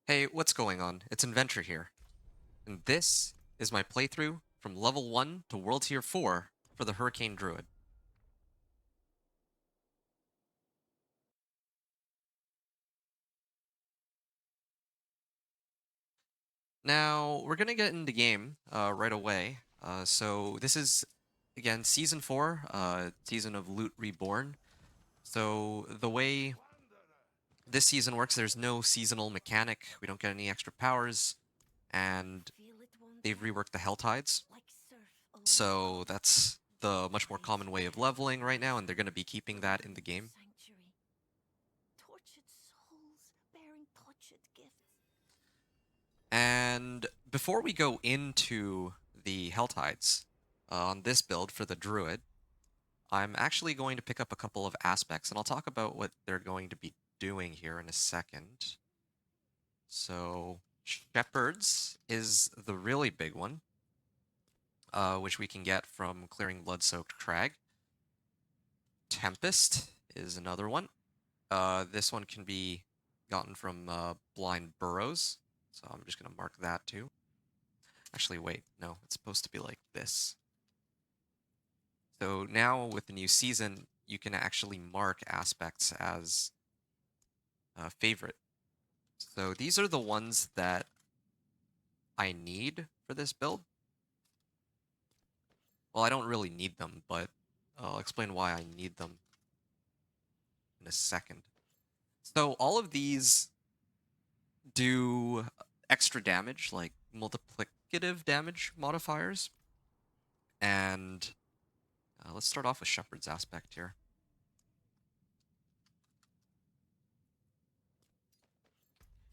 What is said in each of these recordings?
Hey, what's going on? It's Inventor here, and this is my playthrough from level 1 to World Tier 4 for the Hurricane Druid. Now, we're gonna get into game right away. So this is, again, Season 4, Season of Loot Reborn. So the way this season works, there's no seasonal mechanic, we don't get any extra powers, and they've reworked the Hell Tides. So that's the much more common way of leveling right now, and they're going to be keeping that in the game. And before we go into the Hell Tides on this build for the Druid, I'm actually going to pick up a couple of aspects, and I'll talk about what they're going to be doing here in a second. So, Shepherds is the really big one, which we can get from clearing Blood-Soaked Crag. Tempest is another one. This one can be gotten from Blind Burrows, so I'm just going to mark that too. Actually, wait, no, it's supposed to be like this. So now with the new season, you can actually mark aspects as favorite. So these are the ones that I need for this build. Well, I don't really need them, but I'll explain why I need them in a second. So all of these do extra damage, like multiplicative damage modifiers. And let's start off with Shepherd's aspect here.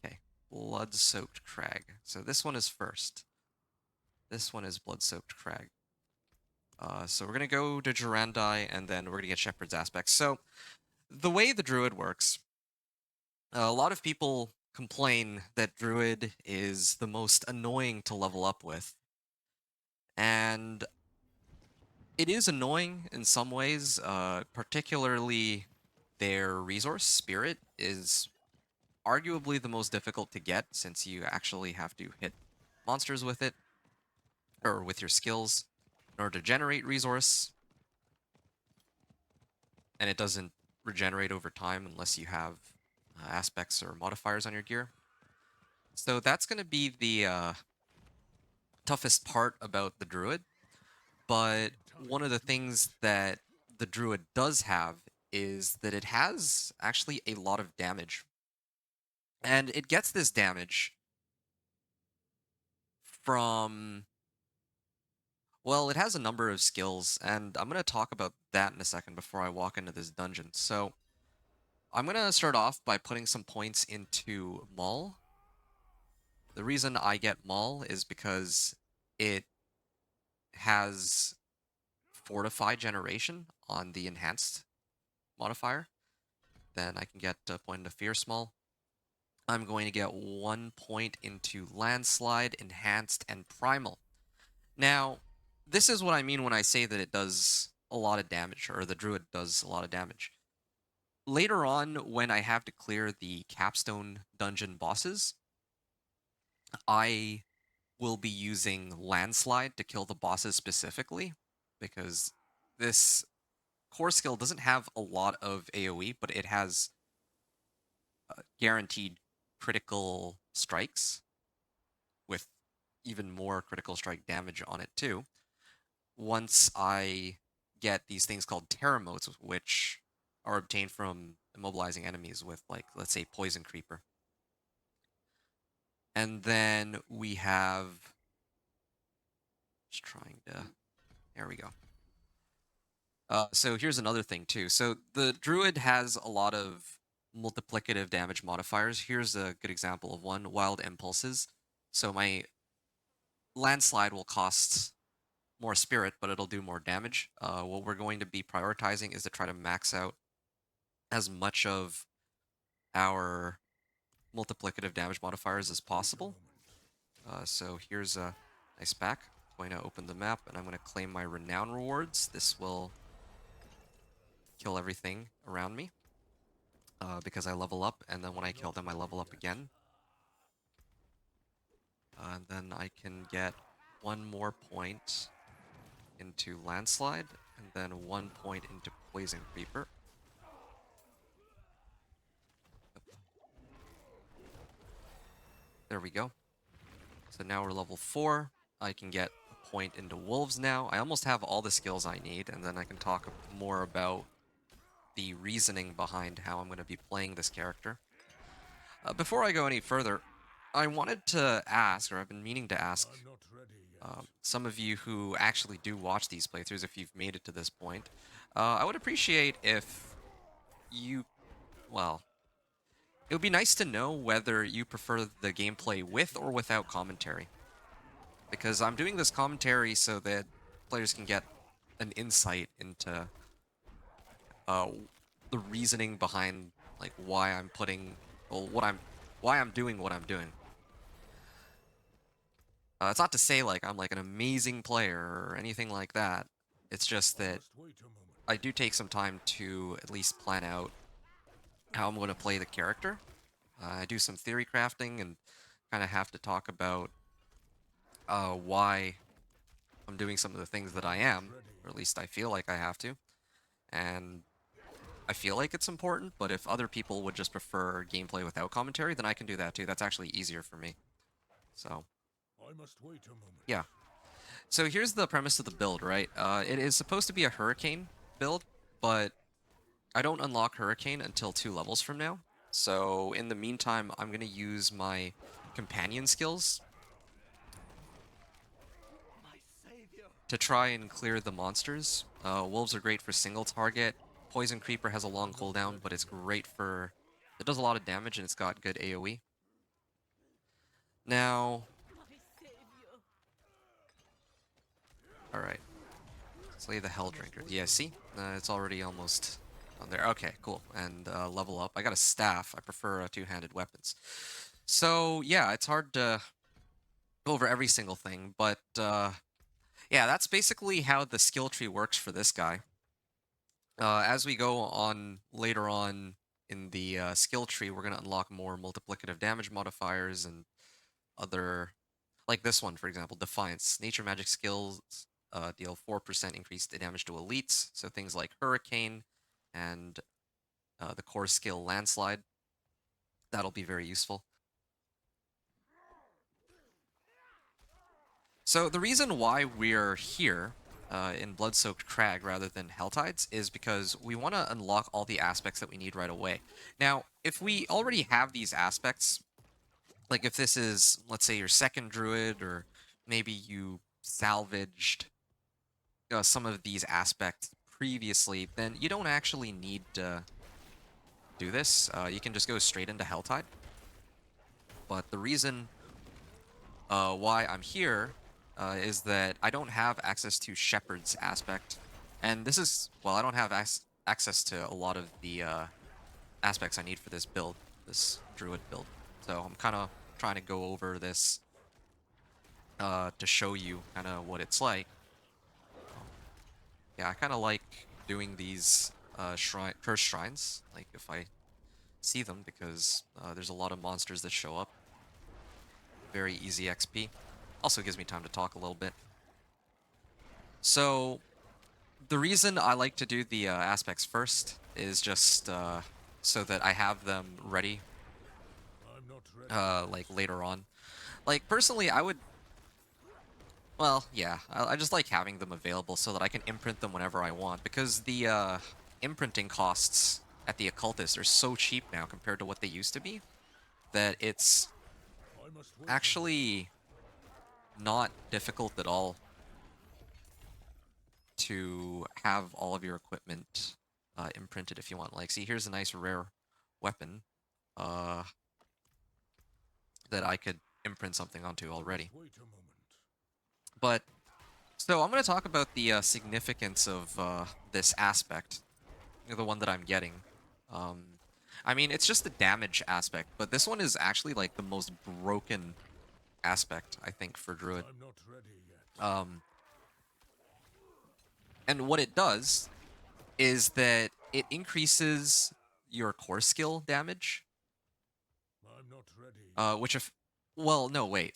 Okay, Blood-Soaked Crag. So this one is first. This one is Blood-Soaked Crag. So we're going to go to Durandai, and then we're going to get Shepherd's aspect. So the way the Druid works, a lot of people complain that Druid is the most annoying to level up with. And it is annoying in some ways, particularly their resource, Spirit, is arguably the most difficult to get since you actually have to hit monsters with it, or with your skills, in order to generate resource. And it doesn't regenerate over time unless you have aspects or modifiers on your gear. So that's going to be the toughest part about the Druid. But one of the things that the Druid does have is that it has actually a lot of damage. And it gets this damage from, well, it has a number of skills, and I'm going to talk about that in a second before I walk into this dungeon. So I'm going to start off by putting some points into Maul. The reason I get Maul is because it has Fortify Generation on the Enhanced modifier. Then I can get a point into Fierce Maul. I'm going to get 1 point into Landslide, Enhanced, and Primal. Now, this is what I mean when I say that it does a lot of damage, or the Druid does a lot of damage. Later on, when I have to clear the Capstone dungeon bosses, I will be using Landslide to kill the bosses specifically, because this core skill doesn't have a lot of AoE, but it has guaranteed critical strikes with even more critical strike damage on it too. Once I get these things called Terror Motes, which are obtained from immobilizing enemies with, like, let's say, Poison Creeper. And then we have, just trying to, there we go. So here's another thing too. So the Druid has a lot of multiplicative damage modifiers. Here's a good example of one, Wild Impulses. So my Landslide will cost more spirit, but it'll do more damage. What we're going to be prioritizing is to try to max out as much of our multiplicative damage modifiers as possible. So here's a nice pack. I'm going to open the map, and I'm going to claim my Renown rewards. This will kill everything around me, because I level up, and then when I kill them, I level up again. And then I can get one more point into Landslide, and then 1 point into Poison Creeper. There we go. So now we're level 4. I can get a point into Wolves now. I almost have all the skills I need, and then I can talk more about the reasoning behind how I'm going to be playing this character. Before I go any further, I wanted to ask, or I've been meaning to ask, some of you who actually do watch these playthroughs, if you've made it to this point, I would appreciate if you, well, it would be nice to know whether you prefer the gameplay with or without commentary. Because I'm doing this commentary so that players can get an insight into uh, the reasoning behind like why I'm putting, well, why I'm doing what I'm doing. It's not to say like I'm like an amazing player or anything like that. It's just that I do take some time to at least plan out how I'm going to play the character. I do some theory crafting and kind of have to talk about why I'm doing some of the things that I am, or at least I feel like I have to. And I feel like it's important, but if other people would just prefer gameplay without commentary, then I can do that too. That's actually easier for me. So, yeah. So here's the premise of the build, right? It is supposed to be a Hurricane build, but I don't unlock Hurricane until 2 levels from now. So in the meantime, I'm going to use my companion skills to try and clear the monsters. Wolves are great for single target. Poison Creeper has a long cooldown, but it's great for... It does a lot of damage and it's got good AoE. Now... Alright. Slay the Hell Drinker. Yeah, see? It's already almost on there. Okay, cool. And level up. I got a staff. I prefer two-handed weapons. So, yeah, it's hard to go over every single thing, but yeah, that's basically how the skill tree works for this guy. As we go on later on in the skill tree, we're going to unlock more multiplicative damage modifiers and other, like this one, for example, Defiance. Nature magic skills deal 4% increased damage to elites, so things like Hurricane and the core skill Landslide. That'll be very useful. So the reason why we're here in Blood-Soaked Crag rather than Helltides is because we want to unlock all the aspects that we need right away. Now, if we already have these aspects, like if this is, let's say, your second Druid, or maybe you salvaged some of these aspects previously, then you don't actually need to do this. You can just go straight into Helltide. But the reason why I'm here is that I don't have access to Shepherd's aspect. And this is, well, I don't have access to a lot of the aspects I need for this build, this Druid build. So I'm kind of trying to go over this to show you kind of what it's like. Yeah, I kind of like doing these cursed shrines, like if I see them, because there's a lot of monsters that show up. Very easy XP. Also gives me time to talk a little bit. So the reason I like to do the aspects first is just so that I have them ready, like later on. Like personally, I would. Well, yeah, I just like having them available so that I can imprint them whenever I want, because the imprinting costs at the Occultist are so cheap now compared to what they used to be that it's actually not difficult at all to have all of your equipment imprinted if you want. Like, see, here's a nice rare weapon that I could imprint something onto already. But, so I'm going to talk about the significance of this aspect, the one that I'm getting. I mean, it's just the damage aspect, but this one is actually like the most broken aspect, I think, for Druid. And what it does is that it increases your core skill damage. Which if... Well, no, wait.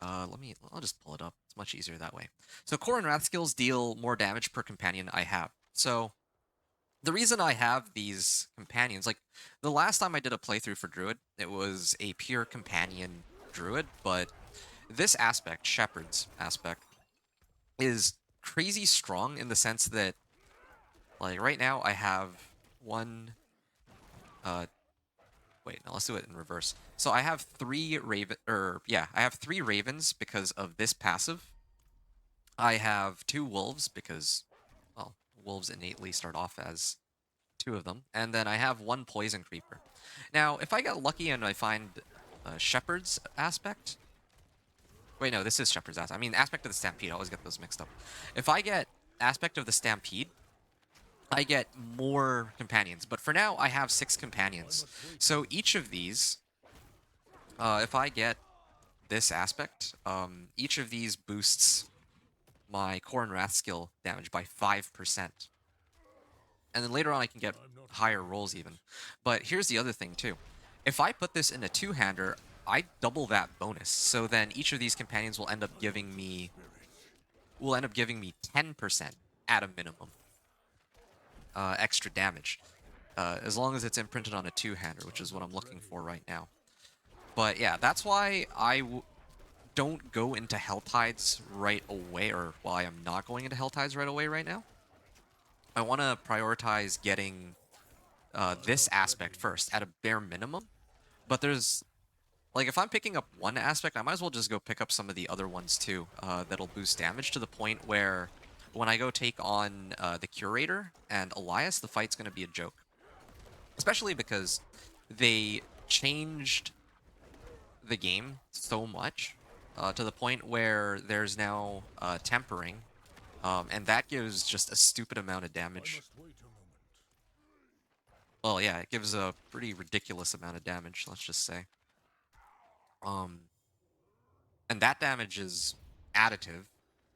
I'll just pull it up. It's much easier that way. So core and wrath skills deal more damage per companion I have. So the reason I have these companions, like the last time I did a playthrough for Druid, it was a pure companion Druid, but this aspect, Shepherd's aspect, is crazy strong in the sense that, like right now I have one, uh, wait, now let's do it in reverse. So I have I have 3 ravens because of this passive. I have 2 wolves because, well, wolves innately start off as 2 of them. And then I have 1 poison creeper. Now, if I get lucky and I find Shepherd's aspect... Wait, no, this is Shepherd's aspect. I mean, aspect of the Stampede. I always get those mixed up. If I get aspect of the Stampede, I get more companions. But for now, I have 6 companions. So each of these, if I get this aspect, each of these boosts my Core and Wrath skill damage by 5%. And then later on I can get higher rolls even. But here's the other thing too. If I put this in a 2-hander, I double that bonus. So then each of these companions will end up giving me 10% at a minimum extra damage. As long as it's imprinted on a 2-hander, which is what I'm looking for right now. But yeah, that's why don't go into Hell Tides right away, or why I'm not going into Hell Tides right away right now. I want to prioritize getting this aspect first at a bare minimum. But there's, like, if I'm picking up one aspect, I might as well just go pick up some of the other ones too that'll boost damage to the point where when I go take on the Curator and Elias, the fight's going to be a joke. Especially because they changed the game so much to the point where there's now tempering, and that gives just a stupid amount of damage. Well, yeah, it gives a pretty ridiculous amount of damage, let's just say. And that damage is additive,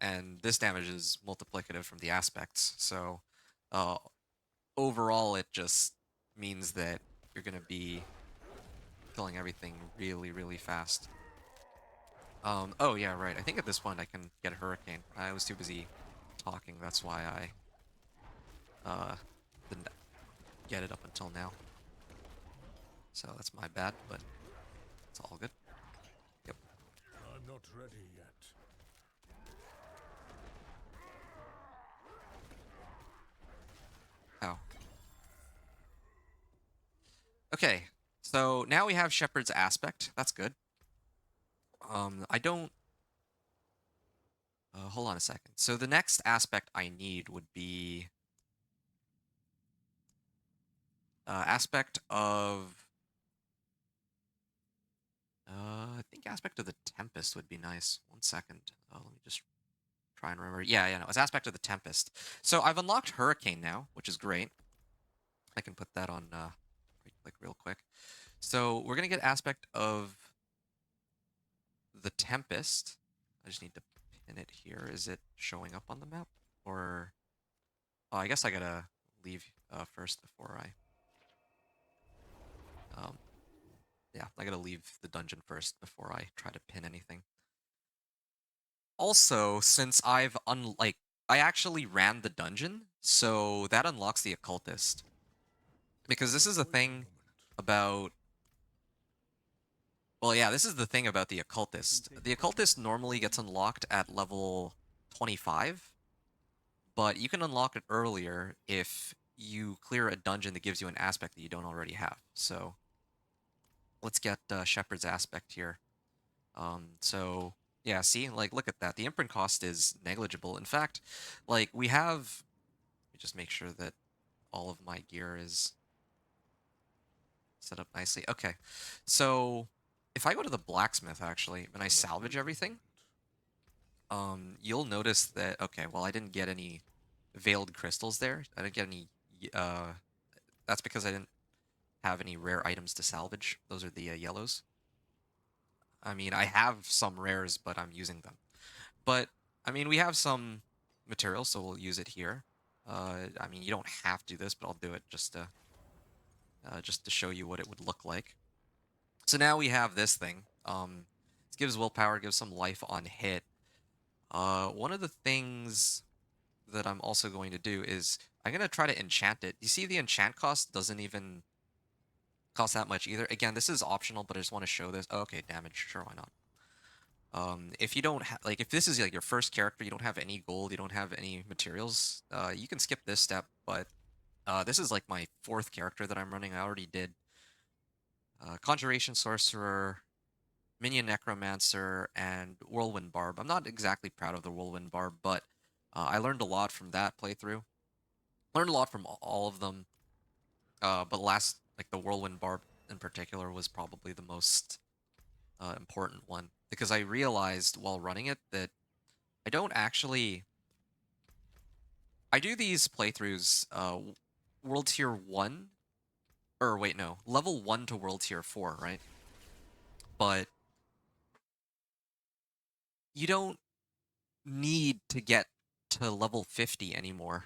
and this damage is multiplicative from the aspects. So, uh, overall, it just means that you're going to be killing everything really, really fast. Oh yeah, right. I think at this point I can get a Hurricane. I was too busy talking, that's why I didn't get it up until now. So that's my bad, but it's all good. Yep. I'm not ready yet. Oh. Okay, so now we have Shepherd's Aspect. That's good. I don't... hold on a second. So the next aspect I need would be... aspect of... I think aspect of the Tempest would be nice. One second. Let me just try and remember. Yeah, no, it's aspect of the Tempest. So I've unlocked Hurricane now, which is great. I can put that on right-click real quick. So we're gonna get aspect of the Tempest. I just need to pin it here. Is it showing up on the map? Or... Oh, I guess I gotta leave first before I... yeah, I gotta leave the dungeon first before I try to pin anything. Also, since I actually ran the dungeon, so that unlocks the Occultist. Because this is a thing about... Well, yeah, this is the thing about the Occultist. The Occultist normally gets unlocked at level 25, but you can unlock it earlier if you clear a dungeon that gives you an aspect that you don't already have. So let's get Shepherd's aspect here. So yeah, see, like, look at that. The imprint cost is negligible. In fact, like, we have... Let me just make sure that all of my gear is set up nicely. Okay, so if I go to the blacksmith, actually, and I salvage everything, you'll notice that... Okay, well, I didn't get any veiled crystals there. I didn't get any... That's because I didn't have any rare items to salvage. Those are the yellows. I mean, I have some rares, but I'm using them. But, I mean, we have some material, so we'll use it here. I mean, you don't have to do this, but I'll do it just to show you what it would look like. So now we have this thing. It gives willpower, gives some life on hit. One of the things that I'm also going to do is I'm going to try to enchant it. You see the enchant cost doesn't even cost that much either. Again, this is optional, but I just want to show this. Oh, okay, damage. Sure, why not? If you don't like, if this is like your first character, you don't have any gold, you don't have any materials, you can skip this step. But this is like my fourth character that I'm running. I already did Conjuration Sorcerer, Minion Necromancer, and Whirlwind Barb. I'm not exactly proud of the Whirlwind Barb, but I learned a lot from that playthrough. Learned a lot from all of them. But last, like the Whirlwind Barb in particular, was probably the most important one because I realized while running it that I don't actually. I do these playthroughs World Tier 1, or wait, no, level 1 to World Tier 4, right? But you don't need to get to level 50 anymore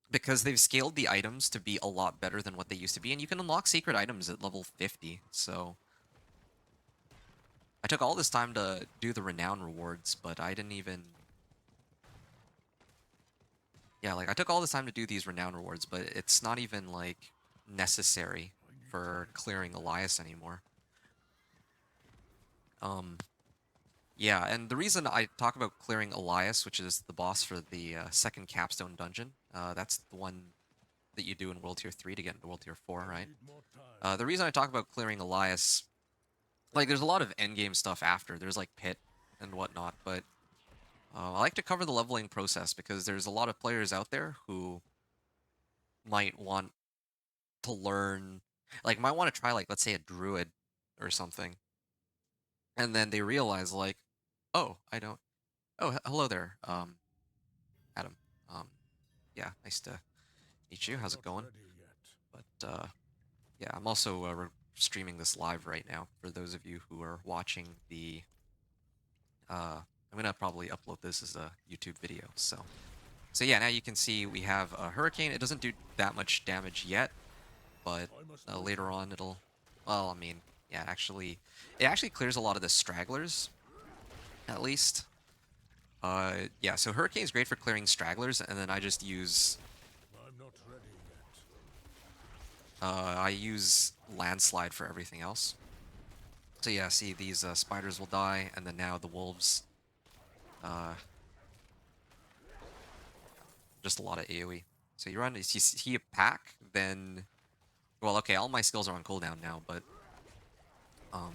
because they've scaled the items to be a lot better than what they used to be, and you can unlock secret items at level 50. So I took all this time to do the renown rewards, but I didn't even. Yeah, like I took all this time to do these renown rewards, but it's not even like necessary I need for time. clearing Elias anymore. Um, yeah, and the reason I talk about clearing Elias, which is the boss for the second Capstone dungeon, that's the one that you do in World Tier 3 to get into World Tier 4, I right? need more time. The reason I talk about clearing Elias, like there's a lot of endgame stuff after. There's like Pit and whatnot, but I like to cover the leveling process because there's a lot of players out there who might want to learn, like might want to try like let's say a druid or something, and then they realize like, oh, I don't. Oh, hello there, Adam. Um, yeah, nice to meet you. I'm How's it not going? ready yet. But yeah, I'm also streaming this live right now for those of you who are watching the. I'm gonna probably upload this as a YouTube video. So yeah, now you can see we have a hurricane. It doesn't do that much damage yet, but I must wait a later on moment. it'll. Well, I mean, yeah, actually, it actually clears a lot of the stragglers, at least. Yeah, so hurricane is great for clearing stragglers, and then I just use I'm not ready yet. I use landslide for everything else. So yeah, see these spiders will die, and then now the wolves. Uh, just a lot of AoE. So you run, if you see a pack, then well, okay, all my skills are on cooldown now, but um,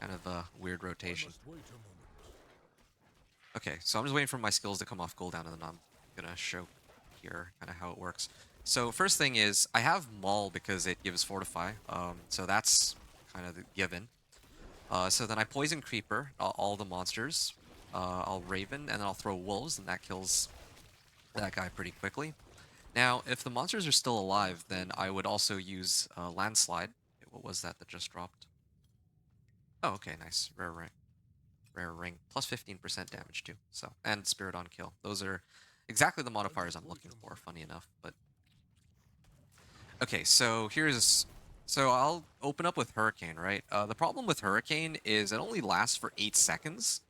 kind of a weird I rotation. must wait a moment. Okay, so I'm just waiting for my skills to come off cooldown, and then I'm gonna show here kind of how it works. So first thing is I have Maul because it gives Fortify, so that's kind of the given. So then I Poison Creeper, all the monsters. I'll Raven, and then I'll throw Wolves, and that kills that guy pretty quickly. Now, if the monsters are still I alive, must wait then a I would moment. also use Landslide. What was that just dropped? Oh, okay, nice. Rare ring. Rare ring. Plus 15% damage too. So, and Spirit on Kill. Those are exactly the I modifiers must I'm wait looking a for, moment. funny enough. But okay, so here's. So I'll open up with Hurricane, right? The problem with Hurricane is it only lasts for 8 seconds,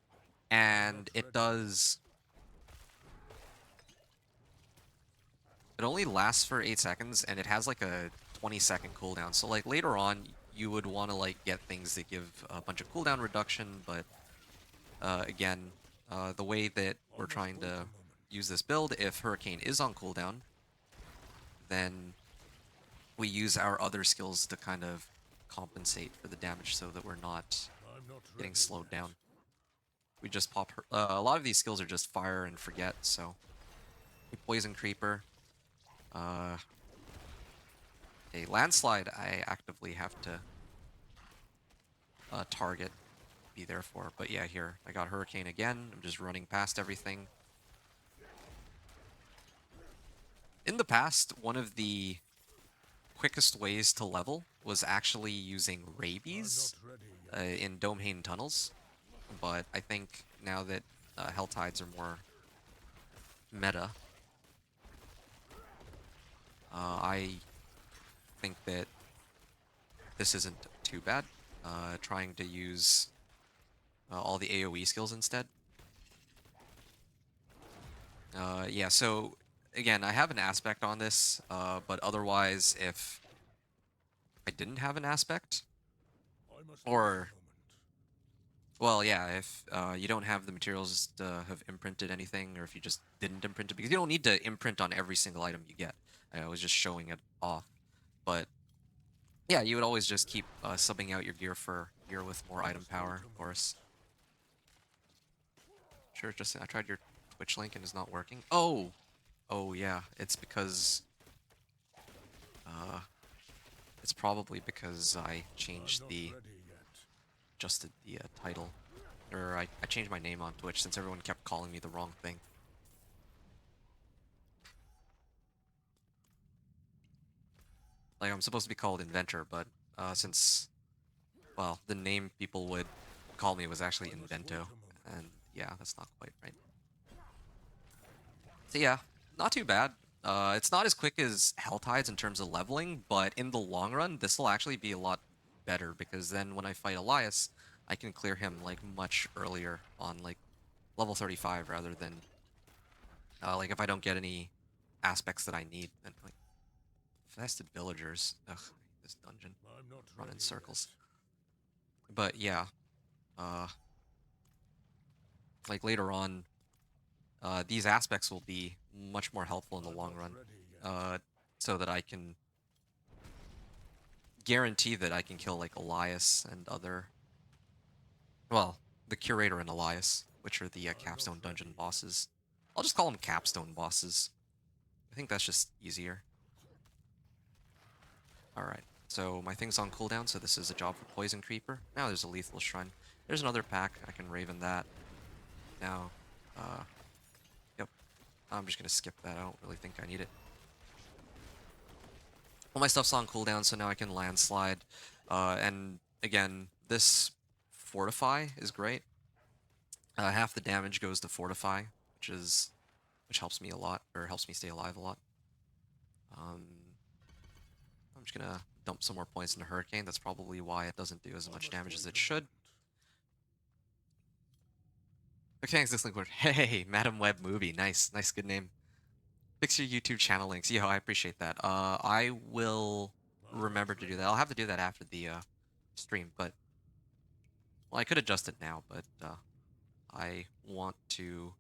I'm not and it ready yet. does. It only lasts for 8 seconds, and it has like a 20-second cooldown. So like later on, you would want to like get things that give a bunch of cooldown reduction, but again, the way that I we're must trying wait a to moment. use this build, if Hurricane is on cooldown, then we use our other skills to kind of compensate for the damage so that we're not I'm not getting ready slowed yet. down. We just pop. A lot of these skills are just fire and forget, so we Poison Creeper. Uh, a Landslide, I actively have to target, be there for. But yeah, here, I got Hurricane again. I'm just running past everything. In the past, one of the quickest ways to level was actually using I'm not Rabies ready yet. in Domhain tunnels. But I think now that Hell Tides are more meta, I think that this isn't too bad. Trying to use all the AoE skills instead. Yeah, so again, I have an aspect on this, but otherwise, if I didn't have an aspect, I must wait a or, moment. well, yeah, if you don't have the materials to have imprinted anything, or if you just didn't imprint it, because you don't need to imprint on every single item you get. I was just showing it off. But yeah, you would always just keep subbing out your gear for gear with more I item must wait power, a of moment. course. Sure, just I tried your Twitch link and it's not working. Oh! Oh, yeah, it's because uh, it's probably because I I'm changed not the ready yet. adjusted the title, or I changed my name on Twitch since everyone kept calling me the wrong thing. Like I'm supposed to be called Inventor, but since well the name people would call me was actually I must wait Invento, a moment. and yeah, that's not quite right. So yeah, not too bad. It's not as quick as Hell Tides in terms of leveling, but in the long run, this will actually be a lot better because then when I fight Elias, I can clear him like much earlier on like level 35 rather than like if I don't get any aspects that I need. And like infested villagers, ugh, I hate this dungeon. I'm not Run in ready circles. yet. But yeah, uh, like later on, these aspects will be much more helpful in the I'm long not run, ready yet. uh, so that I can guarantee that I can kill like Elias and other, well, the Curator and Elias, which are the I'm not Capstone dungeon ready yet. bosses. I'll just call them Capstone bosses. I think that's just easier. Alright, so my thing's on cooldown, so this is a job for Poison Creeper. Now there's a Lethal Shrine. There's another pack, I can Raven that. Now, uh, yep, I'm just gonna skip that, I don't really think I need it. All my stuff's on cooldown, so now I can landslide. And again, this Fortify is great. Half the damage goes to Fortify, which helps me a lot, or helps me stay alive a lot. Um, I'm just gonna dump some more points into Hurricane. That's probably why it doesn't do as I much must damage as wait it a should. moment. Okay, thanks, this link word. Hey, Madam Web Movie. Nice, nice, good name. Fix your YouTube channel links. Yo, I appreciate that. I will I'm not remember to do that. ready I'll have to yet. do that after the stream, but well, I could adjust it now, but I want to.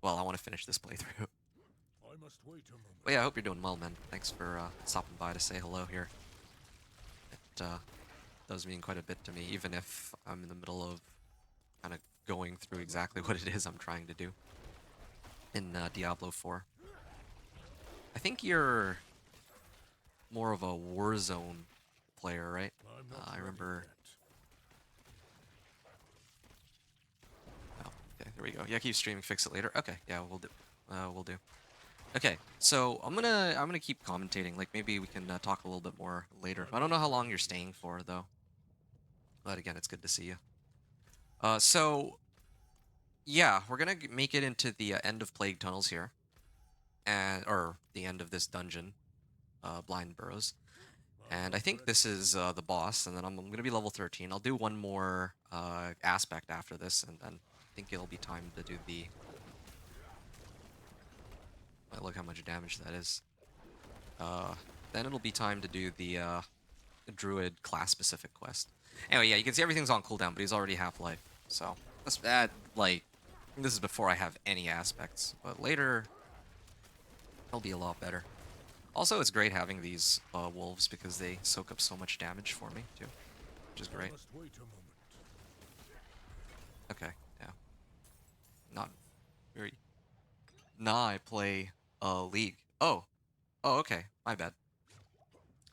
Well, I want to finish this playthrough. I must wait a moment. But yeah, I hope you're doing well, man. Thanks for stopping by to say hello here. It does mean quite a bit to me, even if I'm in the middle of kind of going through I must exactly wait what a it is I'm moment. trying to do in Diablo 4. I think you're more of a Warzone player, right? I'm not I ready remember. yet. Oh, okay, there we go. Yeah, keep streaming. Fix it later. Okay, yeah, we'll do. We'll do. Okay, so I'm gonna keep commentating. Like maybe we can talk a little bit more later. I'm I don't not know how long ready you're yet. staying for though. But again, it's good to see you. So yeah, we're gonna make it into the end of Plague Tunnels here, and or the end of this dungeon, Blind Burrows. I'm And I not think ready this is yet. the boss, and then I'm gonna be level 13. I'll do one more aspect after this, and then I think it'll be time to do the. Look how much damage that is. Uh, then it'll be time to do the Druid class-specific quest. Anyway, yeah, you can see everything's on cooldown, but he's already half-life. So that's that. Like, this is before I have any aspects, but later it'll be a lot better. Also, it's great having these wolves because they soak up so much damage for me too, which is I great. must wait a moment. Okay, yeah, not very. Nah, I play League. Oh, oh, okay, my bad.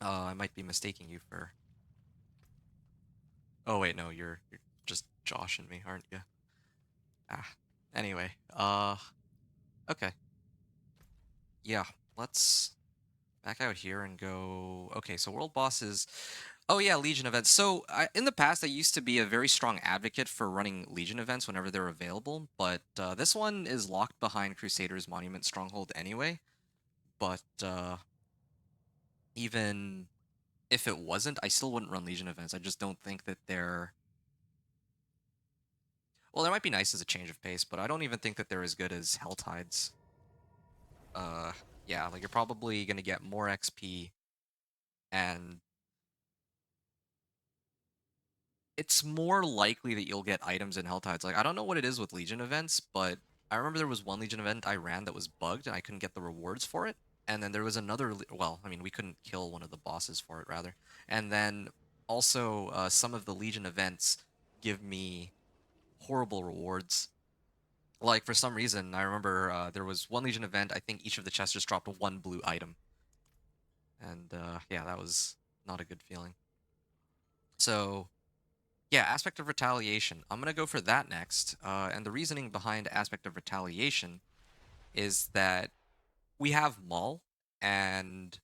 I might be mistaking you for. Oh wait, no, you're just Josh and me, aren't you? Ah. Anyway, okay. Yeah, let's back out here and go. Okay, so world bosses. Oh yeah, Legion events. So in the past, I used to be a very strong advocate for running Legion events whenever they're available, but this one is locked behind Crusaders Monument Stronghold anyway. But even if it wasn't, I still wouldn't run Legion events. I just don't think that they're Well, there might be nice as a change of pace, but I don't even think that they're as good as Hell Tides. Uh, yeah, like you're probably gonna get more XP, and it's more likely that you'll get items in Hell Tides. Like I don't know what it is with Legion events, but I remember there was one Legion event I ran that was bugged, and I couldn't get the rewards for it. And then there was another. Well, I mean, we couldn't kill one of the bosses for it, rather. And then also some of the Legion events give me horrible rewards. Like for some reason, I remember there was one Legion event. I think each of the chests just dropped one blue item, and yeah, that was not a good feeling. So yeah, aspect of retaliation. I'm gonna go for that next. And the reasoning behind aspect of retaliation is that we have Maul, and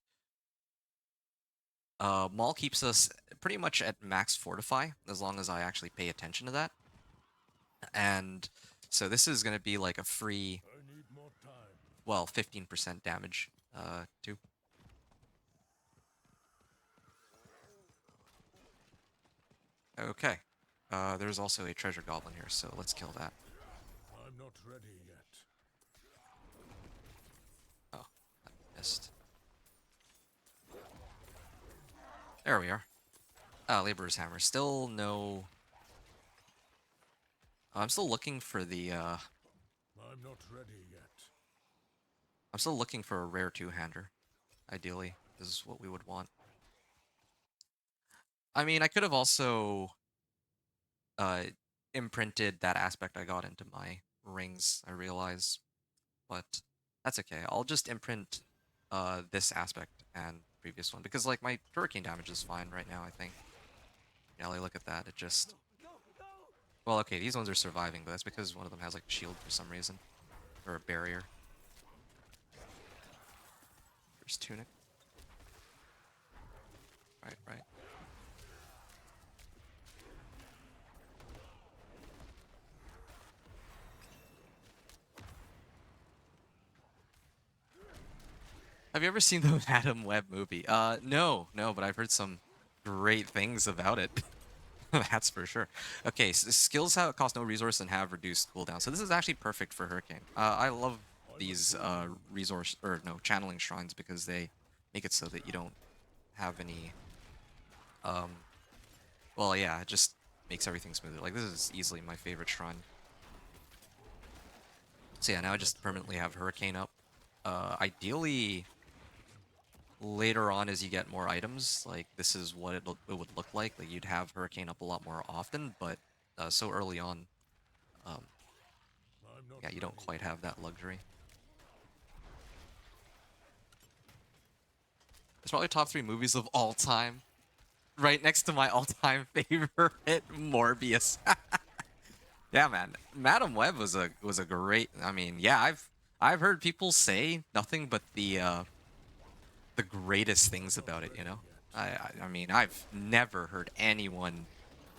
Maul keeps us pretty much at max fortify as long as I actually pay attention to that. And so this is gonna be like a free, I need more time. well, 15% damage too. Okay. There's also a treasure goblin here, so let's kill that. I'm not ready yet. Oh, I missed. There we are. Laborer's hammer. Still no. I'm still looking for the. I'm not ready yet. I'm still looking for a rare two-hander. Ideally, this is what we would want. I mean, I could have also uh imprinted that aspect I got into my rings. I realize, but that's okay. I'll just imprint this aspect and previous one because like my hurricane damage is fine right now. I think. Yeah, like, look at that. It just. Well, okay, these ones are surviving, but that's because one of them has like a shield for some reason or a barrier. There's tunic. Right, right. Have you ever seen the Madam Web movie? No, but I've heard some great things about it. That's for sure. Okay, so skills have cost no resource and have reduced cooldown. So this is actually perfect for Hurricane. I love I must these wait a moment. resource or no channeling shrines because they make it so that you don't have any. Um, well, yeah, it just makes everything smoother. Like this is easily my favorite shrine. So yeah, now I I'm not just ready permanently have yet. Hurricane up. Ideally, later on as you get more items, like this is what it would look like. Like you'd have Hurricane up a lot more often, but so early on, um, I'm not yeah, you don't ready quite yet. have that luxury. It's probably top three movies of all time, right next to my all-time favorite, Morbius. Yeah, man, Madam Web was a great. I mean, yeah, I've heard people say nothing but the greatest I'm things not about it. You ready know, yet. I mean, I've never heard anyone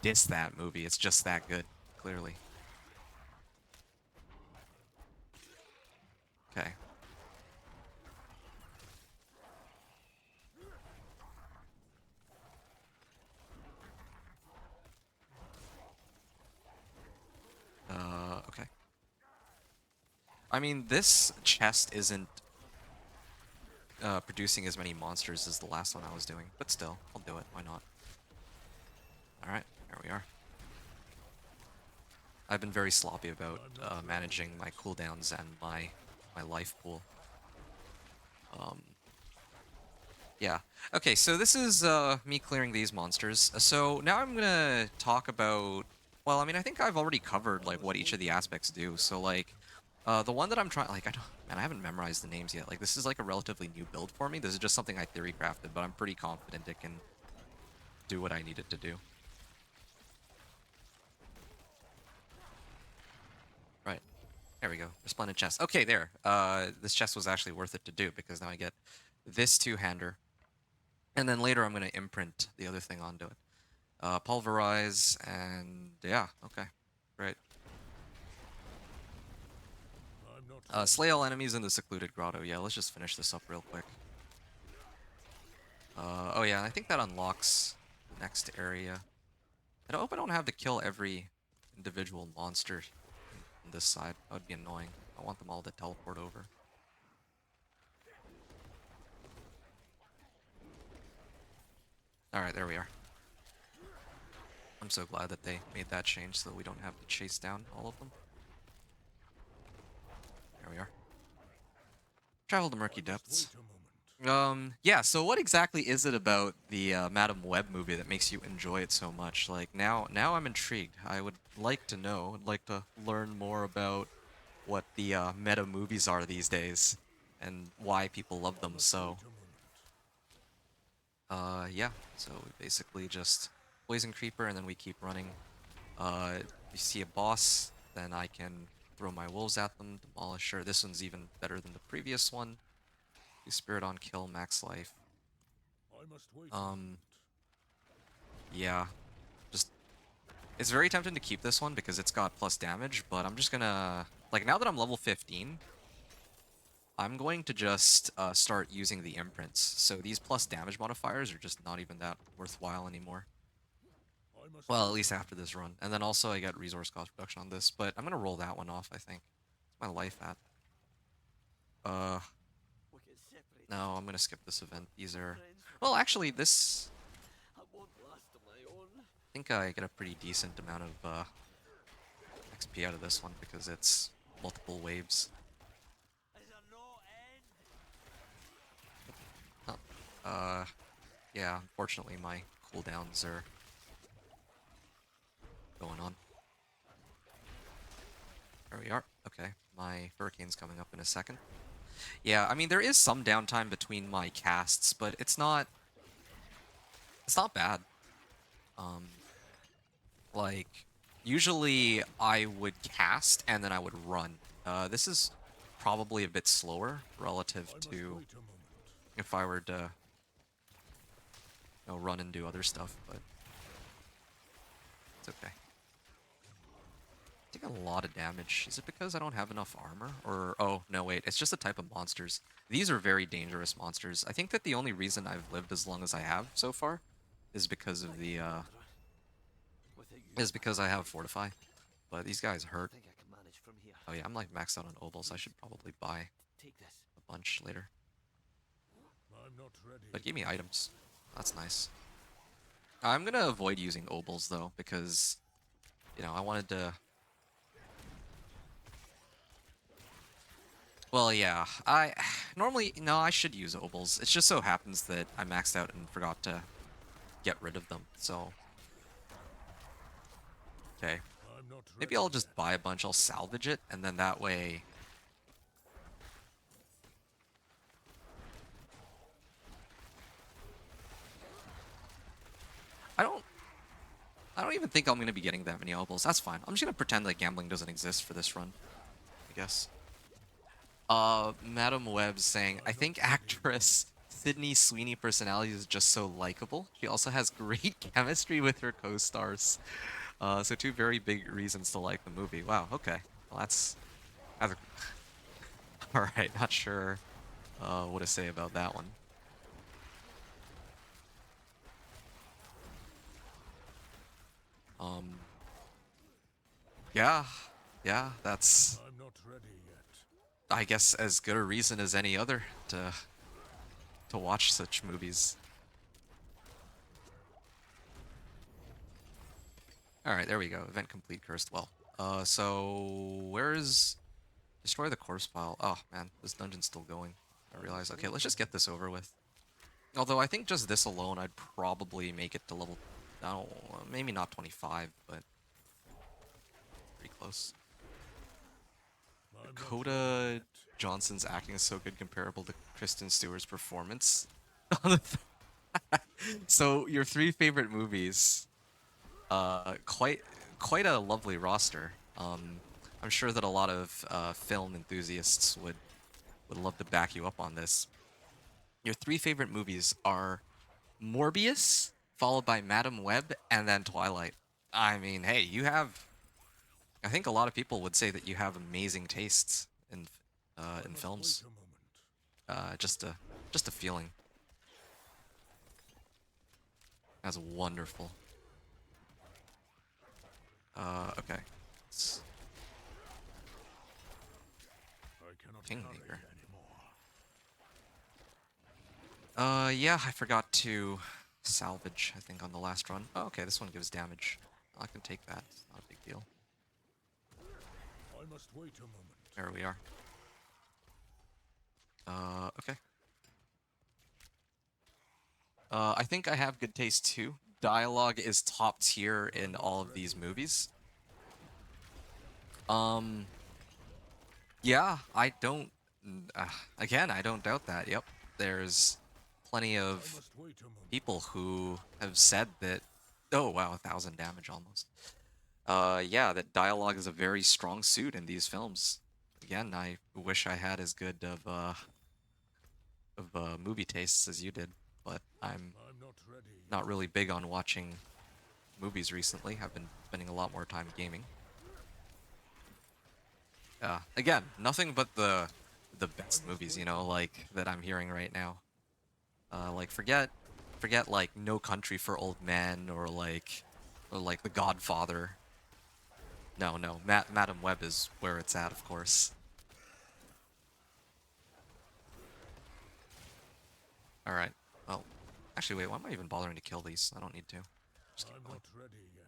diss that movie. It's just that good, clearly. Okay. Okay. I mean, this chest isn't producing as many monsters as the last one I was doing, but still, I'll do it. Why not? All right, here we are. I've been very sloppy about I'm not ready managing my yet. cooldowns and my life pool. Um, yeah. Okay, so this is me clearing these monsters. So now I'm gonna talk about. Well, I mean, I think I've already covered I like what must each of wait the a moment. aspects do. So like, the one that I'm trying, like, I don't, man, I haven't memorized the names yet. Like, this is like a relatively new build for me. This is just something I theory crafted, but I'm pretty confident it can do what I need it to do. Right. There we go. Resplendent chest. Okay, there. This chest was actually worth it to do because now I get this two-hander, and then later I'm gonna imprint the other thing onto it. Pulverize, and yeah, okay, great. I'm not ready Slay all yet. enemies in the secluded grotto. Yeah, let's just finish this up real quick. Oh yeah, I think that unlocks the next area. I hope I don't have to kill every individual monster on this side. That would be annoying. I want them all to teleport over. Alright, there we are. I'm so glad that they made that change so that we don't have to chase down all of them. There we are. Travel to murky I must depths. wait a moment. Yeah, so what exactly is it about the Madam Web movie that makes you enjoy it so much? Like, now I'm intrigued. I would like to know. I'd like to learn more about what the meta movies are these days and why people love I them must wait so. a moment. Yeah, so we basically just Poison Creeper and then we keep running. If you see a boss, then I can throw my wolves at them, Demolisher. This one's even better than the previous one. Do Spirit on kill, max life. I must wait a moment. Um, yeah, just it's very tempting to keep this one because it's got plus damage, but I'm just gonna like now that I'm level 15, I'm going to just start using the imprints. So these plus damage modifiers are just not even that worthwhile anymore. I must Well, at wait a least after moment. this run. And then also I got resource cost reduction on this, but I'm gonna roll that one off, I think. What's my life at? Uh, We can separate no, us I'm two. gonna skip this event. These are... Friends for Well, life. actually, this... I won't last on my own. I think I get a pretty decent amount of XP out of this one because it's multiple waves. Is there no end? Oh, uh, yeah, unfortunately my cooldowns are going on. There we are. Okay, my Hurricane's coming up in a second. Yeah, I mean, there is some downtime between my casts, but it's not bad. Um, like, usually I would cast and then I would run. This is probably a bit slower relative I must to wait a moment. if I were to, run and do other stuff, but it's okay. Taking a lot of damage. Is it because I don't have enough armor? Or, oh, no, wait, it's just a type of monsters. These are very dangerous monsters. I think that the only reason I've lived as long as I have so far is because of the, Without you, is because I have Fortify. But these guys I hurt. think I can manage from here. Oh yeah, I'm like maxed out on Obels. I should probably buy Take this. a bunch later. I'm not ready But give me yet. items. That's nice. I'm gonna avoid using Obels though, because, I wanted to... Well, yeah, normally, no, I should use Obels. It just so happens that I maxed out and forgot to get rid of them, so... Okay. I'm not Maybe ready I'll just yet. buy a bunch, I'll salvage it, and then that way... I don't... I don't even think I'm gonna be getting that many Obels. That's fine. I'm just gonna pretend that gambling doesn't exist for this run, I guess. Madam Webb saying, I think actress Sydney Sweeney personality is just so likable. She also has great chemistry with her co-stars. So two very big reasons to like the movie. Wow, okay. Well, that's all right. Not sure what to say about that one. Um, yeah, yeah, that's, I'm not ready yet. I guess, as good a reason as any other to watch such movies. All right, there we go. Event complete. Cursed well. So where is destroy the corpse pile? Oh man, this dungeon's still going. I I realize. must Okay, wait let's a just get moment. this over with. Although I think just this alone, I'd probably make it to level. I don't. Maybe not 25, but pretty close. I'm not ready Dakota yet. Johnson's acting is so good, comparable to Kristen Stewart's performance. On the so your three favorite movies. Quite a lovely roster. I'm sure that a lot of film enthusiasts would love to back you up on this. Your three favorite movies are Morbius, followed by Madam Web, and then Twilight. I mean, hey, you have. I think a lot of people would say that you have amazing tastes I in must wait films. a moment. Just a feeling. That's wonderful. Okay. It's I cannot Kingmaker. carry anymore. Yeah, I forgot to salvage, I think, on the last run. Oh, okay, this one gives damage. I can take that. It's not a big deal. I must wait a moment. There we are. Okay. I think I have good taste too. Dialogue is top tier in all of these movies. Um, yeah, I don't. Again, I don't doubt that. Yep, there's plenty I of must wait a moment. people who have said that. Oh wow, 1,000 damage almost. Yeah, that dialogue is a very strong suit in these films. Again, I wish I had as good of movie tastes as you did, but I'm I'm not ready not yet. really big on watching movies recently. I've been spending a lot more time gaming. Again, nothing but the I best must movies, wait a moment. like that I'm hearing right now. Like forget like No Country for Old Men or like The Godfather. No, no, Madam Web is where it's at, of course. All right. Well, actually, wait. Why am I even bothering to kill these? I don't need to. Just keep I'm going. not ready yet.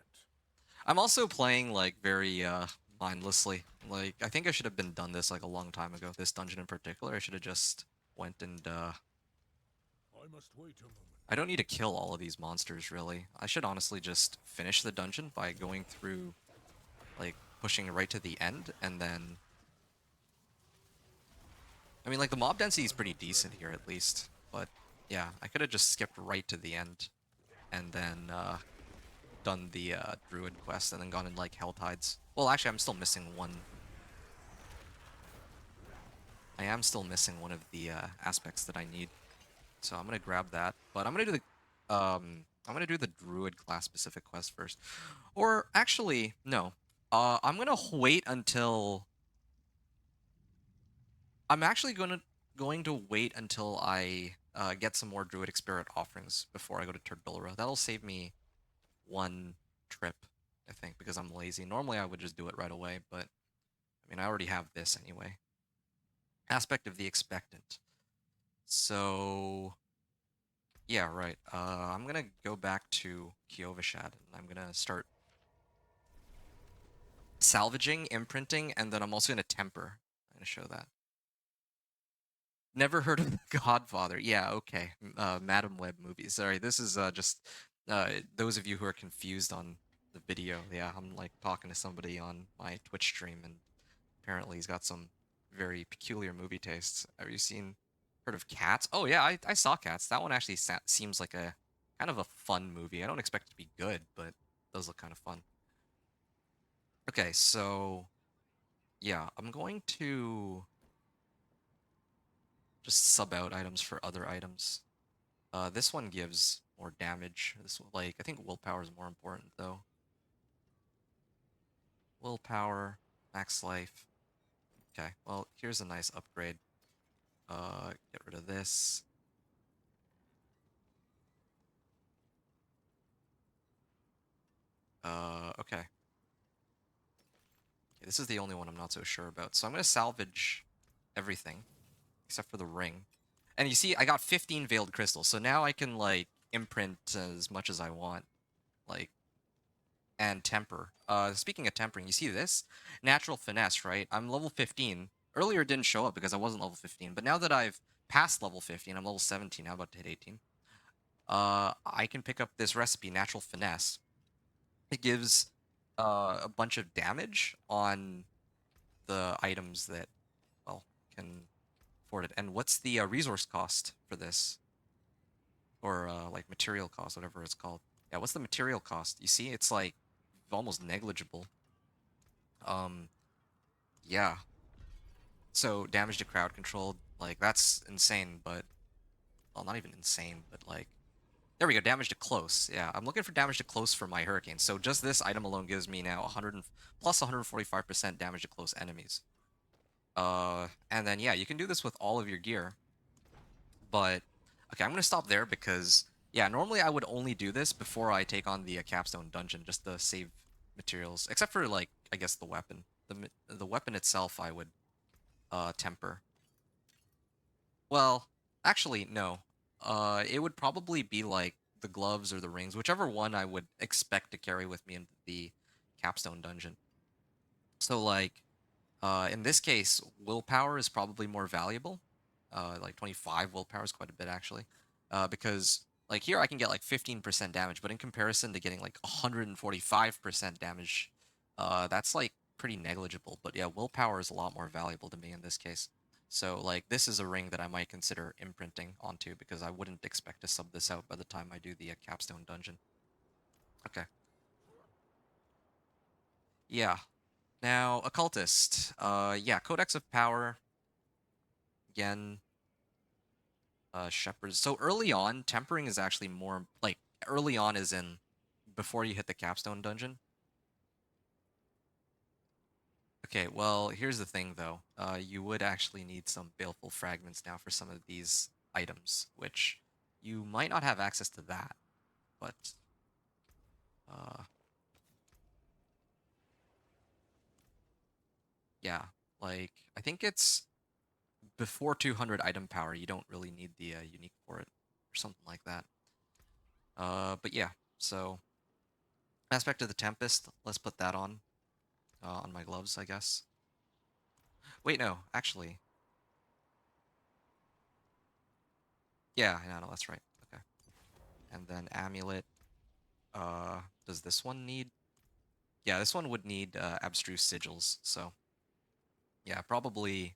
I'm also playing like very mindlessly. Like I think I should have been done this like a long time ago. This dungeon in particular, I should have just went and I must wait a moment. I don't need to kill all of these monsters really. I should honestly just finish the dungeon by going through like pushing right to the end and then I mean like the mob density is I'm pretty not decent ready here at yet. least. But yeah, I could have just skipped right to the end and then done the druid quest and then gone in like hell tides. Well, actually I'm still missing one. I am still missing one of the aspects that I need. So I'm gonna grab that. But I'm gonna do the druid class specific quest first. Or actually, no. I'm gonna wait until I'm actually going to wait until I get some more druidic spirit offerings before I go to Turdulra. That'll save me one trip, I think, because I'm lazy. Normally I would just do it right away, but I mean I already have this anyway. Aspect of the expectant. So yeah, right. I'm gonna go back to Kiovashad and I'm gonna start salvaging, imprinting, and then I'm also gonna temper. I'm gonna show that. Never heard of The Godfather. Yeah, okay. Madam Web movies. Sorry, this is just those of you who are confused on the video. Yeah, I'm like talking to somebody on my Twitch stream, and apparently he's got some very peculiar movie tastes. Have you heard of Cats? Oh yeah, I saw Cats. That one actually seems like a kind of a fun movie. I don't expect it to be good, but it does look kind of fun. Okay, so yeah, I'm going to just sub out items for other items. This one gives more damage. This one, like, I think willpower is more important though. Willpower, max life. Okay, well, here's a nice upgrade. Get rid of this. Okay. Okay, this is the only one I'm not so sure about. So I'm gonna salvage everything except for the ring. And you see, I got 15 veiled crystals, so now I can like imprint as much as I want. Like and temper. Speaking of tempering, you see this? Natural finesse, right? I'm level 15. Earlier it didn't show up because I wasn't level 15, but now that I've passed level 15, I'm level 17, I'm about to hit 18. I can pick up this recipe, natural finesse. It gives a bunch of damage on the items that, well, can afford it. And what's the resource cost for this? Or like material cost, whatever it's called. Yeah, what's the material cost? You see, it's like almost negligible. Um, yeah. So damage to crowd control, like that's insane, but well, not even insane, but like there we go, damage to close. Yeah, I'm looking for damage to close for my hurricane. So just this item alone gives me now 100 plus 145% damage to close enemies. And then yeah, you can do this with all of your gear. But okay, I'm gonna stop there because yeah, normally I would only do this before I take on the capstone dungeon just to save materials, except for like I guess the weapon. The weapon itself I would temper. Well, actually no. It would probably be like the gloves or the rings, whichever one I would expect to carry with me into the Capstone dungeon. So like in this case, willpower is probably more valuable. Like 25 willpower is quite a bit actually, because like here I can get like 15% damage, but in comparison to getting like 145% damage, that's like pretty negligible. But yeah, willpower is a lot more valuable to me in this case. So like this is a ring that I might consider imprinting onto because I wouldn't expect to sub this out by the time I do the Capstone dungeon. Okay. Yeah. Now, Occultist. Yeah, Codex of Power. Again, shepherds. So early on, tempering is actually more like early on is in before you hit the capstone dungeon. Okay, well, here's the thing though. You would actually need some baleful fragments now for some of these items, which you might not have access to that, but uh yeah, like I think it's before 200 item power, you don't really need the unique for it or something like that. But yeah, so aspect of the Tempest, let's put that on my gloves, I guess. Wait, no, actually. Yeah, no, that's right. Okay. And then amulet. Does this one need? Yeah, this one would need abstruse sigils. So yeah, probably.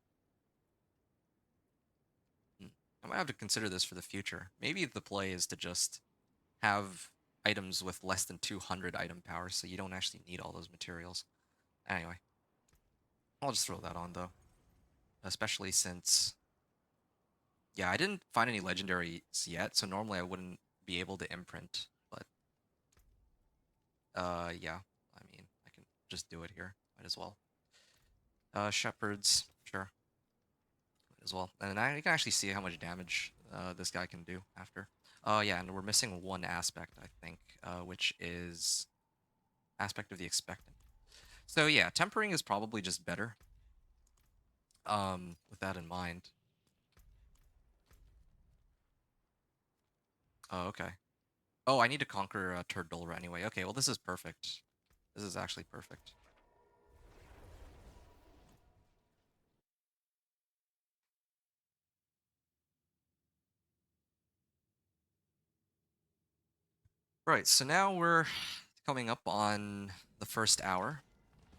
hmm, I might have to consider this for the future. Maybe the play is to just have items with less than 200 item power, so you don't actually need all those materials. Anyway, I'll just throw that on though, especially since yeah, I didn't find any legendaries yet, so normally I wouldn't be able to imprint, but yeah. I mean, I can just do it here. Might as well. Shepherds, sure, might as well. And I can actually see how much damage this guy can do after. Yeah, and we're missing one aspect, I think, which is aspect of the expectant. So yeah, tempering is probably just better. With that in mind. Oh, okay. Oh, I need to conquer Turdulra anyway. Okay, well this is perfect. This is actually perfect. Right, so now we're coming up on the first hour.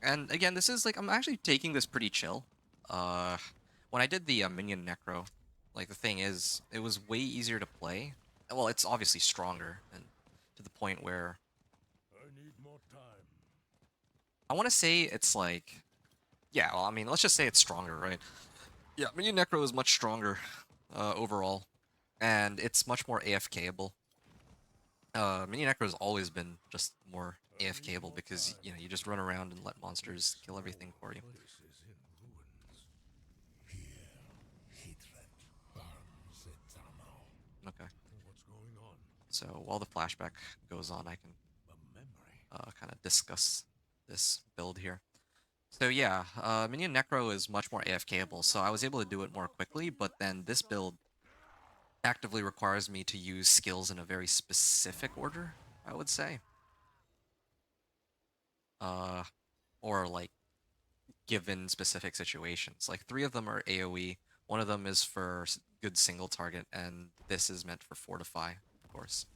And again, this is like, I'm actually taking this pretty chill. Uh, when I did the minion necro, like the thing is, it was way easier to play. Well, it's obviously stronger, and to the point where I need more time. I want to say it's like, yeah, well, I mean, let's just say it's stronger, right? Yeah, minion necro is much stronger overall, and it's much more AFKable. Minion necro has always been just more I need AFKable more because time. you know you just run around and let monsters This kill everything whole for you. place is in ruins. Here, hatred burns eternal. Okay. What's going on? So while the flashback goes on, I can A memory. kind of discuss this build here. So yeah, Minion Necro is much more AFKable, so I was able to do it more quickly, but then this build actively requires me to use skills in a very specific order, I would say. Uh, or like given specific situations. Like 3 of them are AoE, one of them is for good single target, and this is meant for Fortify, of course.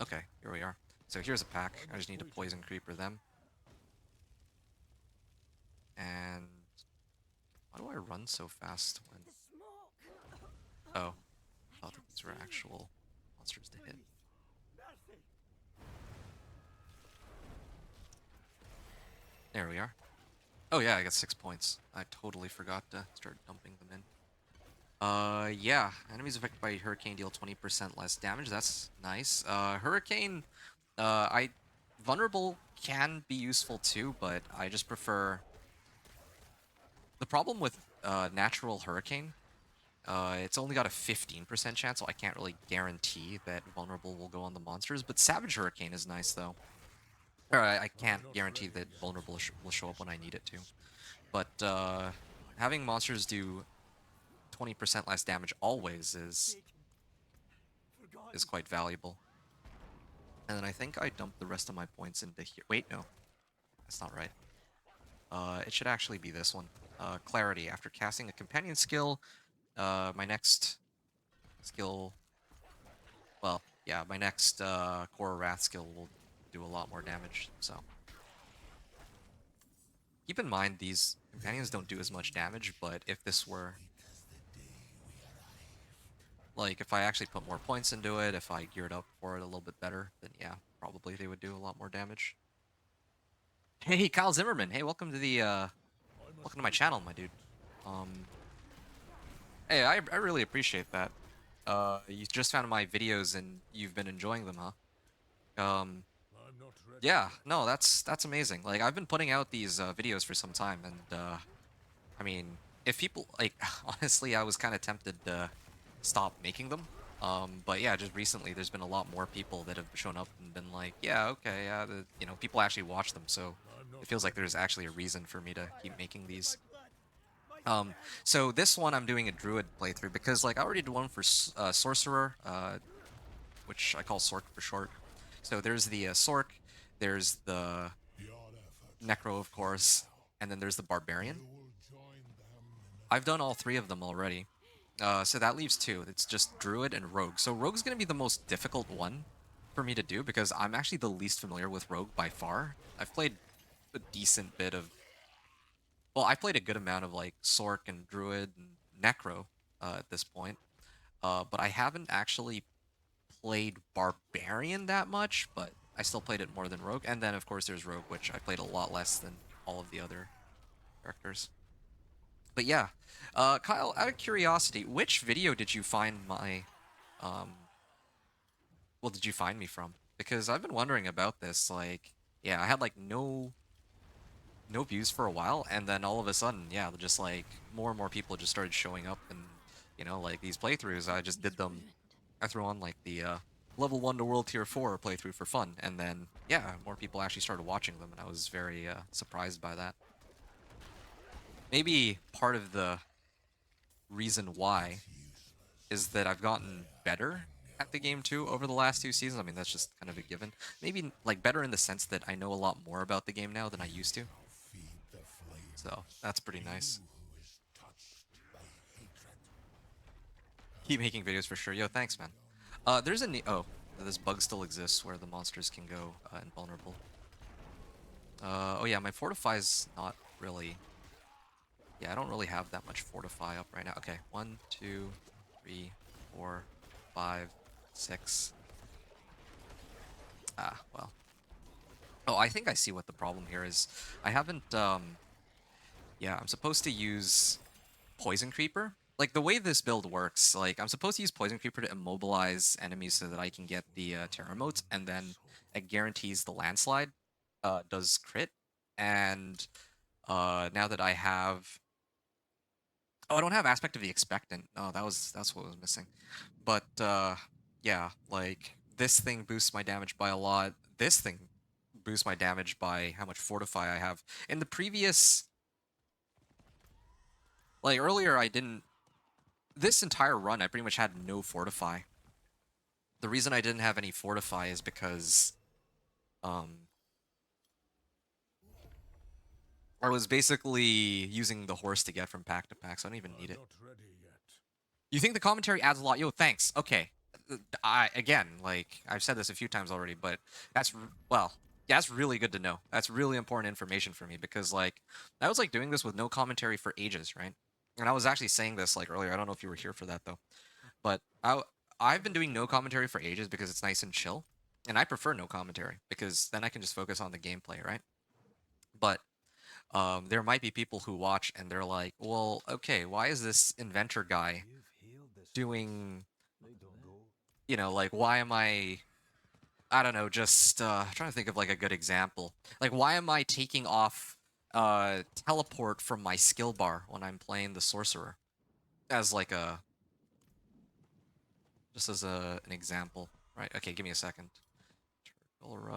Okay, here we are. So here's a pack. I I just must need to wait a poison moment. creeper them. And why do I run so fast when... The smoke! Oh, I thought that can't these were see. actual monsters to hit. Please, mercy! There we are. Oh yeah, I got 6 points. I totally forgot to start dumping them in. Yeah. Enemies affected by Hurricane deal 20% less damage. That's nice. Hurricane, I... Vulnerable can be useful too, but I just prefer... The problem with Natural Hurricane It's only got a 15% chance, so I can't really guarantee that vulnerable will go on the monsters. But Savage Hurricane is nice though. Or I I'm can't not guarantee ready that yet. vulnerable will show up when I need it to. But having monsters do 20% less damage always Forsaken. is Forgotten. quite valuable. And then I think I dumped the rest of my points into here. Wait, no, that's not right. It should actually be this one. Clarity. After casting a companion skill, my next skill, well, yeah, my next core wrath skill will do a lot more damage. So keep in mind these companions don't do as much damage, but if this were like if I actually put more points into it, if I geared up for it a little bit better, then yeah, probably they would do a lot more damage. Hey, Kyle Zimmerman. Hey, I must welcome to my wait channel, for my dude. it. Um, hey, I really appreciate that. You just found my videos and you've been enjoying them, huh? I'm not ready Yeah, yet. no, that's amazing. Like I've been putting out these videos for some time, and I mean, if people like, honestly, I was kind of tempted to stop making them. But yeah, just recently, there's been a lot more people that have shown up and been like, yeah, okay, yeah, people actually watch them, so I'm not it feels like ready there's yet. actually a reason for me to keep Fire making in my these. blood. My Um, stand. so this one I'm doing a druid playthrough because like I already did one for sorcerer, which I call Sork for short. So there's the Sork, there's the Your efforts are Necro, of course, futile. and then there's the You Barbarian. will join them in a I've done all three of them already. So that leaves two. It's just Druid and Rogue. So Rogue's going to be the most difficult one for me to do because I'm actually the least familiar with Rogue by far. I've played a decent bit of... Well, I played a good amount of like Sork and Druid and Necro at this point. But I haven't actually played Barbarian that much, but I still played it more than Rogue. And then, of course, there's Rogue, which I played a lot less than all of the other characters. But yeah, Kyle, out of curiosity, which video did you find my, um, well, did you find me from? Because I've been wondering about this. Like, yeah, I had like no views for a while, and then all of a sudden, yeah, just like more and more people just started showing up, and like these playthroughs, I just did Is them. ruined. I threw on like the level 1 to world tier 4 playthrough for fun, and then yeah, more people actually started watching them, and I was very surprised by that. Maybe part of the reason why it's useless. is that I've gotten Their better at the anger game will too over the fuel last two you. seasons. I mean, that's just kind of a given. Maybe like better in the sense that I know a lot more about the game now than I You used to. shall feed the So flames. that's pretty You nice. who is touched by hatred. Keep making videos for sure. Yo, thanks, man. There's a oh, this bug still exists where the monsters can go invulnerable. Oh yeah, my fortify's not really. Yeah, I don't really have that much fortify up right now. Okay, 1, 2, 3, 4, 5, 6. Ah, well. Oh, I think I see what the problem here is. I haven't, yeah, I'm supposed to use Poison Creeper. Like, the way this build works, like, I'm supposed to use Poison Creeper to immobilize enemies so that I can get the Terror Motes, and then it guarantees the Landslide does crit. And now that I have... Oh, I don't have Aspect of the Expectant. Oh, that's what was missing. But, yeah, like, this thing boosts my damage by a lot. This thing boosts my damage by how much Fortify I have. In the previous... Like, earlier I didn't... This entire run, I pretty much had no Fortify. The reason I didn't have any Fortify is because, um... I was basically using the horse to get from pack to pack, so I don't even need I'm it. not ready yet. You think the commentary adds a lot? Yo, thanks. Okay. Again, like I've said this a few times already, but well, yeah, that's really good to know. That's really important information for me because like I was like doing this with no commentary for ages, right? And I was actually saying this like earlier. I don't know if you were here for that though, but I I've been must doing no wait. commentary for ages because it's nice and chill, and I prefer no commentary because then I can just focus on the gameplay, right? But there might be people who watch and they're like, well, okay, why is this inventor guy You've healed the souls. doing, They don't go. like, why am I don't know, just trying to think of like a good example. Like, why am I taking off teleport from my skill bar when I'm playing the sorcerer as like a just as an example, right? Okay, give me a second.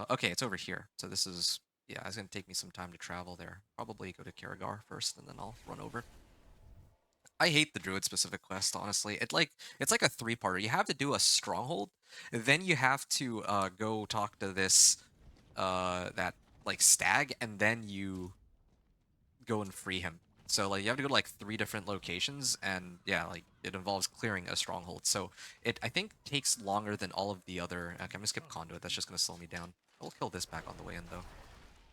Okay, it's over here. So this is, yeah, it's gonna take me some time to travel there. Probably go to Karagar first, and then I'll run over. I hate the Druid specific quest, honestly. It's like a three-parter. You have to do a stronghold, then you have to go talk to this that like stag, and then you go and free him. So like you have to go to like 3 different locations, and yeah, like it involves clearing a stronghold. So it I think takes longer than all of the other. Okay, I'm gonna skip conduit. That's just gonna slow me down. I'll kill this back on the way in though,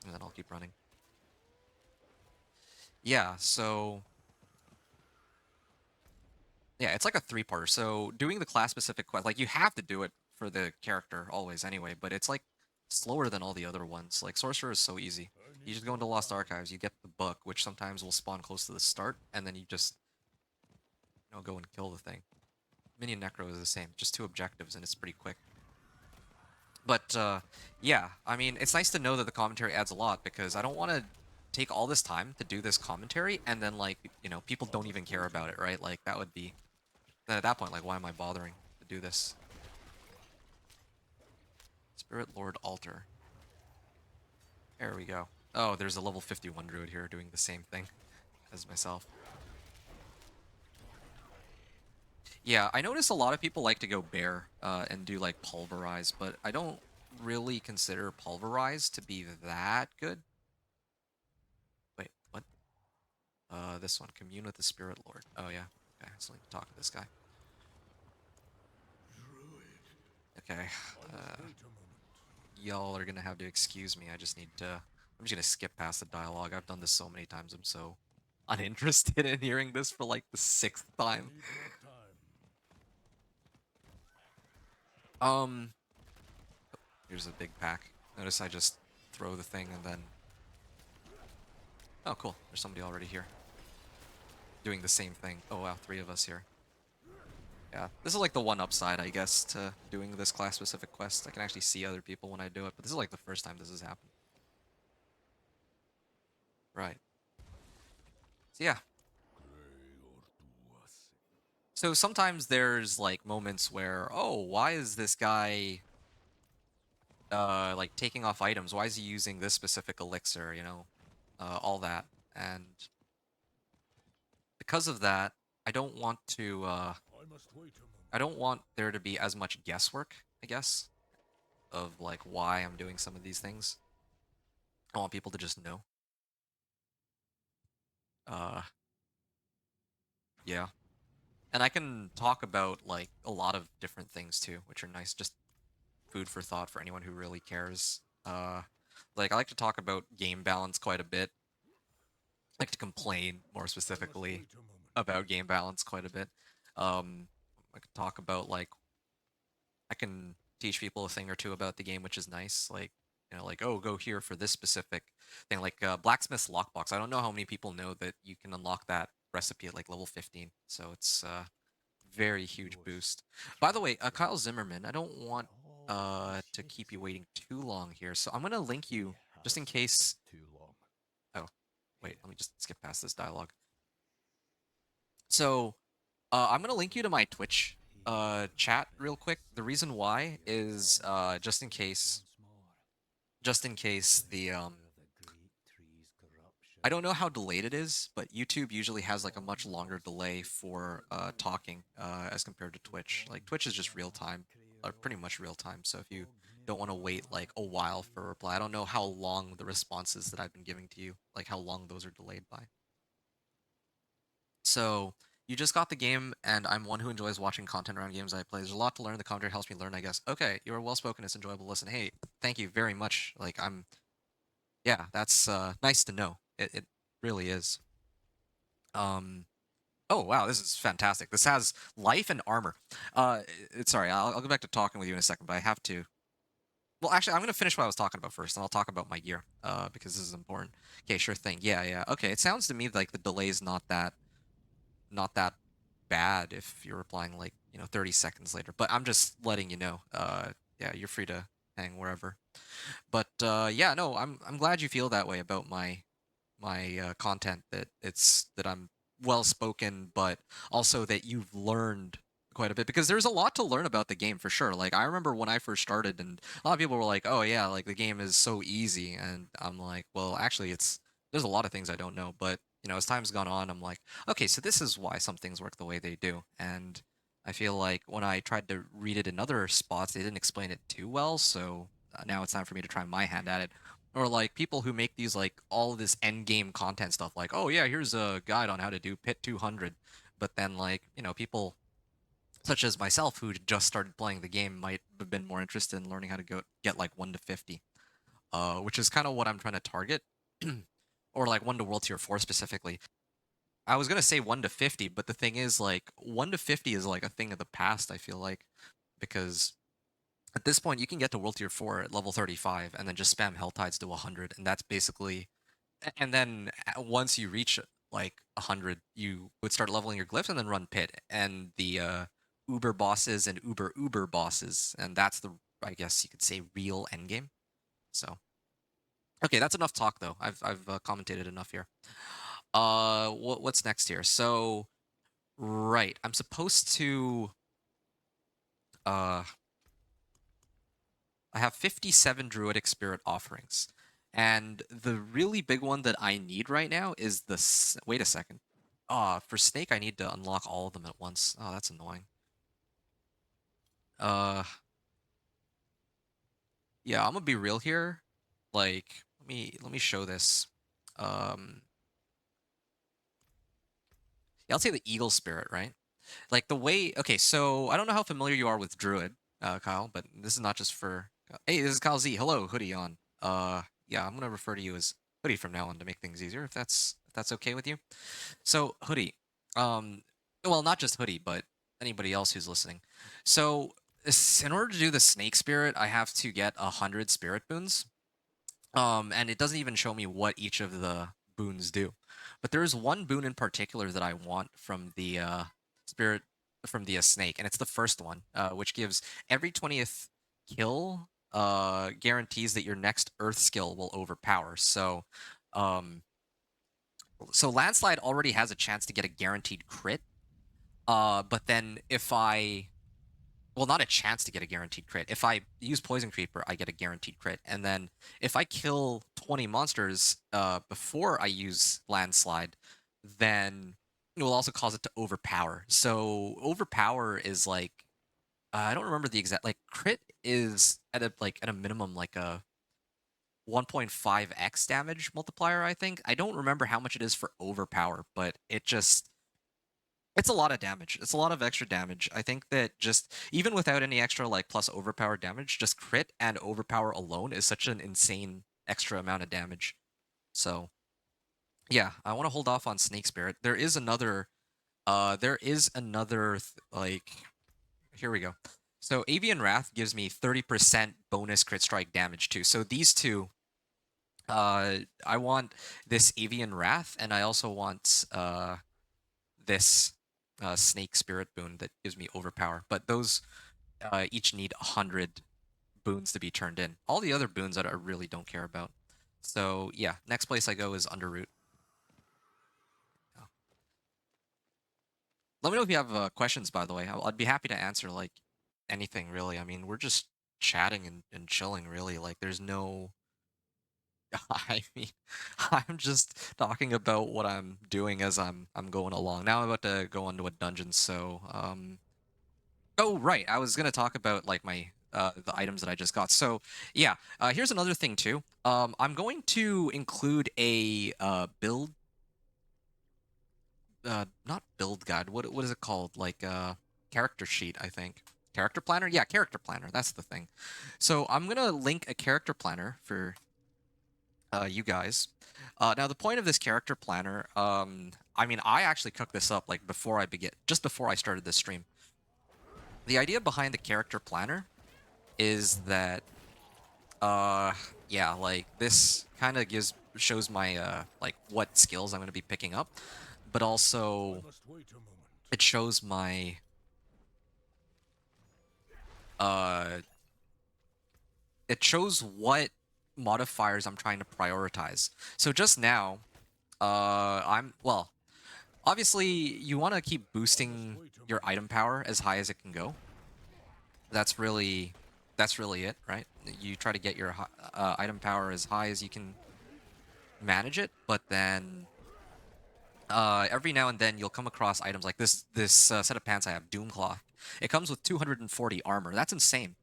and then I'll keep running. Yeah. So yeah, it's like a three-parter. So doing the class-specific quest, like you have to do it for the character always anyway, but it's like slower than all the other ones. Like Sorcerer is so easy. I You need just go more into Lost time. Archives, you get the book, which sometimes will spawn close to the start, and then you just go and kill the thing. Minion Necro is the same, just 2 objectives, and it's pretty quick. But yeah, I mean, it's nice to know that the commentary adds a lot because I don't want to take all this time to do this commentary and then like people I don't even must care wait a about it, moment. right? Like that would be then at that point, like why am I bothering to do this? Spirit Lord Altar. There we go. Oh, there's a level 51 druid here doing the same thing as myself. Yeah, I notice a lot of people like to go bear and do like pulverize, but I don't really consider pulverize to be that good. Wait, what? This one, commune with the Spirit Lord. Oh yeah, okay, I still need to talk to this guy. Okay, I must wait a moment. y'all are gonna have to excuse me. I just need to. I'm just gonna skip past the dialogue. I've done this so many times. I'm so uninterested in hearing this for like the 6th I time. need more time. Um, here's a big pack. Notice I just throw the thing and then. Oh, cool. There's somebody already here doing the same thing. Oh wow, 3 of us here. Yeah, this is like the one upside, I guess, to doing this class-specific quest. I can actually see other people when I do it, but this is like the first time this has happened. Right. So yeah. So sometimes there's like moments where, oh, why is this guy like taking off items? Why is he using this specific elixir, all that. And because of that, I don't want to I must wait a moment. I don't want there to be as much guesswork, I guess, of like why I'm doing some of these things. I want people to just know. Uh yeah. And I can talk about like a lot of different things too, which are nice, just food for thought for anyone who really cares. Like I like to talk about game balance quite a bit. I like to complain more I must specifically wait a moment. about game balance quite a bit. Um, I could talk about like I can teach people a thing or two about the game, which is nice. Like like oh, go here for this specific thing, like blacksmith's lockbox. I don't know how many people know that you can unlock that recipe at like level 15. So it's very huge Yours boost. is By the my way, Kyle friend, Zimmerman, I don't want and all to keep you patience waiting too long here, so I'm gonna link he you just has in suffered case. too long. Oh, wait, Here, let me just skip past this dialogue. So, I'm gonna link you to my Twitch heal chat real quick. this. The reason why Your is promise just in to live case once more, the restore the great tree's I don't corruption. know how delayed it is, but YouTube usually has like a much longer Once delay it for grew, talking as compared to the Twitch. Like Twitch is just real Bonfire time, or pretty much real Creole time. So if you don't want to wait Ognivar like a while for a reply, I don't know how long the responses that I've been giving to you, like how long those are delayed by. So you just got the game, and I'm one who enjoys watching content around games I play. There's a lot to learn. The commentary helps me learn, I guess. Okay, you are well spoken. It's enjoyable to listen. Hey, thank you very much. Like yeah, that's nice to know. It really is. Um, oh wow, this is fantastic. This has life and armor. Sorry, I'll go back to talking with you in a second, but I have to. Well, actually, I'm gonna finish what I was talking about first, and I'll talk about my gear. Because this is important. Okay, sure thing. Yeah, yeah. Okay, it sounds to me like the delay is not that bad if you're replying like 30 seconds later. But I'm just letting you know. Yeah, you're free to hang wherever. But yeah, no, I'm glad you feel that way about my content, that I'm well spoken, but also that you've learned quite a bit because there's a lot to learn about the game for sure. Like I remember when I first started, and a lot of people were like, "Oh yeah, like the game is so easy," and I'm like, "Well, actually, there's a lot of things I don't know." But as time's gone on, I'm like, "Okay, so this is why some things work the way they do." And I feel like when I tried to read it in other spots, they didn't explain it too well. So now it's time for me to try my hand at it. Or like people who make these like all this end game content stuff, like, "Oh yeah, here's a guide on how to do Pit 200." But then like people such as myself who just started playing the game might have been more interested in learning how to get like 1 to 50, which is kind of what I'm trying to target. Or like 1 to world tier 4 specifically. I was going to say 1 to 50, but the thing is like 1 to 50 is like a thing of the past, I feel like, because at this point you can get to world tier 4 at level 35 and then just spam hell tides to 100, and that's basically. And then once you reach like 100, you would start leveling your glyphs and then run pit and the uber bosses and uber bosses, and that's the, I guess you could say, real endgame. So okay, that's enough talk though. I've commentated enough here. What's next here? So right, I'm supposed to uh I have 57 druidic spirit offerings. And the really big one that I need right now is the wait a second. For Snake I need to unlock all of them at once. Oh, that's annoying. Uh yeah, I'm gonna be real here. Like, let me show this. Um yeah, I'll say the eagle spirit, right? Like the way, okay, so I don't know how familiar you are with Druid, Kyle, but this is not just for. Hey, this is Kyle Z. Hello, Hoodie on. Yeah, I'm gonna refer to you as Hoodie from now on to make things easier, if that's okay with you. So Hoodie, um, well, not just Hoodie, but anybody else who's listening. So in order to do the Snake Spirit, I have to get 100 Spirit boons. And it doesn't even show me what each of the boons do. But there is one boon in particular that I want from the spirit from the snake, and it's the first one, which gives every 20th kill guarantees that your next Earth skill will overpower. Um, so landslide already has a chance to get a guaranteed crit. But then if I well, not a chance to get a guaranteed crit. If I use Poison Creeper, I get a guaranteed crit. And then if I kill 20 monsters before I use Landslide, then it will also cause it to overpower. So overpower is like, I don't remember the exact, like crit is at a minimum like a 1.5x damage multiplier, I think. I don't remember how much it is for overpower, but it's a lot of damage. It's a lot of extra damage. I think that just even without any extra like plus overpower damage, just crit and overpower alone is such an insane extra amount of damage. So yeah, I want to hold off on Snake Spirit. Like, here we go. So Avian Wrath gives me 30% bonus crit strike damage too. So these two, I want this Avian Wrath, and I also want this Snake Spirit boon that gives me overpower. But those each need 100 boons to be turned in. All the other boons that I really don't care about. So yeah, next place I go is Underroot. Yeah. Let me know if you have questions, by the way. I'd be happy to answer like anything really. I mean, we're just chatting and chilling really. Like there's no I mean, I'm just talking about what I'm doing as I'm going along. Now I'm about to go into a dungeon, so oh, right. I was gonna talk about like my the items that I just got. So yeah, here's another thing too. I'm going to include a build, not build guide. What is it called? Like character sheet, I think. Character planner? Yeah, character planner. That's the thing. So I'm gonna link a character planner for you guys. Now the point of this character planner, I mean, I actually cooked this up like just before I started this stream. The idea behind the character planner is that yeah, like this kind of shows my like what skills I'm going to be picking up, but I also must wait a moment. it shows my uh it shows what modifiers I'm trying to prioritize. So just now I'm well, Obviously, you want to keep I must boosting wait a your moment. item power as high as it can go. That's really it, right? You try to get your item power as high as you can manage it, but then every now and then you'll come across items like this set of pants I have, Doomcloth. It comes with 240 armor. That's insane.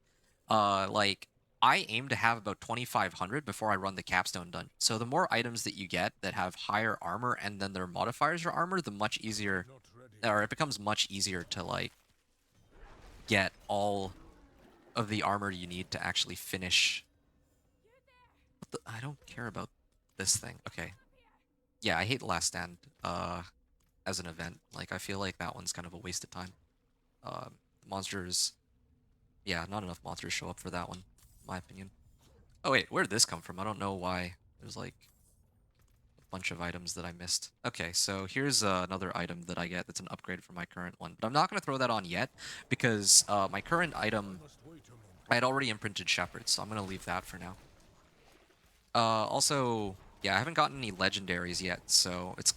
Like I aim to have about 2500 before I run the Capstone dungeon. So the more items that you get that have higher armor and then their modifiers your armor, the much easier, I'm not ready or yet. it becomes much easier to like get all of the armor you need to actually finish. I don't care about this thing. Okay. Yeah, I hate Last Stand as an event. Like I feel like that one's kind of a waste of time. Monsters, yeah, not enough monsters show up for that one, in my opinion. Oh wait, where did this come from? I don't know why. There's like a bunch of items that I missed. Okay, so here's another item that I get that's an upgrade from my current one. But I'm not going to throw that on yet because my current I item, must wait a moment. I had already imprinted Shepherd, so I'm going to leave that for now. Also, yeah, I haven't gotten any legendaries yet, so it's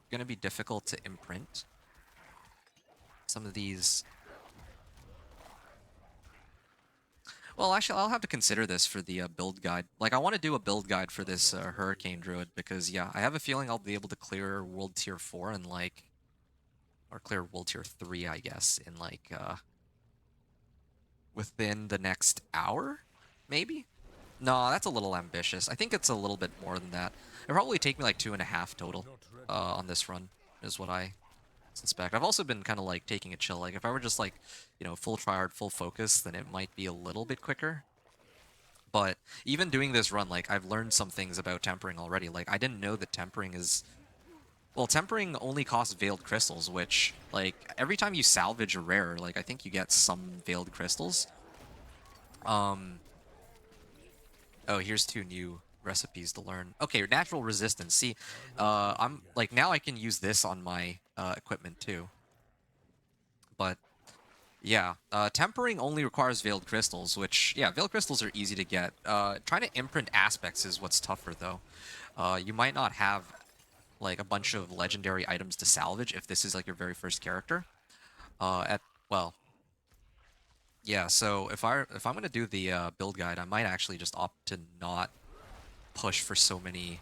going to be difficult to imprint some of these. Well, actually, I'll have to consider this for the build guide. Like, I want to do a build guide for I'm this not ready Hurricane yet. Druid because, yeah, I have a feeling I'll be able to clear World Tier 4 and, like, or clear World Tier 3, I guess, in, like, within the next hour? Maybe? No, that's a little ambitious. I think it's a little bit more than that. It'll probably take me, like, 2.5 I'm total not ready on yet. this run, is what I suspect. I've also been kind of, like, taking a chill. Like, if I were just, like, full tryhard, full focus, then it might be a little bit quicker. But even doing this run, like, I've learned some things about tempering already. Like, I didn't know that tempering is... Well, tempering only costs veiled crystals, which, like, every time you salvage a rare, like, I think you get some veiled crystals. Um... Oh, here's 2 new recipes to learn. Okay, natural resistance. See, I'm not ready I'm, like, yet. now I can use this on my equipment, too. But yeah, tempering only requires veiled crystals, which, yeah, veiled crystals are easy to get. Trying to imprint aspects is what's tougher, though. You might not have, like, a bunch I'm not of ready legendary yet. items to salvage if this is, like, your very first character. Well, yeah, so if I'm gonna do the build guide, I might actually just opt to not push for so many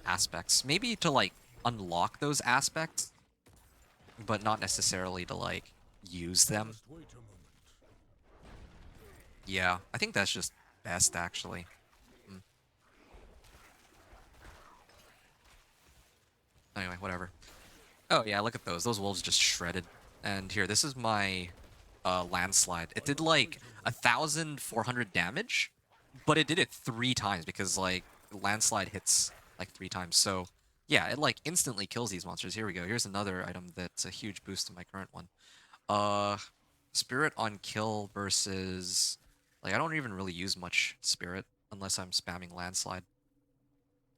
aspects. Maybe to, like, unlock those aspects, but not necessarily to, like, use I them. must wait a moment. Yeah, I think that's just best, actually. Mm. Anyway, whatever. Oh, yeah, look at those. Those wolves just shredded. And here, this is my landslide. It I did, must wait like, a moment. 1,400 damage, but it did it 3 times because, like, landslide hits, like, 3 times. So, yeah, it, like, instantly kills these monsters. Here we go. Here's another item that's a huge boost to my current one. Uh, Spirit on kill versus... Like, I don't even really use much Spirit unless I'm spamming landslide.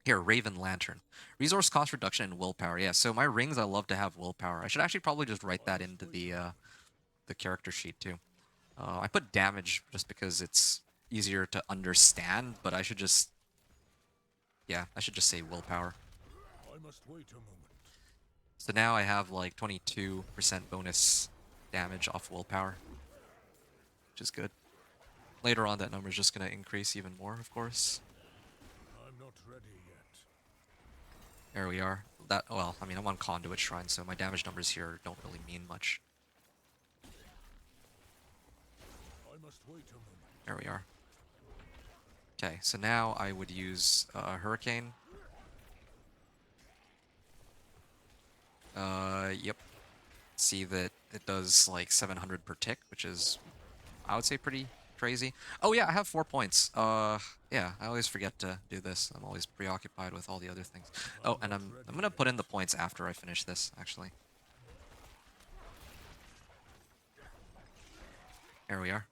Here, Raven Lantern. Resource cost reduction and willpower. Yeah, so my rings, I love to have willpower. I should actually probably just write I that must into wait a moment. the character sheet too. I put damage just because it's easier to understand, but I should just, yeah, I should just say willpower. I must wait a moment. So now I have like 22% bonus damage off willpower, which is good. Later on, that number is just going to increase even more, of course. I'm not ready yet. There we are. That, well, I mean, I'm on Conduit Shrine, so my damage numbers here don't really mean much. I must wait a moment. There we are. Okay, so now I would use Hurricane. Yep. See that it does like 700 per tick, which is, I would say, pretty crazy. Oh yeah, I have 4 points. Yeah, I always forget to do this. I'm always preoccupied with all the other things. Oh, I'm and not I'm ready gonna put in the yet. points after I finish this, actually. There we are.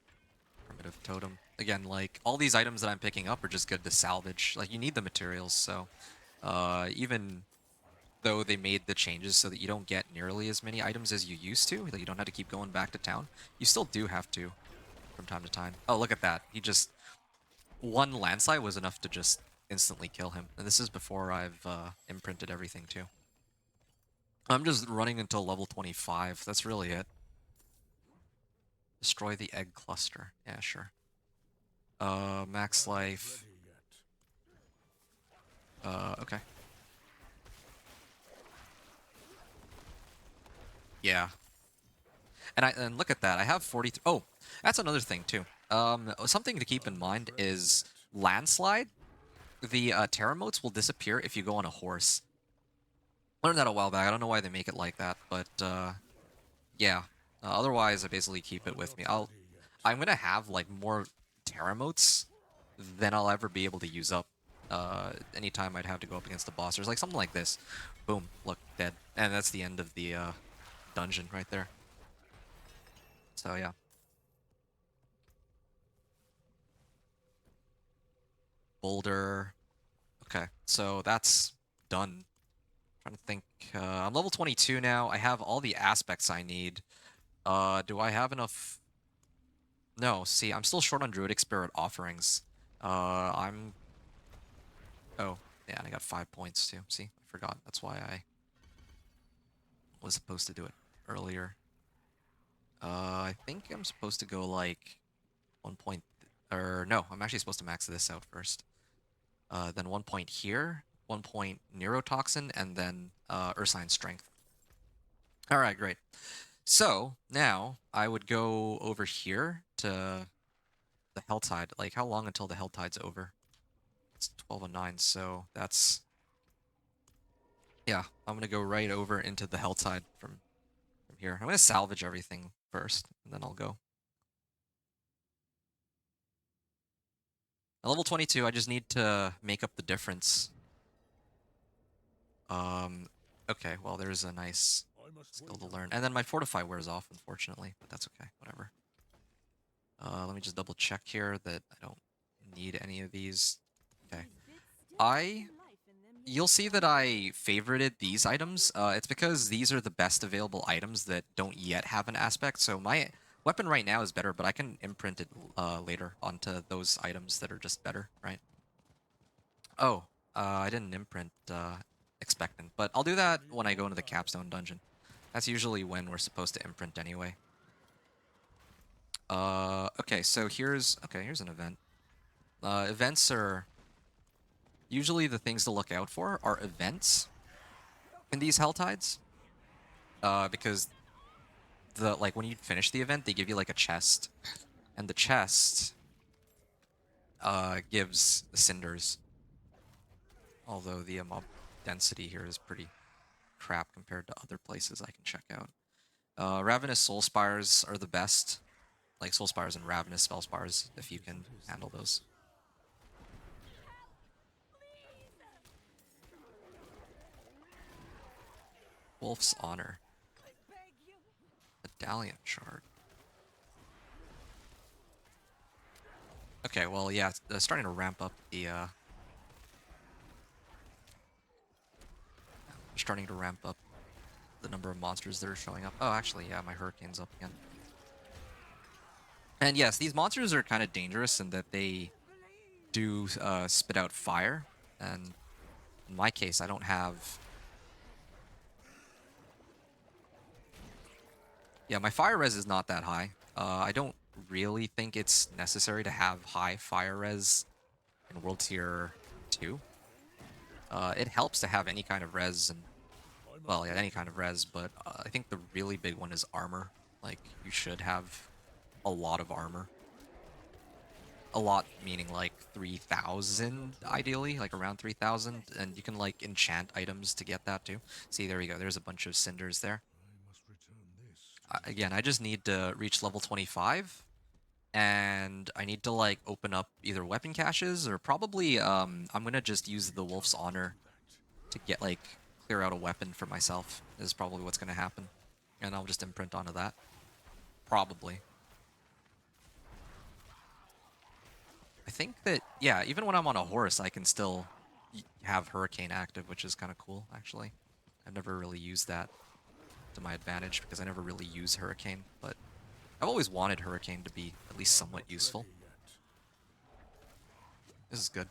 Primitive totem. Again, like, all these items that I'm picking up are just good to salvage. Like, you need the materials, so even though they made the changes so that you don't get nearly as many items as you used to, that you don't have to keep going back to town, you still do have to from time to time. Oh, look at that. He just... One landslide was enough to just instantly kill him. And this is before I've imprinted everything, too. I'm just running until level 25. That's really it. Destroy the egg cluster. Yeah, sure. Max I'm not life. ready yet. Okay. Yeah. And look at that. I have 43. Oh, that's another thing too. Something to keep in I'm not mind ready is yet. landslide. The terra motes will disappear if you go on a horse. Learned that a while back. I don't know why they make it like that, but yeah. Otherwise, I basically keep it I'm with not me. ready yet. I'm gonna have like more terra motes than I'll ever be able to use up. Anytime I'd have to go up against a boss, there's like something like this. Boom, look, dead, and that's the end of the dungeon right there. So yeah, boulder. Okay, so that's done. Trying to think. I'm level 22 now. I have all the aspects I need. Do I have enough? No, see, I'm still short on Druidic Spirit offerings. I'm... Oh, yeah, and I got 5 points too. See, I forgot. That's why I was supposed to do it earlier. I think I'm supposed to go like 1 point... Or no, I'm actually supposed to max this out first. Then 1 point here, 1 point Neurotoxin, and then Ursine Strength. Alright, great. So, now, I would go over here to the Helltide. Like, how long until the Helltide's over? It's 12:09, so that's... Yeah, I'm gonna go right over into the Helltide from here. I'm gonna salvage everything first, and then I'll go. At level 22, I just need to make up the difference. Um, okay, well, there's a nice I must skill wait to a learn. And moment. then my Fortify wears off, unfortunately, but that's okay, whatever. Let me just double check here that I don't need any of these. Okay. These bits still got I some life in them yet, You'll see that don't they? I favorited these items. It's because these are the best available items that don't yet have an aspect. So my weapon right now is better, but I can imprint it later onto those items that are just better, right? Oh, I didn't imprint Expectant, but I'll do I that need when I go more into the time. Capstone dungeon. That's usually when we're supposed to imprint anyway. Okay, so here's an event. Events are usually the things to look out for are events in these Helltides. Because when you finish the event, they give you like a chest, and the chest gives the cinders. Although the mob density here is pretty crap compared to other places I can check out. Ravenous Soul Spires are the best, like Soul Spires and Ravenous Spell Spires if you can What is handle those. this? Wolf's Honor, I beg you. Medallion Shard. Okay, well yeah, it's starting to ramp up the starting to ramp up the number of monsters that are showing up. Oh, actually, yeah, my Hurricane's up again. And yes, these monsters are kind of dangerous in that they do spit out fire. And in my case, I don't have... Yeah, my fire res is not that high. I don't really think it's necessary to have high fire res in World Tier 2. It helps to have any kind of res and... I must Well, yeah, wait any a kind of moment. res, but I think the really big one is armor. Like, you should have a lot of armor. A lot meaning like I'm 3,000 not ready ideally, like yet. around 3,000, and you can like enchant items to get that too. See, there you go. There's a bunch of cinders there. I must return this to the Again, I just need to reach level 25, and I need to like open up either weapon caches or probably I'm gonna just use the Wolf's time to do Honor that. to get like clear out a weapon for myself. Is probably what's gonna happen, and I'll just imprint onto that. Probably. I think that, yeah, even when I'm on a horse, I can still have Hurricane active, which is kind of cool, actually. I've never really used that to my advantage because I never really use Hurricane, but I've always wanted Hurricane to be at least I'm somewhat not useful. ready yet. This is good.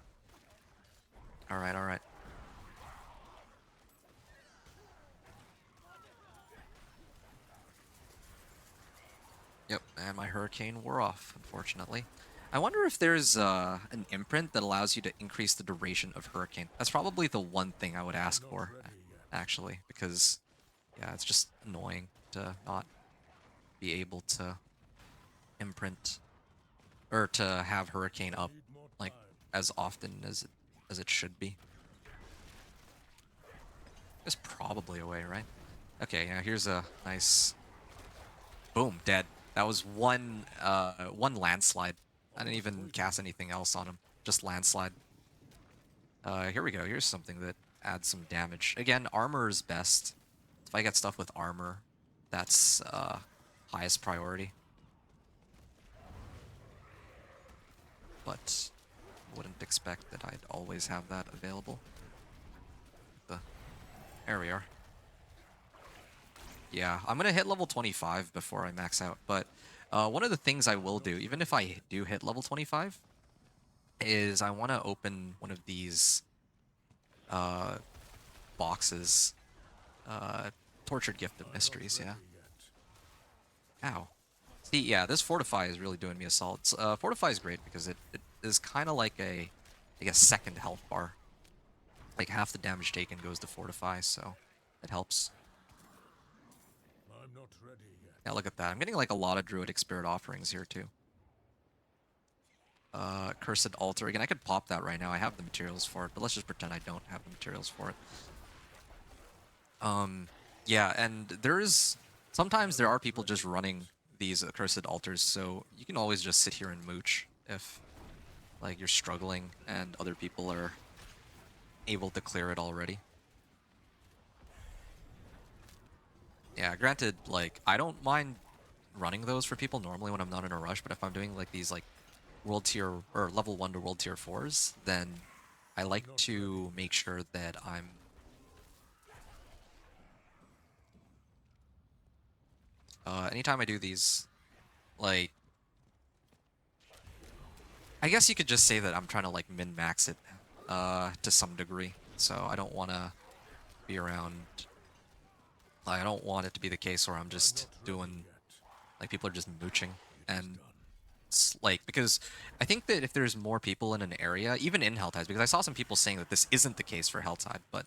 All right, all right. Yep, and my Hurricane wore off, unfortunately. I wonder if there's an imprint that allows you to increase the duration of Hurricane. That's probably the one thing I would ask I'm not for, ready yet. actually, because, yeah, it's just annoying to not be able to imprint, or to have Hurricane up, Need more like, time. as often as it should be. It's probably a way, right? Okay, yeah, here's a nice... Boom, dead. That was one landslide. I didn't even cast anything else on him. Just landslide. Here we go. Here's something that adds some damage. Again, armor is best. If I get stuff with armor, that's highest priority. But wouldn't expect that I'd always have that available. There we are. Yeah, I'm gonna hit level 25 before I max out, but one of the things I will do, even if I do hit level 25, is I want to open one of these uh, boxes. Tortured Gift of I'm not Mysteries, yeah. ready yet. Ow. See, yeah, this Fortify is really doing me a solid. Fortify is great because it is kind of like a second health bar. Like half the damage taken goes to Fortify, so it helps. I'm not ready yet. Yeah, look at that. I'm getting like a lot of Druidic Spirit offerings here too. Cursed Altar. Again, I could pop that right now. I have the materials for it, but let's just pretend I don't have the materials for it. Yeah, and sometimes there are people just running these Accursed Altars, so you can always just sit here and mooch if, like, you're struggling and other people are able to clear it already. Yeah, granted, like, I don't mind running those for people normally when I'm not in a rush, but if I'm doing, like, these, like, world tier, or level 1 to world tier 4s, then I like Not to make sure that I'm... anytime I do these, like, I guess you could just say that I'm trying to like min-max it to some degree. So I don't want to be around. Like, I don't want it to be the case where I'm I'm just not ready doing yet. like people are just mooching, It is and done. it's like, because I think that if there's more people in an area, even in Helltides, because I saw some people saying that this isn't the case for Helltide, but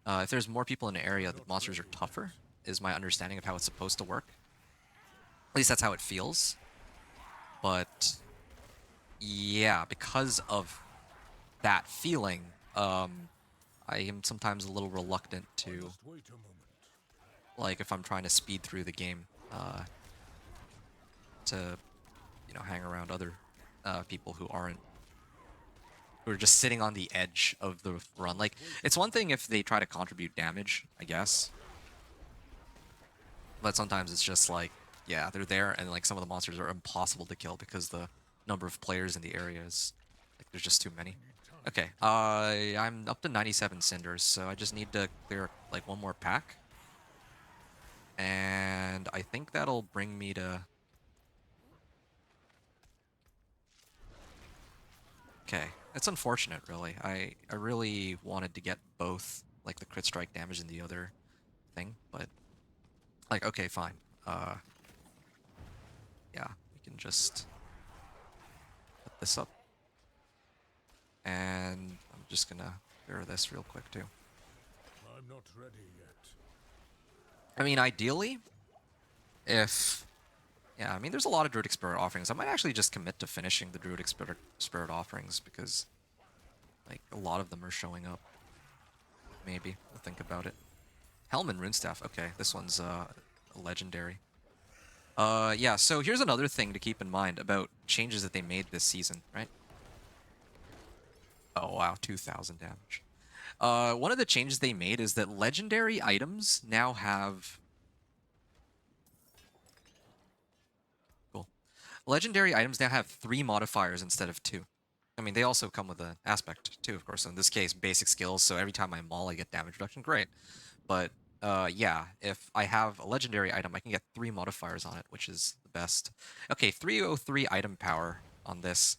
if there's more people in an area, I'm the not monsters are ready tougher. yet. Is my understanding of how it's supposed to work. At least that's how it feels. But yeah, because of that feeling, I am sometimes a little reluctant I to, must wait a moment. like, if I'm trying to speed through the game, to, hang around other people who are just sitting on the edge of the run. Like, it's one thing if they try to contribute damage, I guess, but sometimes it's just like, yeah, they're there, and like some of the monsters are impossible to kill because the number of players in the area is, like, there's just too many. Okay, I'm up to 97 cinders, so I just need to clear like one more pack. And I think that'll bring me to... Okay, it's unfortunate, really. I really wanted to get both, like, the crit strike damage and the other thing, but, like, okay, fine. Yeah, we can just put this up. And I'm just gonna clear this real quick, too. I'm not ready yet. I mean, ideally, if... Yeah, I mean, there's a lot of Druidic Spirit offerings. I might actually just commit to finishing the Druidic Spirit offerings, because, like, a lot of them are showing up. Maybe. We'll think about it. Helm and Runestaff. Okay, this one's legendary. Yeah, so here's another thing to keep in mind about changes that they made this season, right? Oh, wow, 2,000 damage. One of the changes they made is that legendary items now have... Cool. Legendary items now have 3 modifiers instead of 2. I mean, they also come with an aspect, too, of course. In this case, basic skills, so every time I maul, I get damage reduction. Great. But, yeah, if I have a legendary item, I can get 3 modifiers on it, which is the best. Okay, 303 item power on this.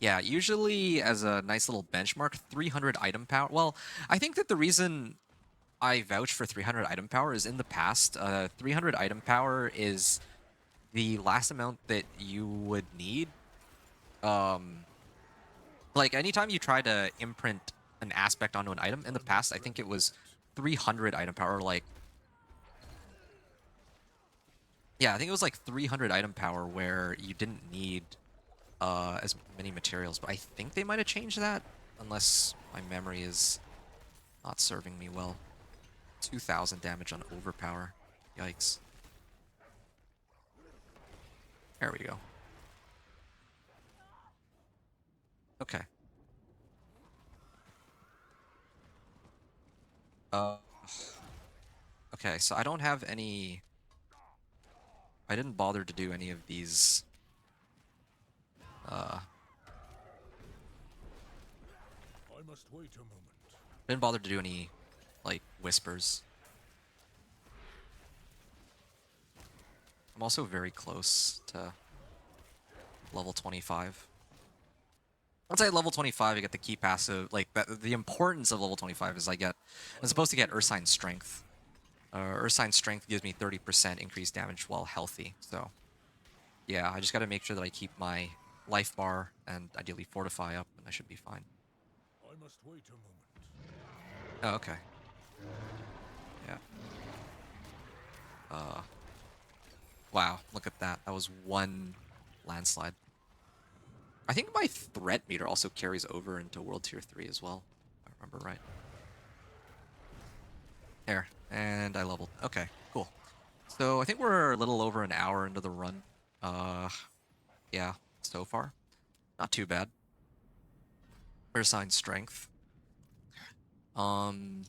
Yeah, usually as a nice little benchmark, 300 item power. Well, I think that the reason I vouch for 300 item power is in the past. 300 item power is the last amount that you would need. Like anytime you try to imprint an aspect onto an item in the I'm not past, I think it ready was yet. 300 item power. Like, yeah, I think it was like 300 item power where you didn't need as many materials. But I think they might have changed that, unless my memory is not serving me well. 2,000 damage on overpower. Yikes. There we go. Okay. Uh, okay, so I don't have any... I didn't bother to do any of these... I must wait a moment. didn't bother to do any, like, whispers. I'm also very close to level 25. Once I hit level 25, I get the key passive. Like, the importance of level 25 is I'm I supposed to must get wait a Ursine moment. Strength. Ursine Strength gives me 30% increased damage while healthy, so... Yeah, I just gotta make sure that I keep my life bar and ideally fortify up, and I should be fine. I must wait a moment. Oh, okay. Yeah. Uh, wow, look at that. That was one landslide. I think my threat meter also carries over into World Tier 3 as well, if I remember right. There, and I leveled. Okay, cool. So I think we're a little over an hour into the run. Uh, yeah, so far. Not too bad. Ursine Strength. Um,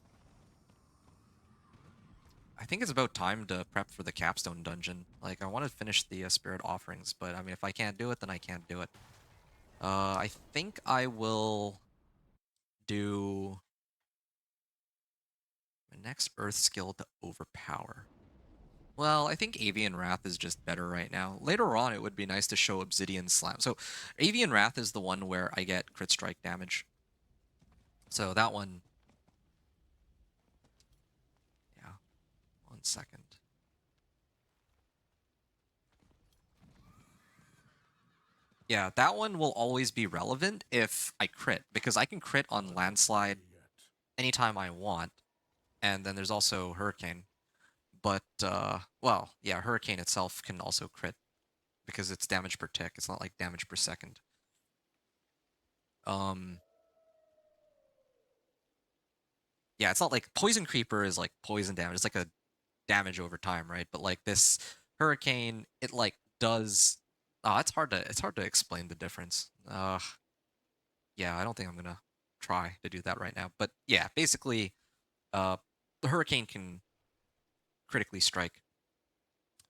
I think it's about time to prep for the Capstone dungeon. Like, I want to finish the Spirit Offerings, but I mean, if I can't do it, then I can't do it. I think I will do my next Earth skill to overpower. Well, I think Avian Wrath is just better right now. Later on, it would be nice to show Obsidian Slam. So, Avian Wrath is the one where I get crit strike damage. So that one, yeah, 1 second. Yeah, that one will always be relevant if I crit, because I can crit on I'm not Landslide ready yet. anytime I want. And then there's also Hurricane. But, well, yeah, Hurricane itself can also crit because it's damage per tick. It's not like damage per second. Um, yeah, it's not like Poison Creeper is like poison damage. It's like a damage over time, right? But like this Hurricane, it like does... it's hard to explain the difference. Yeah, I don't think I'm gonna try to do that right now. But yeah, basically, uh, the Hurricane can critically strike.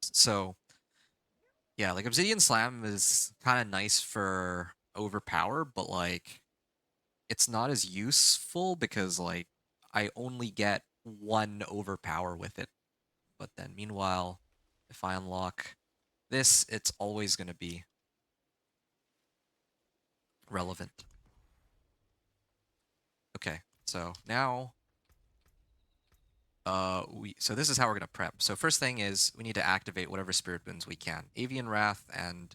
So yeah, like Obsidian Slam is kind of nice for overpower, but like it's not as useful because like I only get one overpower with it. But then meanwhile, if I unlock this, it's always going to be relevant. Okay, so now so this is how we're going to prep. So first thing is we need to activate whatever spirit boons we can. Avian Wrath and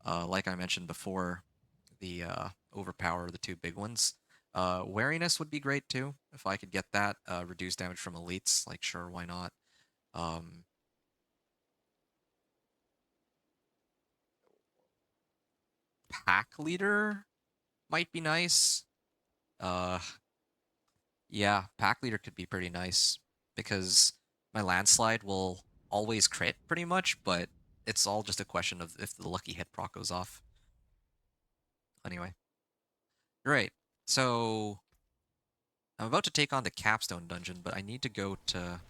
like I mentioned before, the overpower are the two big ones. Wariness would be great too if I could get that. Reduce damage from elites, like sure, why not? Um, Pack leader might be nice. Uh, yeah, pack leader could be pretty nice because my landslide will always crit pretty much, but it's all just a question of if the lucky hit proc goes off. Anyway, great. So I'm about to take on the Capstone dungeon, but I need to go to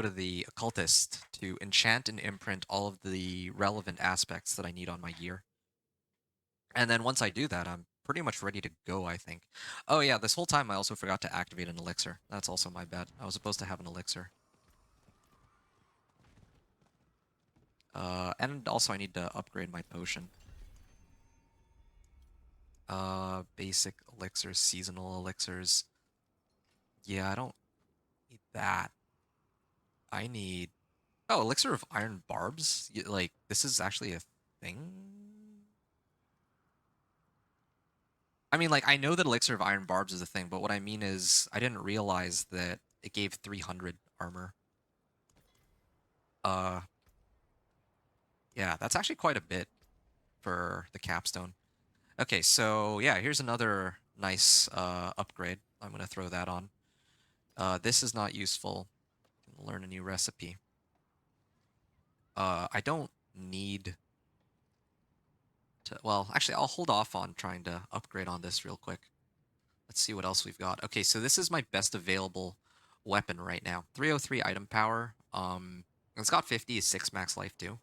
the occultist to enchant and imprint all of the relevant aspects that I need on my gear. And then once I do that, I'm pretty much ready to go, I think. Oh yeah, this whole time I also forgot to activate an elixir. That's also my bad. I was supposed to have an elixir. And also I need to upgrade my potion. Basic elixirs, seasonal elixirs. Yeah, I don't need that. I need... Oh, Elixir of Iron Barbs? Like, this is actually a thing? I mean, like, I know that Elixir of Iron Barbs is a thing, but what I mean is I didn't realize that it gave 300 armor. Uh, yeah, that's actually quite a bit for the Capstone. Okay, so yeah, here's another nice upgrade. I'm going to throw that on. This is not useful. Learn a new recipe. I don't need to... Well, actually, I'll hold off on trying to upgrade on this real quick. Let's see what else we've got. Okay, so this is my best available weapon right now. 303 item power. It's got 50 is 6 max life too.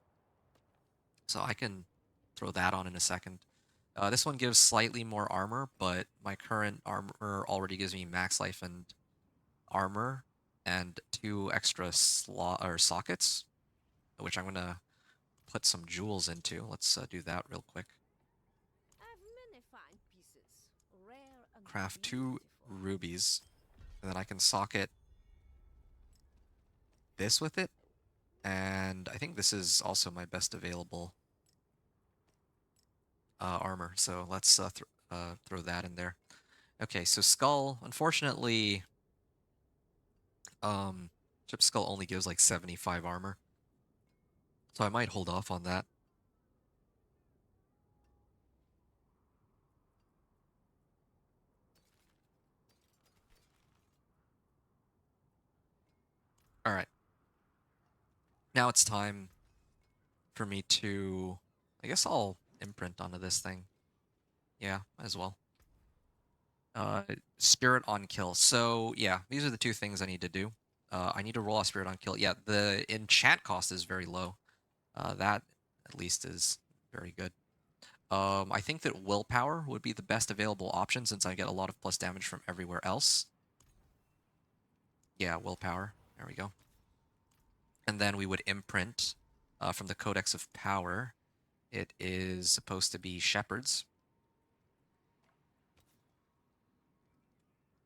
So I can throw that on in a second. This one gives slightly more armor, but my current armor already gives me max life and armor and 2 extra slot or sockets, which I'm gonna put some jewels into. Let's do that real quick. I've many fine pieces, rare and Craft 2 beautiful. rubies, and then I can socket this with it. And I think this is also my best available armor. So let's throw that in there. Okay, so Skull, unfortunately, um, Chip Skull only gives like 75 armor. So I might hold off on that. All right. Now it's time for me to... I guess I'll imprint onto this thing. Yeah, as well. Spirit on kill. So yeah, these are the two things I need to do. I need to roll a Spirit on kill. Yeah, the enchant cost is very low. That at least is very good. I think that willpower would be the best available option since I get a lot of plus damage from everywhere else. Yeah, willpower. There we go. And then we would imprint from the Codex of Power. It is supposed to be Shepherds.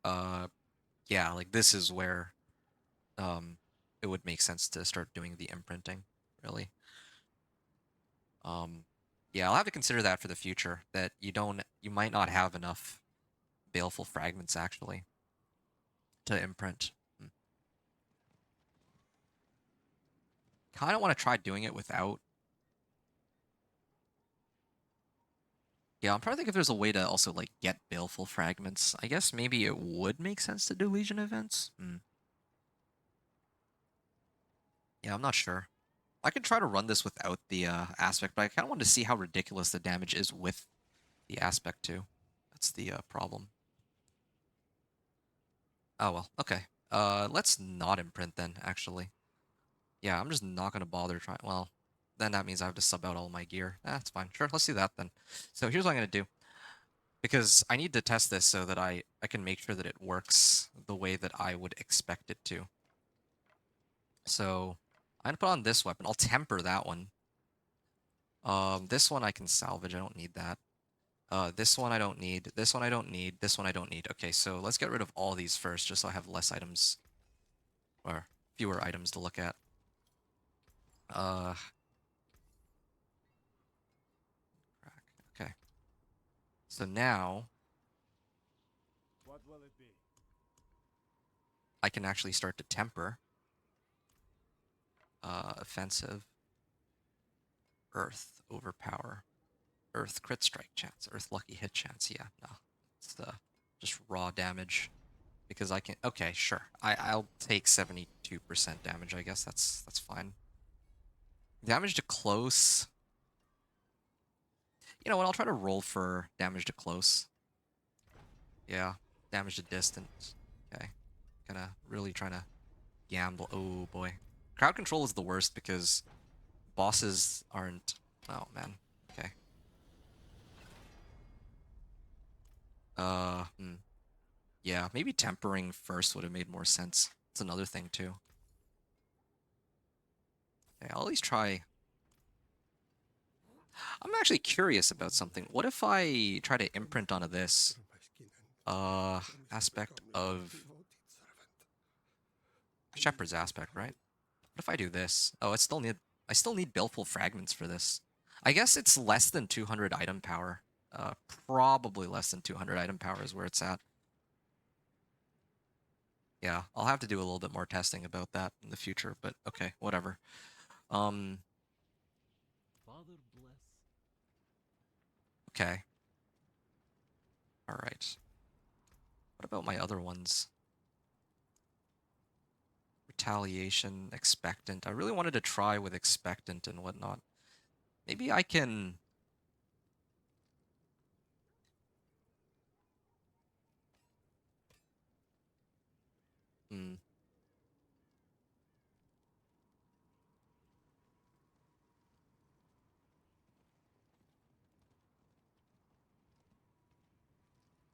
Uh, yeah, like this is where it would make sense to start doing the imprinting, really. Um, yeah, I'll have to consider that for the future, that you might not have enough baleful fragments actually to imprint. Kind of want to try doing it without. Yeah, I'm trying to think if there's a way to also like get baleful fragments. I guess maybe it would make sense to do Legion events. Yeah, I'm not sure. I could try to run this without the aspect, but I kind of wanted to see how ridiculous the damage is with the aspect too. That's the problem. Oh well, okay. Let's not imprint then, actually. Yeah, I'm just not gonna bother trying. Well, then that means I have to sub out all my gear. That's fine. Sure, let's do that then. So here's what I'm gonna do. Because I need to test this so that I can make sure that it works the way that I would expect it to. So I'm gonna put on this weapon. I'll temper that one. This one I can salvage. I don't need that. This one I don't need. This one I don't need. This one I don't need. Okay, so let's get rid of all these first, just so I have less items or fewer items to look at. Uh, crack. Okay. So now What will it be? I can actually start to temper. Offensive. Earth overpower. Earth crit strike chance. Earth lucky hit chance. Yeah, no. It's just raw damage. Because I can... Okay, sure. I'll take 72% damage, I guess. That's fine. Damage to close. You know what? I'll try to roll for damage to close. Yeah. Damage to distance. Okay. Gonna really trying to gamble. Oh, boy. Crowd control is the worst because bosses aren't... Oh, man. Okay. Yeah, maybe tempering first would have made more sense. It's another thing, too. Okay, I'll at least try... I'm actually curious about something. What if I try to imprint onto this? Aspect of Shepherd's Aspect, right? What if I do this? Oh, I still need Baleful Fragments for this. I guess it's less than 200 item power. Probably less than 200 item power is where it's at. Yeah, I'll have to do a little bit more testing about that in the future, but okay, whatever. Um, Father bless. okay. All right. What about my other ones? Retaliation, Expectant. I really wanted to try with Expectant and whatnot. Maybe I can... Hmm.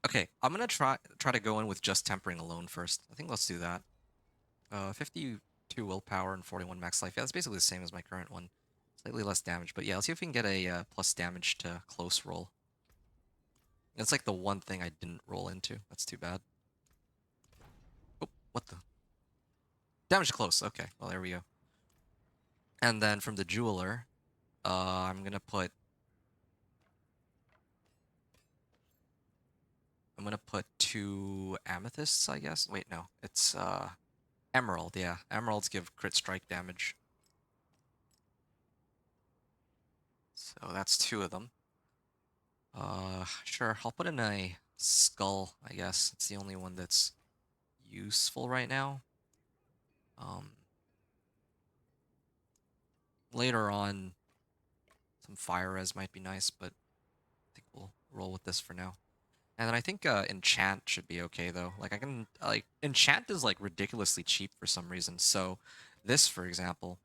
Okay, I'm gonna try to go in with just Tempering alone first. I think let's do that. 52 willpower and 41 max life. Yeah, that's basically the same as my current one. Slightly less damage, but yeah, let's see if we can get a plus damage to close roll. That's like the one thing I didn't roll into. That's too bad. Oh, what the? Damage to close. Okay, well there we go. And then from the jeweler, I'm gonna put two amethysts, I guess. Wait, no, it's emerald. Yeah, emeralds give crit strike damage. So that's two of them. Sure, I'll put in a skull, I guess. It's the only one that's useful right now. Um, Later on, some fire res might be nice, but I think we'll roll with this for now. And then I think enchant should be okay though. Like I can like enchant is like ridiculously cheap for some reason. So this, for example,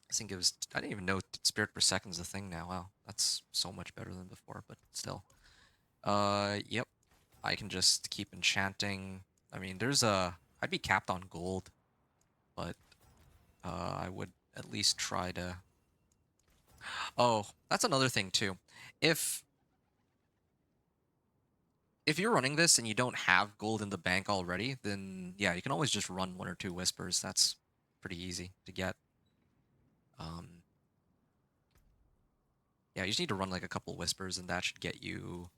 I think it was I didn't even know spirit per second is a thing now. Wow, that's so much better than before, but still. Yep. I can just keep enchanting. I mean, I'd be capped on gold, but I would at least try to. Oh, that's another thing too. If if you're running this and you don't have gold in the bank already, then yeah, you can always just run one or two whispers. That's pretty easy to get. Um, yeah, you just need to run like a couple whispers, and that should get you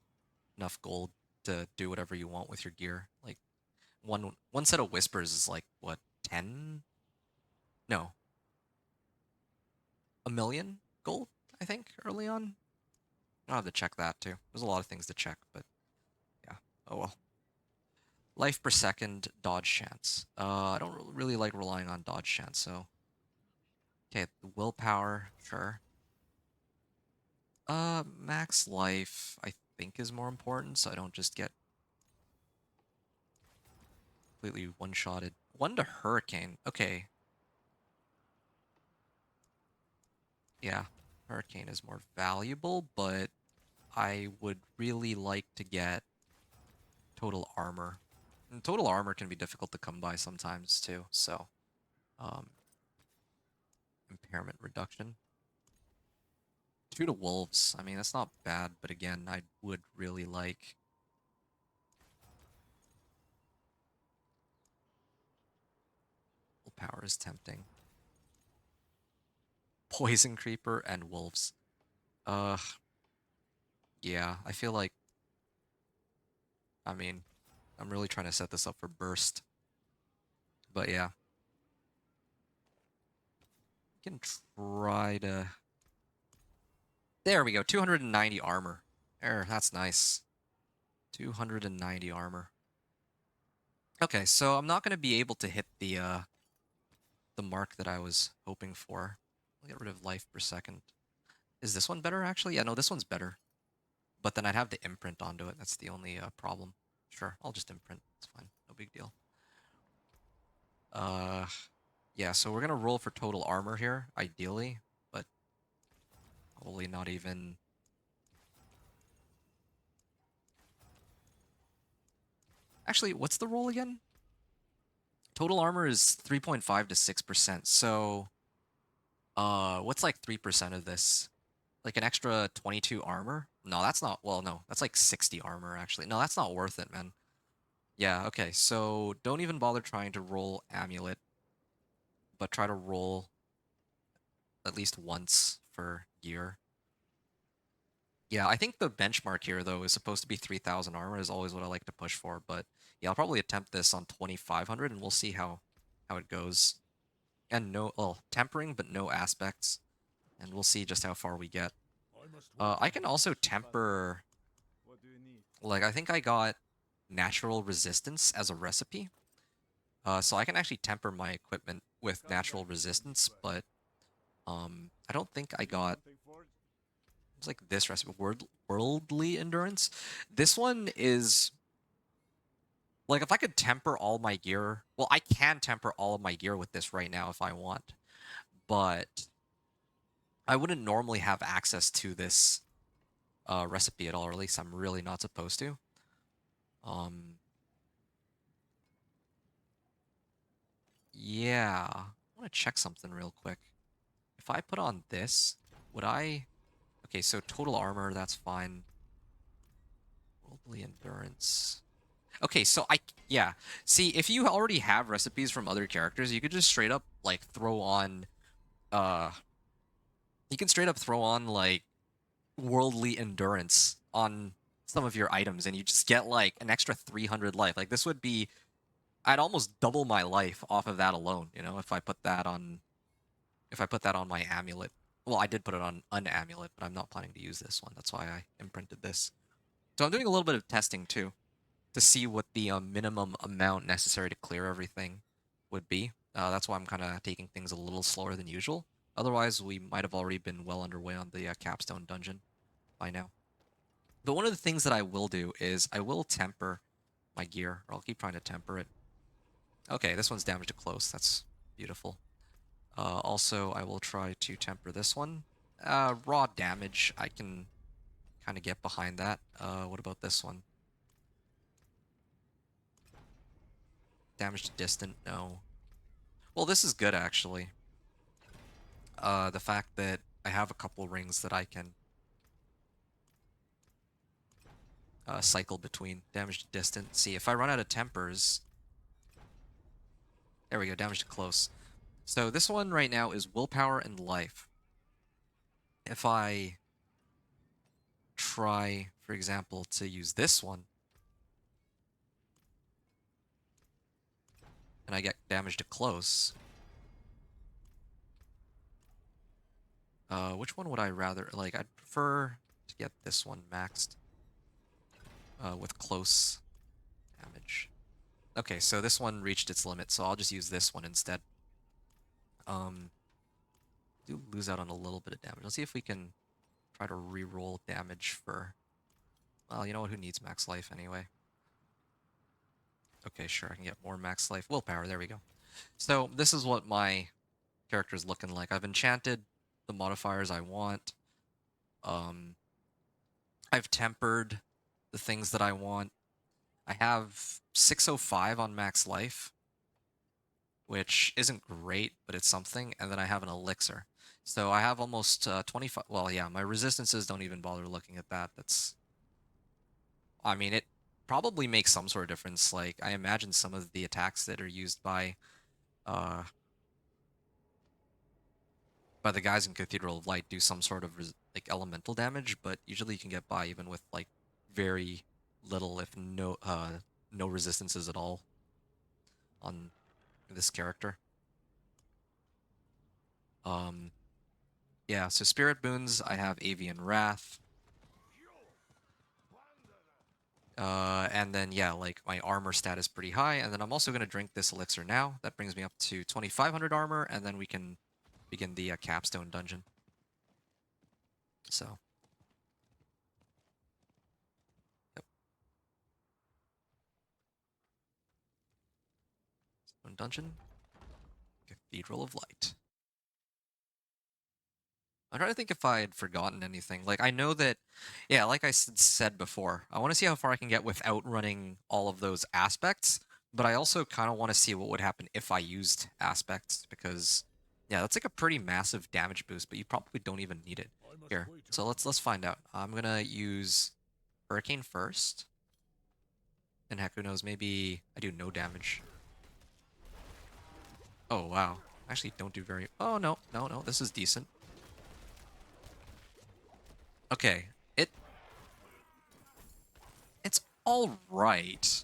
enough gold to do whatever you want with your gear. Like one set of whispers is like what 10? No, a million gold. I think early on. I'll have to check that too. There's a lot of things to check, but yeah. Oh well. Life per second, dodge chance. I don't really like relying on dodge chance, so okay, the willpower, sure. Max life, I think is more important, so I don't just get completely one-shotted. One to Hurricane. Okay. Yeah, Hurricane is more valuable, but I would really like to get total armor. And total armor can be difficult to come by sometimes too, so um impairment reduction. Two to wolves. I mean, that's not bad, but again, I would really like willpower is tempting. Poison creeper and wolves. Uh, yeah, I feel like, I mean, I'm really trying to set this up for burst. But yeah, we can try to... There we go, 290 armor. There, that's nice. 290 armor. Okay, so I'm not going to be able to hit the mark that I was hoping for. I'll get rid of life per second. Is this one better, actually? Yeah, no, this one's better. But then I'd have the imprint onto it. That's the only problem. Sure, I'll just imprint. It's fine. No big deal. Uh, yeah, so we're gonna roll for total armor here, ideally, but probably not even... Actually, what's the roll again? Total armor is 3.5 to 6%, so... what's like 3% of this? Like an extra 22 armor? No, that's not... Well, no, that's like 60 armor, actually. No, that's not worth it, man. Yeah, okay, so don't even bother trying to roll Amulet, but try to roll at least once for gear. Yeah, I think the benchmark here, though, is supposed to be 3,000 armor is always what I like to push for, but yeah, I'll probably attempt this on 2,500, and we'll see how it goes. And no, well, tempering, but no aspects, and we'll see just how far we get. I must work I on can my also skills, Father. temper, What do you need? like, I think I got natural resistance as a recipe. So I can actually temper my equipment with Come natural back to see me resistance, first. but I don't think I You need got. something forged? It's like this recipe, worldly endurance. This one is like if I could temper all my gear. Well, I can temper all of my gear with this right now if I want, but I wouldn't normally have access to this recipe at all, or at least I'm really not supposed to. Um, yeah, I want to check something real quick. If I put on this, would I? Okay, so total armor, that's fine. Worldly endurance. Okay, so yeah. See, if you already have recipes from other characters, you could just straight up like throw on uh you can straight up throw on like worldly endurance on some of your items and you just get like an extra 300 life. Like this would be I'd almost double my life off of that alone, you know, if I put that on my amulet. Well, I did put it on an amulet, but I'm not planning to use this one. That's why I imprinted this. So I'm doing a little bit of testing too, to see what the minimum amount necessary to clear everything would be. That's why I'm kind of taking things a little slower than usual. Otherwise, we might have already been well underway on the Capstone dungeon by now. But one of the things that I will do is I will temper my gear, or I'll keep trying to temper it. Okay, this one's damage to close. That's beautiful. Also, I will try to temper this one. Raw damage, I can kind of get behind that. What about this one? Damage to distant, no. Well, this is good, actually. The fact that I have a couple rings that I can cycle between. Damage to distant. See, if I run out of tempers... There we go, damage to close. So this one right now is willpower and life. If I try, for example, to use this one, and I get damage to close, which one would I rather... Like, I'd prefer to get this one maxed with close damage. Okay, so this one reached its limit, so I'll just use this one instead. Um, do lose out on a little bit of damage. Let's see if we can try to re-roll damage for... Well, you know what? Who needs max life anyway? Okay, sure, I can get more max life. Willpower, there we go. So this is what my character's looking like. I've enchanted the modifiers I want. Um, I've tempered the things that I want. I have 605 on max life, which isn't great, but it's something. And then I have an elixir. So I have almost 25... Well, yeah, my resistances don't even bother looking at that. That's... I mean, it probably makes some sort of difference. Like, I imagine some of the attacks that are used uh, by the guys in Cathedral of Light do some sort of like elemental damage, but usually you can get by even with like very little, if no resistances at all on this character. Um, yeah. So spirit boons, I have Avian Wrath. And then, yeah, like my armor stat is pretty high. And then I'm also going to drink this elixir now. That brings me up to 2,500 armor. And then we can begin the Capstone dungeon. So, yep. Dungeon, Cathedral of Light. I'm trying to think if I had forgotten anything. Like, I know that, yeah, like I said before, I want to see how far I can get without running all of those aspects, but I also kind of want to see what would happen if I used aspects, because, yeah, that's like a pretty massive damage boost, but you probably don't even need it. I must Here, wait so around. let's find out. I'm gonna use Hurricane first, And heck, who knows, maybe I do no damage. Oh, wow. Actually, don't do very... Oh, no, no, no, this is decent. Okay, it's all right.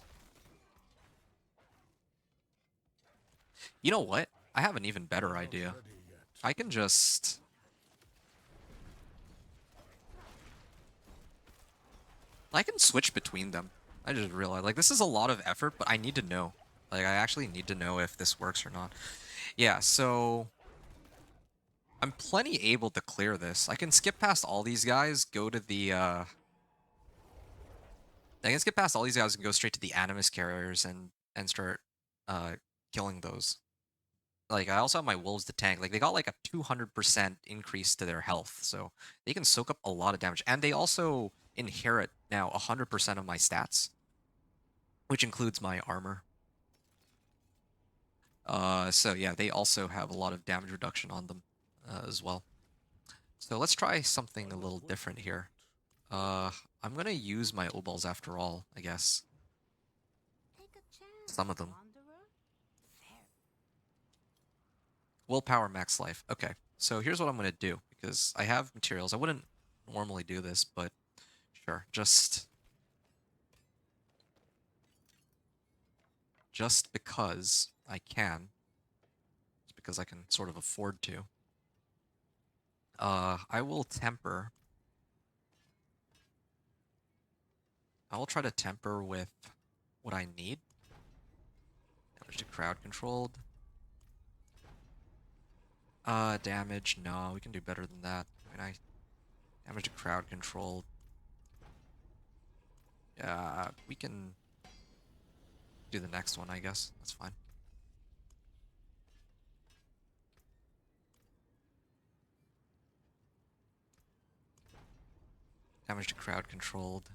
You know what? I have an even better Not idea. ready yet. I can just... I can switch between them. I just realized, like, this is a lot of effort, but I need to know. Like, I actually need to know if this works or not. Yeah, so... I'm plenty able to clear this. I can skip past all these guys, go to the, I can skip past all these guys and go straight to the Animus carriers and start, uh, killing those. Like, I also have my wolves to tank. Like, they got like a 200% increase to their health, so they can soak up a lot of damage. And they also inherit now 100% of my stats, which includes my armor. So yeah, they also have a lot of damage reduction on them as well. So let's try something I a must little wait different for here. it. I'm gonna use my obols after all, I guess. Take a chance, Some of them. wanderer. Fair. Willpower, max life. Okay, so here's what I'm gonna do, because I have materials. I wouldn't normally do this, but sure. Just because I can. Just because I can sort of afford to. I will temper. I will try to temper with what I need. Damage to crowd controlled. Damage. No, we can do better than that. I mean, damage to crowd controlled. Yeah, we can do the next one, I guess. That's fine. Damage to crowd controlled.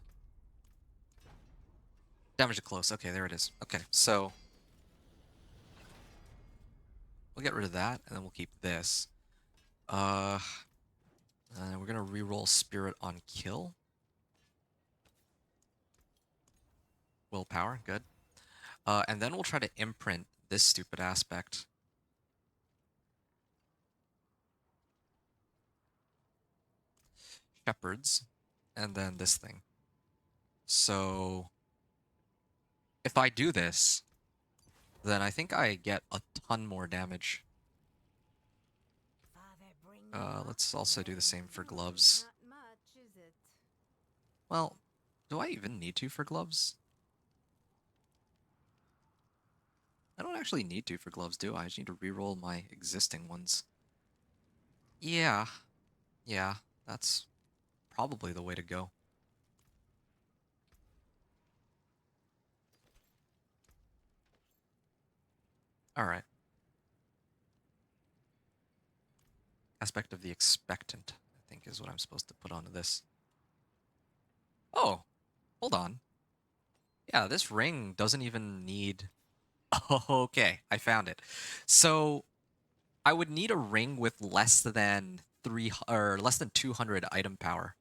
Damage to close. Okay, there it is. Okay, so we'll get rid of that, and then we'll keep this. Uh, we're gonna reroll Spirit on kill. Willpower, good. And then we'll try to imprint this stupid aspect. Shepherds, and then this thing. So if I do this, then I think I get a ton more damage. Father, bring me luck Let's also do the today. same for gloves. Not much, is it? Well, do I even need to for gloves? I don't actually need to for gloves, do I? I just need to reroll my existing ones. Yeah, yeah, that's probably the way to go. Alright. Aspect of the expectant, I think is what I'm supposed to put onto this. Oh, hold on. Yeah, this ring doesn't even need... Okay, I found it. So, I would need a ring with less than less than 200 item power.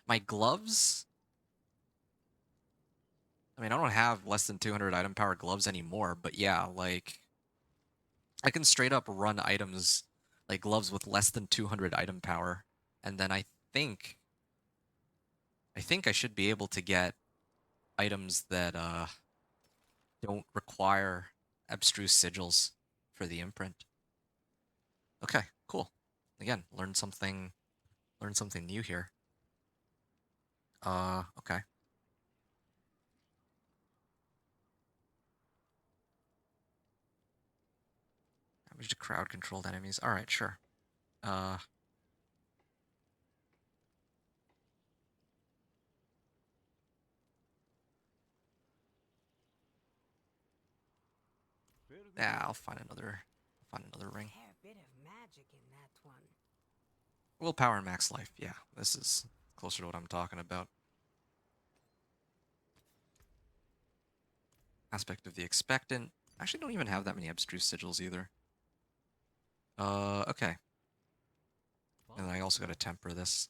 My gloves... I mean, I don't have less than 200 item power gloves anymore, but yeah, like... I can straight up run items, like gloves with less than 200 item power, and then think... I think I should be able to get items that, don't require abstruse sigils for the imprint. Okay, cool. Again, learn something new here. Okay. Damage to crowd controlled enemies. Alright, sure. Uh, Fair yeah, dinner. I'll find another ring. Fair bit of magic in that one. Willpower and max life. Yeah, this is closer to what I'm talking about. Aspect of the expectant. Actually, don't even have that many abstruse sigils either. Okay. And then I also gotta temper this.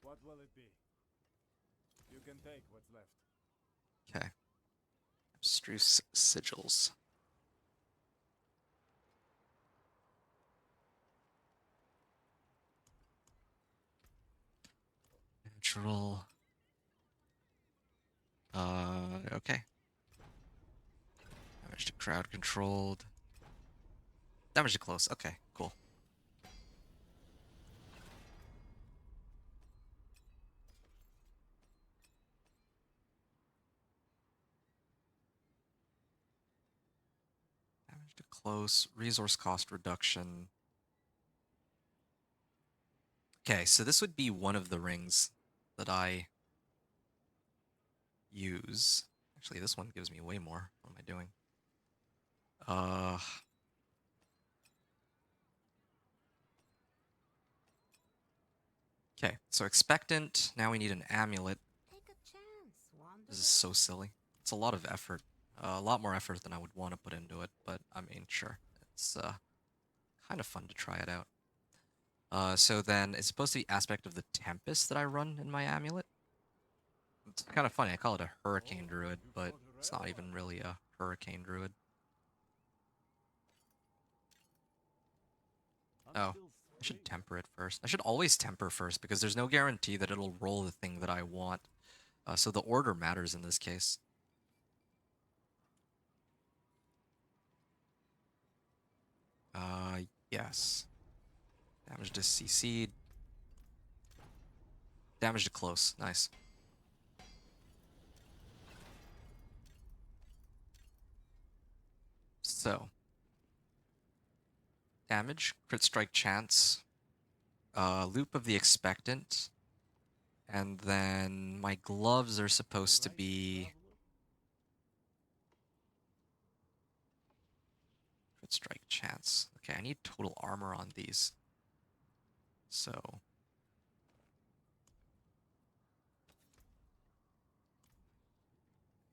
What will it be? You can take what's left. Okay. Abstruse sigils. Natural. Okay. Damage to crowd controlled. Damage to close. Okay, cool. Damage to close. Resource cost reduction. Okay, so this would be one of the rings that I use. Actually, this one gives me way more. What am I doing? Uh, okay, so expectant. Now we need an amulet. Take a chance, wander This is so silly. It's a lot of effort. A lot more effort than I would want to put into it, but I mean, sure. It's kind of fun to try it out. So then it's supposed to be aspect of the Tempest that I run in my amulet. It's kind of funny. I call it a Hurricane Druid, but it's not even really a Hurricane Druid. Oh, I should temper it first. I should always temper first because there's no guarantee that it'll roll the thing that I want. So the order matters in this case. Yes. Damage to CC. Damage to close. Nice. So, damage, crit strike chance, loop of the expectant, and then my gloves are supposed to be crit strike chance. Okay, I need total armor on these. So,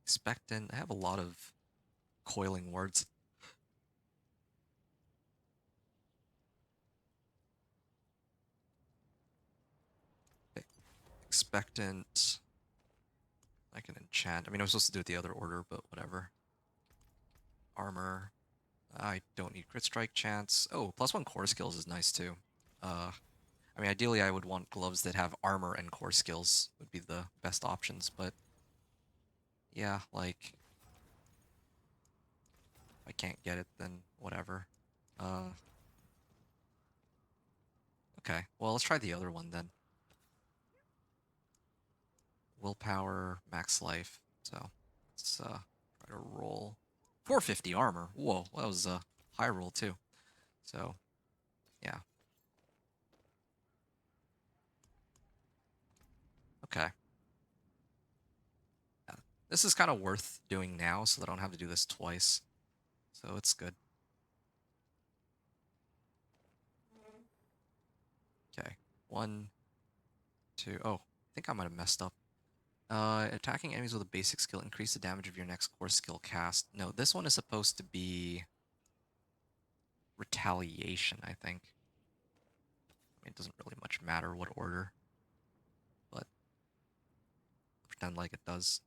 expectant. I have a lot of coiling words. Okay, expectant. I can enchant. I mean, I was supposed to do it the other order, but whatever. Armor. I don't need crit strike chance. Oh, +1 core skills is nice too. I mean, ideally I would want gloves that have armor and core skills would be the best options, but yeah, like, if I can't get it, then whatever. Uh, okay, well, let's try the other one then. Willpower, max life, so let's try to roll. 450 armor, whoa, that was a high roll too. So, yeah. Okay. Yeah. This is kind of worth doing now so that I don't have to do this twice. So it's good. Okay. One, two. Oh, I think I might have messed up. Attacking enemies with a basic skill increase the damage of your next core skill cast. No, this one is supposed to be retaliation, I think. I mean, it doesn't really much matter what order, but pretend like it does.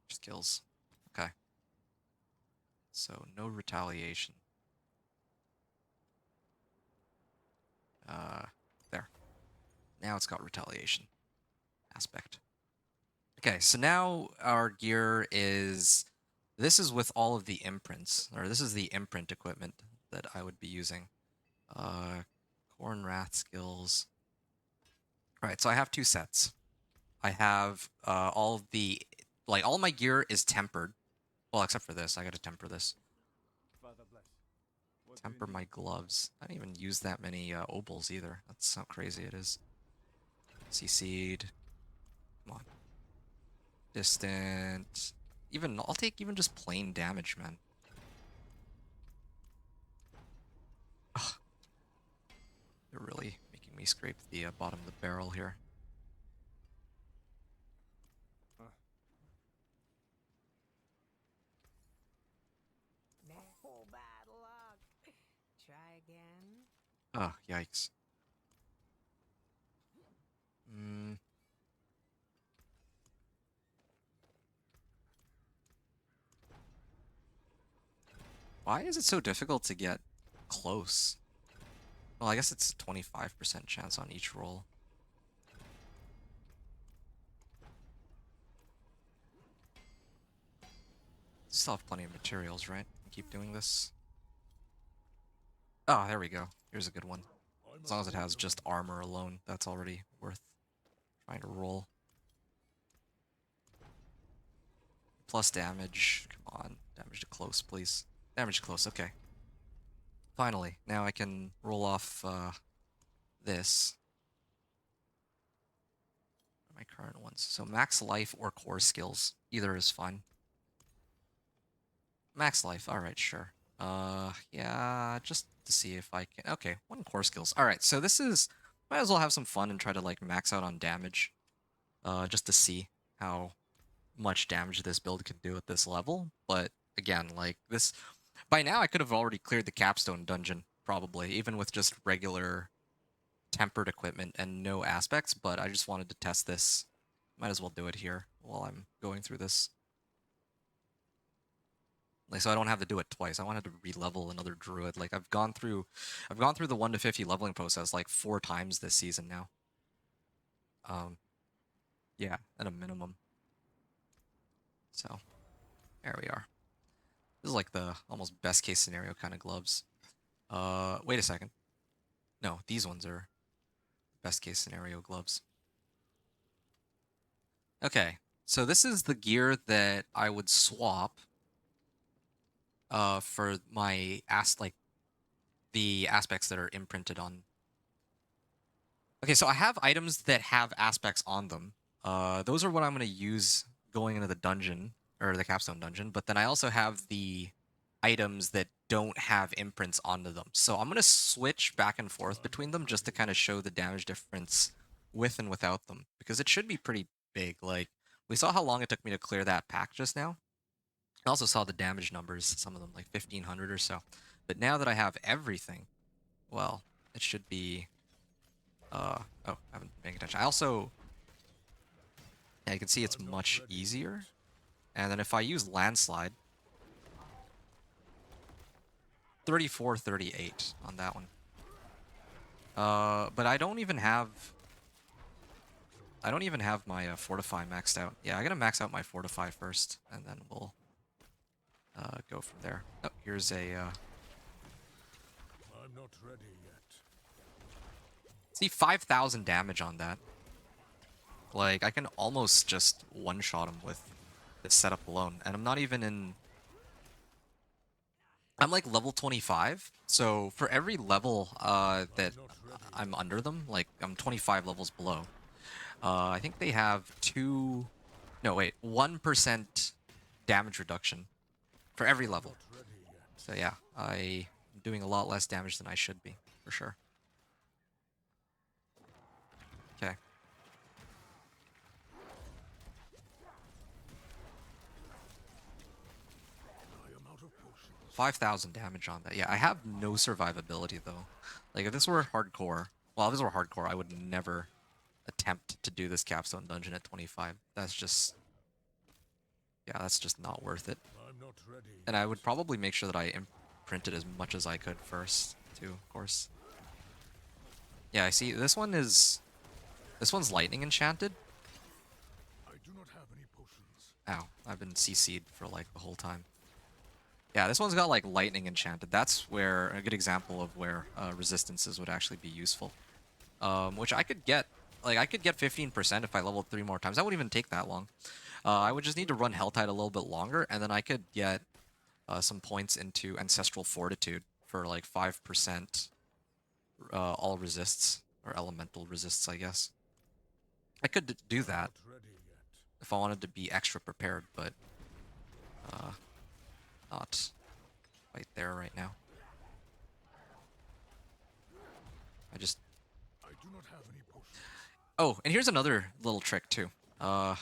Skills. Okay. So no retaliation. Uh, there. Now it's got retaliation aspect. Okay, so now our gear is... This is with all of the imprints, or this is the imprint equipment that I would be using. Corn Wrath skills. Alright, so I have two sets. I have all of the... Like, all my gear is tempered. Well, except for this. I gotta temper this. Father bless. What do you Temper need? my gloves. I didn't even use that many obols either. That's how crazy it is. CC'd. Come on. Distant. Even, I'll take even just plain damage, man. Ugh. They're really making me scrape the bottom of the barrel here. Oh, bad luck. Try again. Oh, yikes. Mm. Why is it so difficult to get close? Well, I guess it's a 25% chance on each roll. Still have plenty of materials, right? Keep doing this. Oh, there we go. Here's a good one. As long as it has just armor alone, that's already worth trying to roll. Plus damage. Come on. Damage to close, please. Damage to close, okay. Finally. Now I can roll off this. My current ones. So max life or core skills. Either is fine. Max life. Alright, sure. Yeah, just to see if I can... Okay, 1 core skills. Alright, so this is... Might as well have some fun and try to, like, max out on damage. Just to see how much damage this build can do at this level. But, again, like, this... By now, I could have already cleared the Capstone dungeon, probably, even with just regular tempered equipment and no aspects, but I just wanted to test this. Might as well do it here while I'm going through this. Like, so I don't have to do it twice. I wanted to re-level another druid. Like, I've gone through the 1 to 50 leveling process like 4 times this season now. Yeah, at a minimum. So, there we are. This is like the almost best case scenario kind of gloves. Wait a second. No, these ones are best case scenario gloves. Okay, so this is the gear that I would swap for my the aspects that are imprinted on. Okay, so I have items that have aspects on them. Those are what I'm going to use going into the dungeon, or the Capstone dungeon, but then I also have the items that don't have imprints onto them. So I'm going to switch back and forth between them just to kind of show the damage difference with and without them, because it should be pretty big. Like, we saw how long it took me to clear that pack just now. I also saw the damage numbers, some of them like 1500 or so. But now that I have everything, well, it should be... oh, I haven't been paying attention. I also... Yeah, you can see it's much easier. And then if I use Landslide, 34, 38 on that one. But I don't even have my Fortify maxed out. Yeah, I gotta max out my Fortify first, and then we'll go from there. Oh, here's a... I'm not ready yet. See, 5,000 damage on that. Like, I can almost just one-shot him with this setup alone. And I'm not even in... I'm like level 25. So for every level that I'm under them, like I'm 25 levels below, I think they have 1% damage reduction for every level. So yeah, I'm doing a lot less damage than I should be, for sure. Okay. 5,000 damage on that. Yeah, I have no survivability, though. Like, if this were hardcore... Well, if this were hardcore, I would never attempt to do this Capstone dungeon at 25. That's just... Yeah, that's just not worth it. I'm not ready. And I would probably make sure that I imprinted as much as I could first, too, of course. Yeah, I see. This one's lightning enchanted. I do not have any potions. Ow, I've been CC'd for, like, the whole time. Yeah, this one's got, like, lightning enchanted. That's where a good example of where resistances would actually be useful. Which I could get, like, I could get 15% if I leveled 3 more times. That wouldn't even take that long. I would just need to run Helltide a little bit longer, and then I could get some points into Ancestral Fortitude for, like, 5% all resists, or elemental resists, I guess. I could do that if I wanted to be extra prepared, but not quite there right now. I do not have any potions. Oh, and here's another little trick too. I'm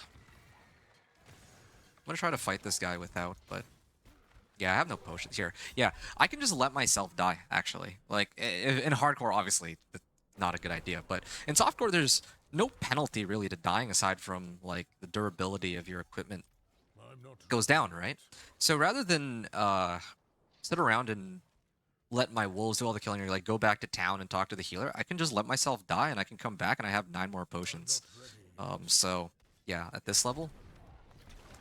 gonna try to fight this guy without, but yeah, I have no potions here. Yeah, I can just let myself die, actually. Like, in hardcore, obviously, that's not a good idea, but in softcore, there's no penalty really to dying aside from like the durability of your equipment I'm not goes ready down, right? yet. So rather than sit around and let my wolves do all the killing or like go back to town and talk to the healer, I can just let myself die and I can come back and I have 9 more I'm potions. not ready yet. So yeah, at this level,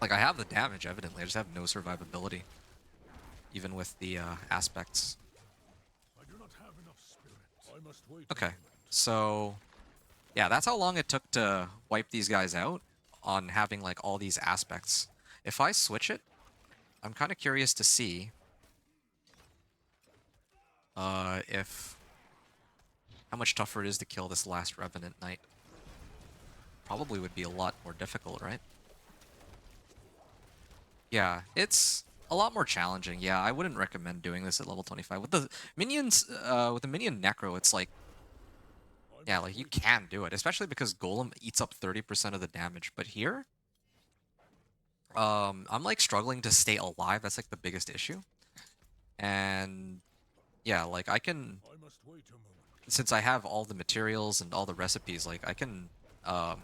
like I have the damage evidently, I just have no survivability, even with the aspects. I do not have enough spirit. I must wait a Okay, moment. so yeah, that's how long it took to wipe these guys out on having like all these aspects. If I switch it, I'm kind of curious to see if how much tougher it is to kill this last Revenant Knight. Probably would be a lot more difficult, right? Yeah, it's a lot more challenging. Yeah, I wouldn't recommend doing this at level 25. With the minions, with the minion Necro, it's like, I yeah, must like you wait a can moment. do it, especially because Golem eats up 30% of the damage. But here, I'm like struggling to stay alive. That's like the biggest issue. And yeah, like I can, I must wait a moment. since I have all the materials and all the recipes, like I can um,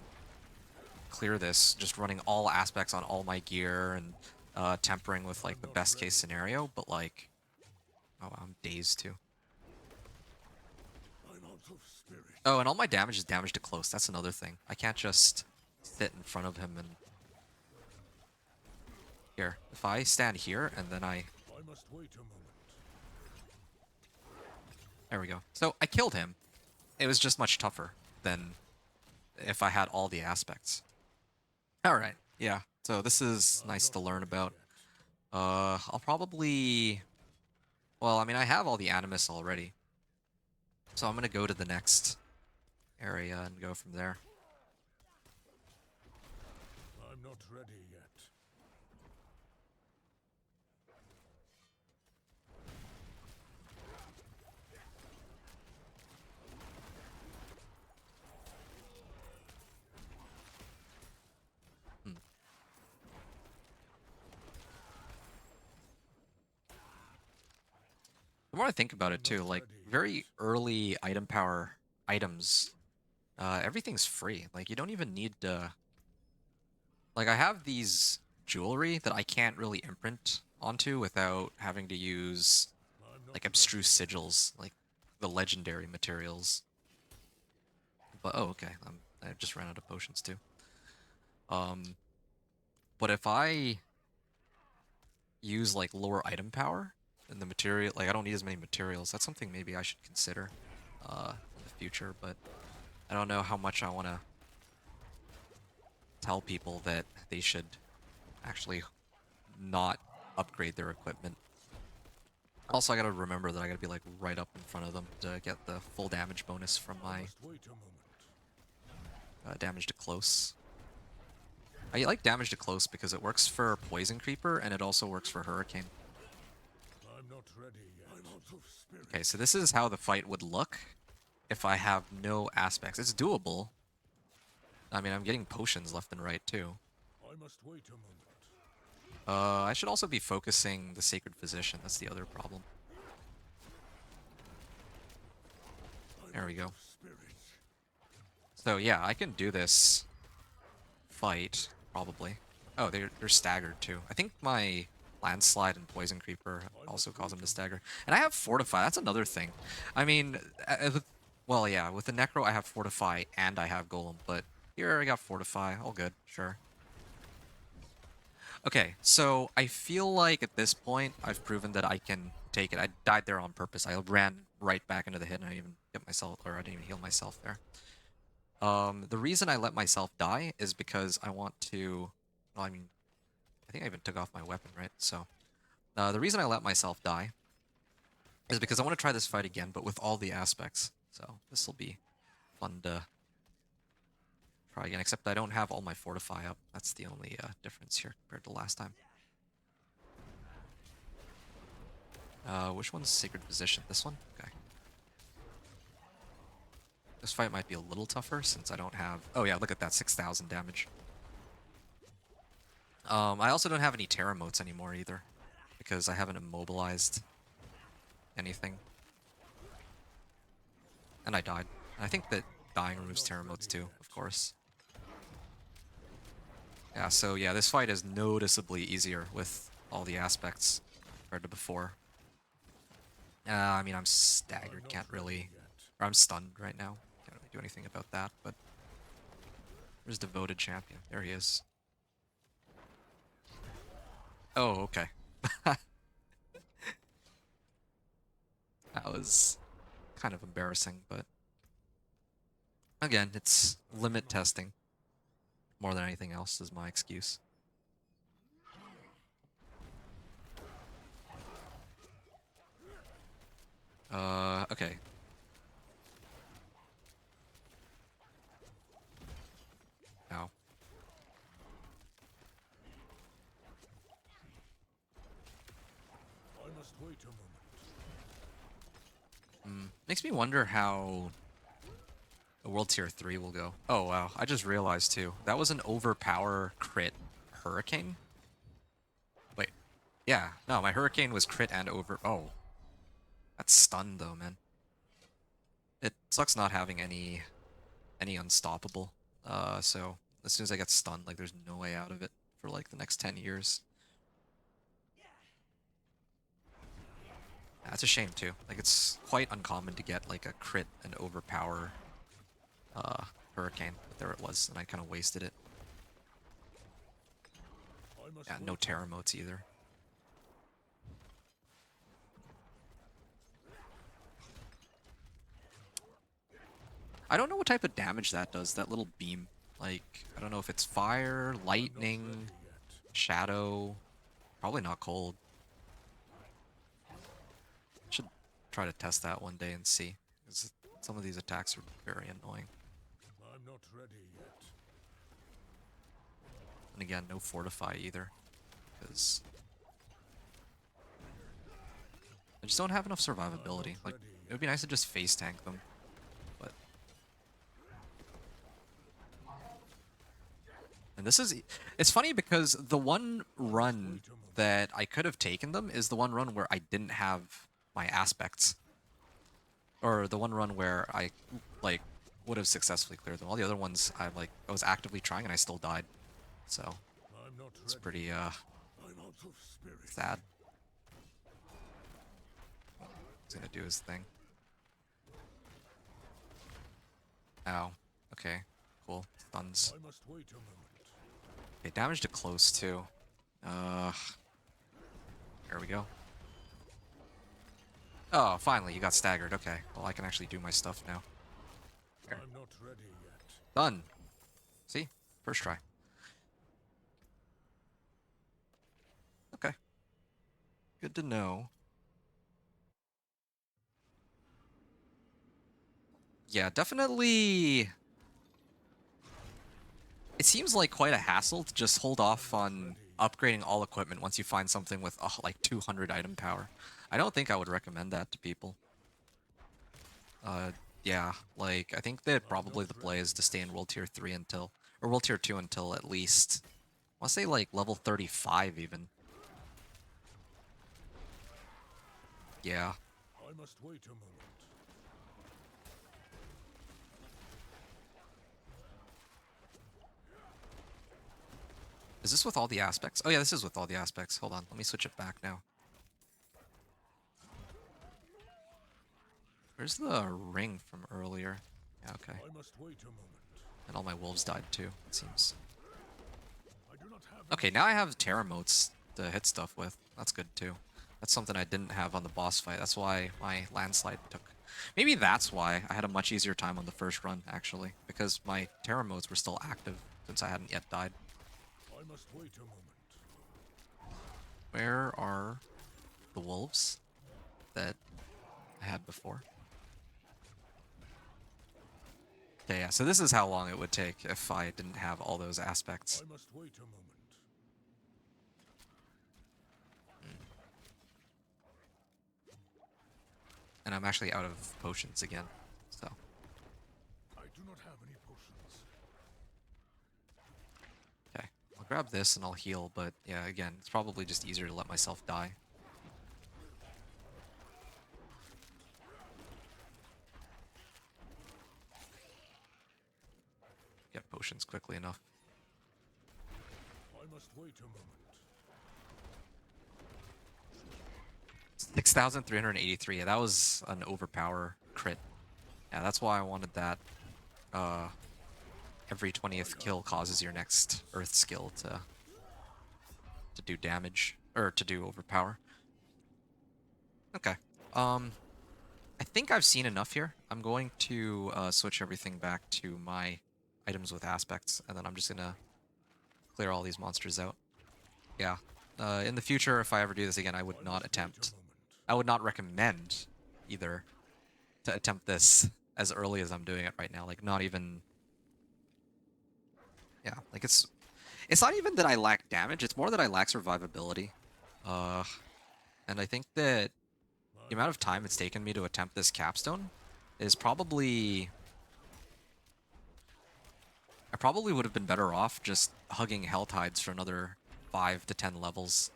clear this just running all aspects on all my gear and tempering with like I'm the not best case ready yet. scenario. But like, oh, I'm dazed too. I'm out of spirit. Oh, and all my damage is damage to close. That's another thing. I can't just sit in front of him and here. If I stand here and then I must wait a moment. there we go. So I killed him. It was just much tougher than if I had all the aspects. All right. Yeah. So this is I'm nice not to learn ready about. yet. I'll probably, well, I mean, I have all the animus already. So I'm going to go to the next area and go from there. I'm not ready yet. Hmm. The more I think about I'm it not too, like ready very yet. early item power items, everything's free. Like you don't even need to, like I have these jewelry that I can't really imprint onto without having to use I'm not like ready abstruse yet. sigils, like the legendary materials. But oh, okay, I just ran out of potions too. Um, but if I use like lower item power and the material, like I don't need as many materials, that's something maybe I should consider in the future. But I don't know how much I want to tell people that they should actually not upgrade their equipment. Also, I gotta remember that I gotta be like right up in front of them to get the full damage bonus from I my must wait a moment. damage to close. I like damage to close because it works for Poison Creeper and it also works for Hurricane. I'm not ready yet. I'm out of spirit. Okay, so this is how the fight would look if I have no aspects. It's doable. I mean, I'm getting potions left and right too. I must wait a moment. I should also be focusing the Sacred Physician. That's the other problem. I'm There we out go. of spirit. So yeah, I can do this fight, probably. Oh, they're staggered too. I think my Landslide and Poison Creeper I also must cause wait them a to stagger. moment. And I have Fortify, that's another thing. I mean, well, yeah, with the Necro I have Fortify and I have Golem, but here I got Fortify, all good, sure. Okay, so I feel like at this point I've proven that I can take it. I died there on purpose. I ran right back into the hit and I didn't even get myself, or I didn't even heal myself there. The reason I let myself die is because I want to, well, I mean, I think I even took off my weapon, right? So, the reason I let myself die is because I want to try this fight again, but with all the aspects. So, this will be fun to try again, except I don't have all my Fortify up. That's the only difference here compared to last time. Which one's Sacred Position? This one? Okay. This fight might be a little tougher since I don't have... Oh yeah, look at that, 6,000 damage. I also don't have any Terra motes anymore either, because I haven't immobilized anything. And I died. I think that dying removes terror modes too, of course. Yeah, so yeah, this fight is noticeably easier with all the aspects compared to before. I mean, I'm staggered, can't really... Or I'm stunned right now. Can't really do anything about that, but... Where's Devoted Champion? There he is. Oh, okay. That was kind of embarrassing, but... Again, it's limit testing. More than anything else is my excuse. Okay. Ow. I must wait a moment. Makes me wonder how a World Tier 3 will go. Oh, wow. I just realized, too. That was an overpower crit Hurricane? Wait. Yeah. No, my Hurricane was crit and over... Oh. That's stunned, though, man. It sucks not having any unstoppable. So as soon as I get stunned, like, there's no way out of it for, like, the next 10 years. That's a shame, too. Like, it's quite uncommon to get, like, a crit and overpower Hurricane. But there it was, and I kind of wasted it. I must Yeah, no Terra motes either. I don't know what type of damage that does, that little beam. Like, I don't know if it's fire, lightning, shadow, probably not cold. Should try to test that one day and see. 'Cause some of these attacks are very annoying. I'm not ready yet. And again, no fortify either. Because I just don't have enough survivability. Like, it would be nice to just face tank them. But and this is... It's funny because the one run that I could have taken them is the one run where I didn't have my aspects. Or the one run where I, like, would have successfully cleared them. All the other ones, I was actively trying and I still died. So, I'm not it's ready. pretty, I'm out of spirit. sad. He's gonna do his thing. Ow. Okay. Cool. Stuns. I must wait a moment. Okay, damage to close, too. There we go. Oh, finally, you got staggered. Okay, well, I can actually do my stuff now. There. I'm not ready yet. Done. See? First try. Okay. Good to know. Yeah, definitely... It seems like quite a hassle to just hold off on upgrading all equipment once you find something with, like, 200 item power. I don't think I would recommend that to people. Yeah, like, I think that probably the play is to stay in World Tier 3 until... Or World Tier 2 until at least... I want to say, like, level 35 even. Yeah. I must wait a moment. Is this with all the aspects? Oh yeah, this is with all the aspects. Hold on, let me switch it back now. Where's the ring from earlier? Yeah, okay. I must wait a moment. And all my wolves died too, it seems. I do not have Okay, now I have Terra motes to hit stuff with. That's good too. That's something I didn't have on the boss fight. That's why my landslide took... Maybe that's why I had a much easier time on the first run, actually. Because my Terra motes were still active, since I hadn't yet died. I must wait a moment. Where are the wolves that I had before? Okay, yeah, so this is how long it would take if I didn't have all those aspects. I must wait a moment. And I'm actually out of potions again, so... I do not have any potions. Okay, I'll grab this and I'll heal, but yeah, again, it's probably just easier to let myself die. potions quickly enough. I must wait a moment. 6,383. Yeah, that was an overpower crit. Yeah, that's why I wanted that. Every 20th kill causes your next Earth skill to do damage or to do overpower. Okay. I think I've seen enough here. I'm going to switch everything back to my items with aspects, and then I'm just gonna clear all these monsters out. Yeah. In the future, if I ever do this again, I would I not must wait a attempt. moment. I would not recommend either to attempt this as early as I'm doing it right now. Like, not even. Yeah, like it's not even that I lack damage. It's more that I lack survivability. Uh, and I think that the I'm amount of not time it's ready. taken me to attempt this capstone is probably. I probably would have been better off just hugging Hell Tides for another 5 to 10 levels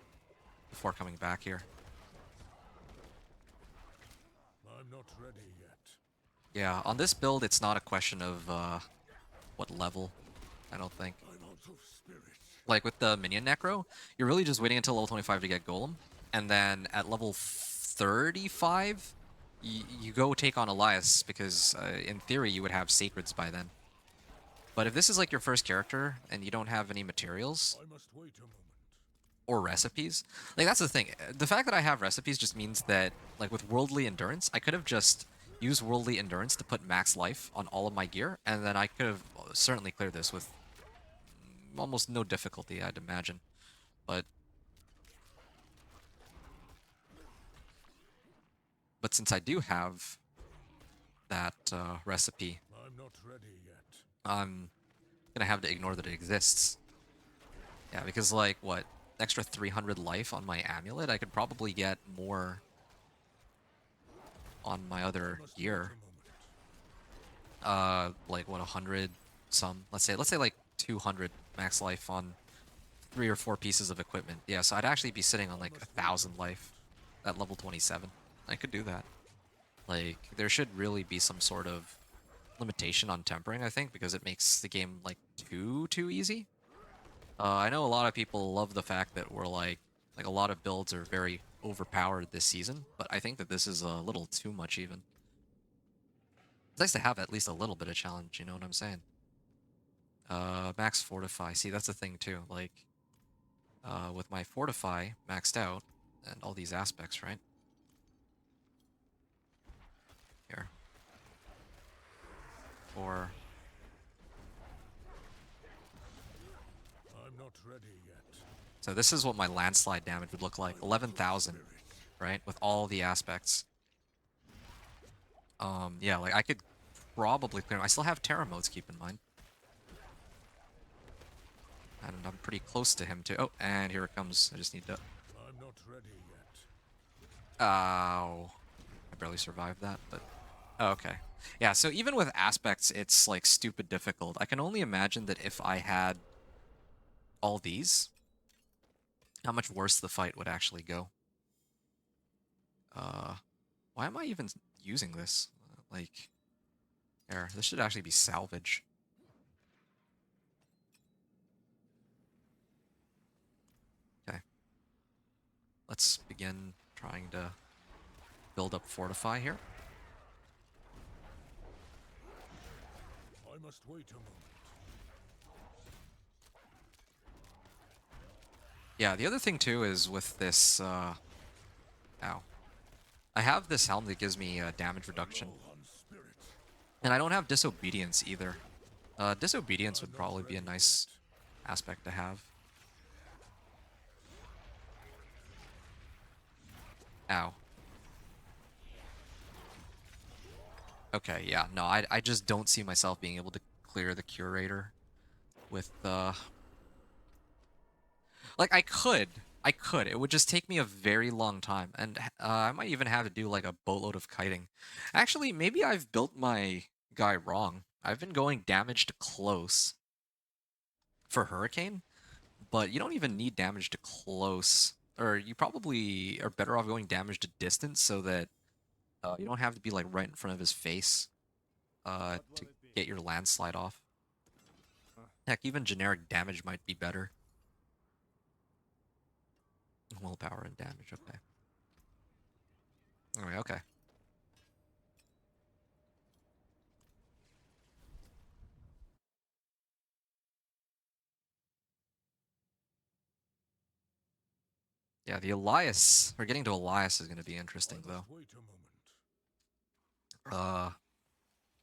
before coming back here. I'm not ready yet. Yeah, on this build, it's not a question of what level, I don't think. I'm out of spirit. Like with the minion necro, you're really just waiting until level 25 to get golem, and then at level 35, you go take on Elias because in theory you would have sacreds by then. But if this is like your first character and you don't have any materials I must wait a moment. or recipes, like that's the thing. The fact that I have recipes just means that like with worldly endurance, I could have just used worldly endurance to put max life on all of my gear, and then I could have certainly cleared this with almost no difficulty, I'd imagine. But since I do have that recipe, I'm not ready yet. I'm gonna have to ignore that it exists. Yeah, because like what, extra 300 life on my amulet, I could probably get more on my I other must wait a gear. moment. Like what, 100 some? Let's say like 200 max life on 3 or 4 pieces of equipment. Yeah, so I'd actually be sitting on I like must wait a 1,000 moment. life at level 27. I could do that. Like there should really be some sort of limitation on tempering, I think, because it makes the game like too easy. I know a lot of people love the fact that we're like a lot of builds are very overpowered this season, but I think that this is a little too much even. It's nice to have at least a little bit of challenge, you know what I'm saying? Max fortify. See, that's the thing too. Like, with my fortify maxed out and all these aspects, right? Here. Or I'm not ready yet. so this is what my landslide damage would look like. I'm out of 11,000, spirit. right? With all the aspects. Yeah, like I could probably clear. I still have Terra modes, keep in mind. And I'm pretty close to him too. Oh, and here it comes. I just need to. I'm not ready yet. Ow. I barely survived that, but. Oh, okay. Yeah, so even with aspects, it's like stupid difficult. I can only imagine that if I had all these, how much worse the fight would actually go. Uh, why am I even using this? Like, there. This should actually be salvage. Okay. Let's begin trying to build up fortify here. I must wait a moment. Yeah, the other thing too is with this, ow. I have this helm that gives me damage I'm reduction. low on spirit. And I don't have disobedience either. Disobedience I'm would not probably be a ready nice yet. aspect to have. Ow. Okay, yeah, no, I just don't see myself being able to clear the curator with like I could. I could. It would just take me a very long time, and I might even have to do like a boatload of kiting. Actually, maybe I've built my guy wrong. I've been going damage to close for Hurricane, but you don't even need damage to close. Or you probably are better off going damage to distance so that you don't have to be like right in front of his face What will to it be? get your landslide off. Heck, even generic damage might be better. Willpower and damage, okay. Alright, okay. Yeah, the Elias, or getting to Elias is going to be interesting, I though. must wait a moment.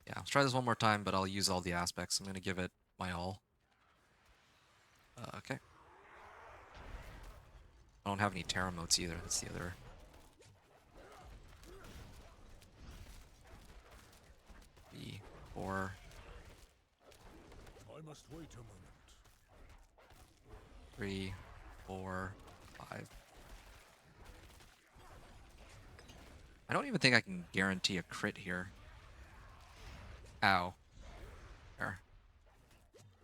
Yeah, let's try this one more time, but I'll use all the aspects. I'm going to give it my all. Okay. I don't have any Terra motes either. That's the other. 3, 4. I must wait a moment. 3, 4, 5. I don't even think I can guarantee a crit here. Ow. There.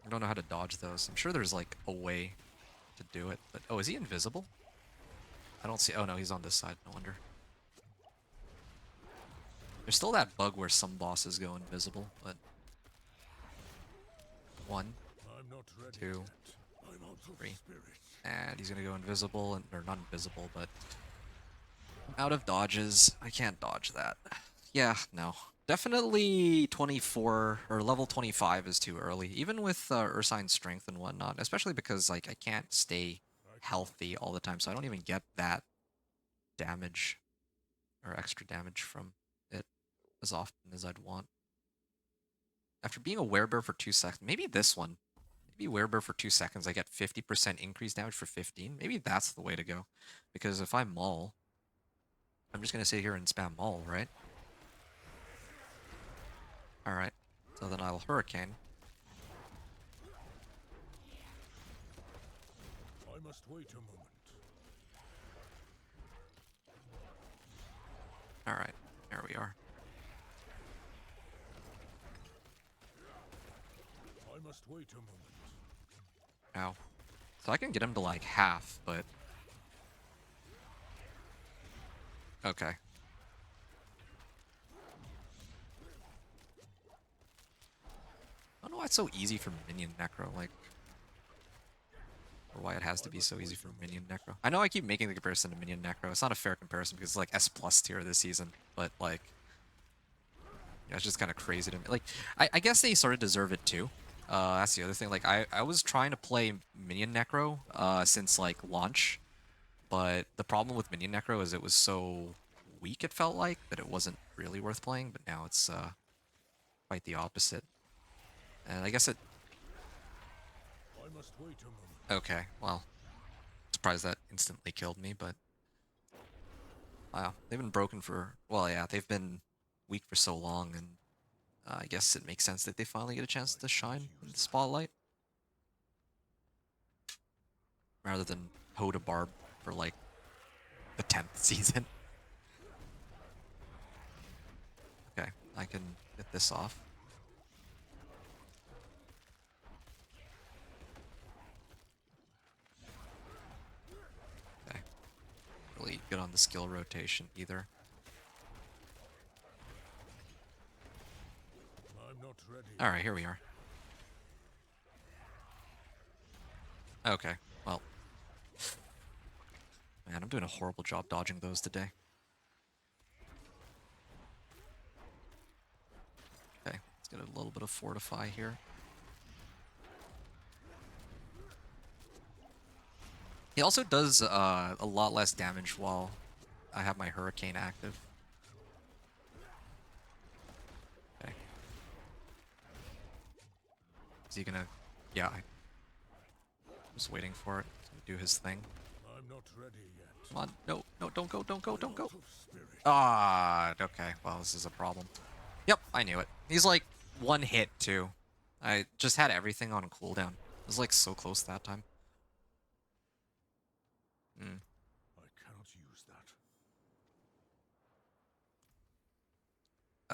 I don't know how to dodge those. I'm sure there's like a way to do it, but oh, is he invisible? I don't see. Oh no, he's on this side. No wonder. There's still that bug where some bosses go invisible, but 1, I'm not ready 2, yet. I'm out of 3, spirit. and he's gonna go invisible, and or not invisible, but I'm out of dodges. I can't dodge that. Yeah, no. Definitely 24 or level 25 is too early, even with Ursine's strength and whatnot, especially because like I can't stay I cannot. healthy all the time, so I don't even get that damage or extra damage from it as often as I'd want. After being a werebear for 2 seconds, maybe this one, maybe werebear for 2 seconds, I get 50% increased damage for 15. Maybe that's the way to go, because if I maul, I'm just gonna sit here and spam maul, right? All right, so then I'll Hurricane. I must wait a moment. All right, there we are. I must wait a moment. Ow. So I can get him to like half, but okay. I don't know why it's so easy for minion necro, like, or why it has to be so easy for minion necro. I know I keep making the comparison to minion necro. It's not a fair comparison because it's like S plus tier this season, but like, yeah, it's just kind of crazy to me. Like, I guess they sort of deserve it too. That's the other thing. Like, I was trying to play minion necro since like launch, but the problem with minion necro is it was so weak. It felt like that it wasn't really worth playing. But now it's quite the opposite. And I guess it. I must wait a moment. Okay, well, surprised that instantly killed me, but wow, they've been broken for. Well, yeah, they've been weak for so long, and I guess it makes sense that they finally get a chance to shine in the spotlight rather than Hoda Barb for like the 10th season. Okay, I can get this off. Okay, really good on the skill rotation either. I'm not ready. All right, here we are. Okay, well, man, I'm doing a horrible job dodging those today. Okay, let's get a little bit of fortify here. He also does a lot less damage while I have my Hurricane active. Okay. Is he gonna... Yeah, I was waiting for it. He's gonna do his thing. I'm not ready yet. Come on. No, no, don't go, don't go, don't I'm go. out of spirit. Ah, okay. Well, this is a problem. Yep, I knew it. He's like one hit, too. I just had everything on cooldown. It was like so close that time. Hmm. I cannot use that.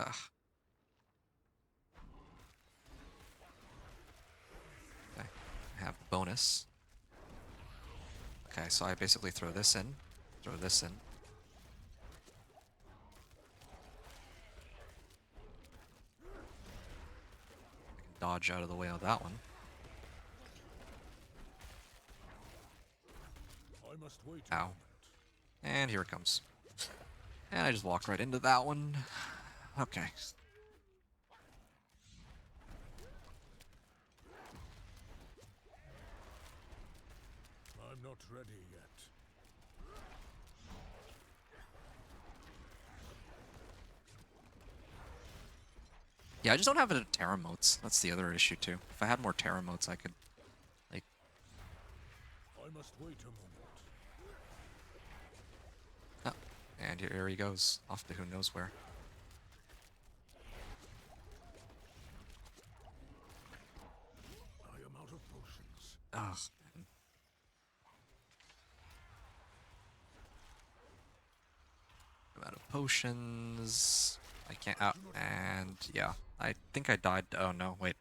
Ugh. Okay. I have the bonus. Okay, so I basically throw this in. Throw this in. I can dodge out of the way of that one. wait a Ow. moment. And here it comes. And I just walked right into that one. Okay. I'm not ready yet. Yeah, I just don't have it Terra motes. That's the other issue too. If I had more Terra motes, I could, like... I must wait a moment. Oh, and here he goes. Off to who knows where. I am out of potions. Ugh, man. I'm out of potions. I can't... Oh, and yeah. I think I died... Oh, no, wait.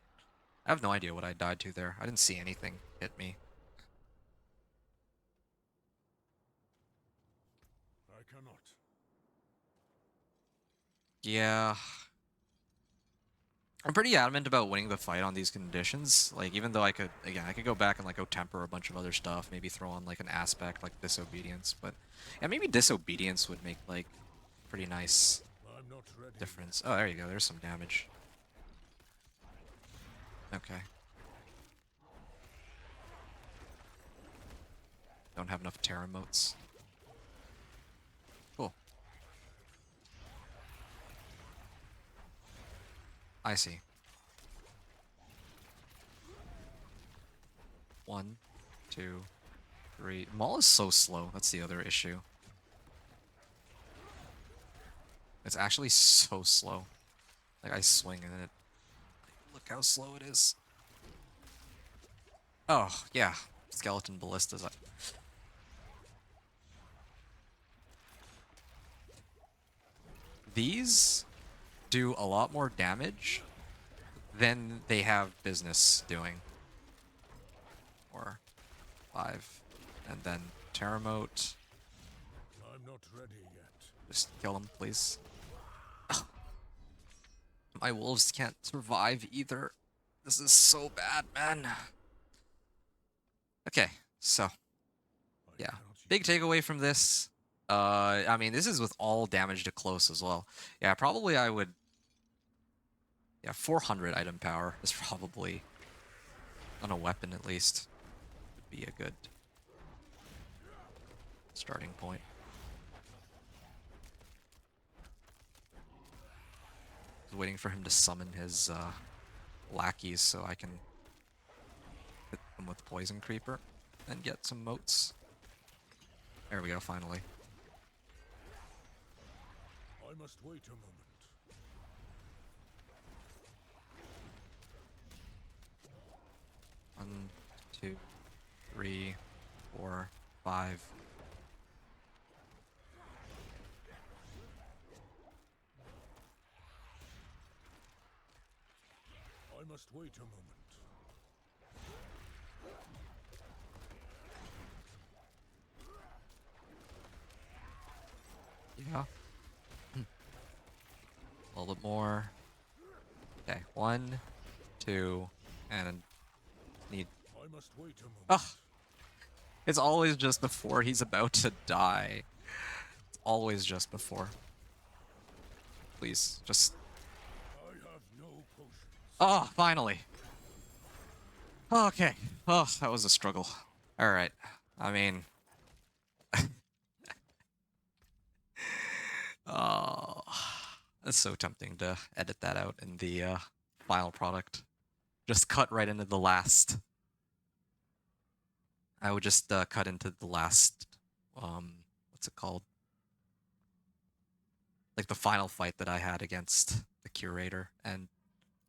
I have no idea what I died to there. I didn't see anything hit me. I cannot. Yeah. I'm pretty adamant about winning the fight on these conditions. Like, even though I could, again, I could go back and, like, go temper a bunch of other stuff. Maybe throw on, like, an aspect, like Disobedience. But, yeah, maybe Disobedience would make, like, pretty nice I'm not ready difference. yet. Oh, there you go. There's some damage. Okay. Don't have enough Terra motes. Cool. I see. 1, 2, 3. Maul is so slow. That's the other issue. It's actually so slow. Like, I swing and it... Look how slow it is. Oh, yeah. Skeleton ballistas. These do a lot more damage than they have business doing. 4, 5, and then Terramote. I'm not ready yet. Just kill him, please. My wolves can't survive either. This is so bad, man. Okay, so I yeah, cannot big takeaway from this. I mean, this is with all damage to close as well. Yeah, probably I would. Yeah, 400 item power is probably on a weapon at least would be a good starting point. I was waiting for him to summon his lackeys so I can hit them with Poison Creeper and get some motes. There we go, finally. I must wait a moment. 1, 2, 3, 4, 5. I must wait a moment. Yeah. A little bit more. Okay, 1, 2, and need... I must wait a moment. Ugh! It's always just before he's about to die. It's always just before. Please, just... I have no potions. Oh, finally! Okay. Oh, that was a struggle. Alright. I mean... Oh... It's so tempting to edit that out in the final product. Just cut right into the last... I would just cut into the last... what's it called? Like the final fight that I had against the Curator, and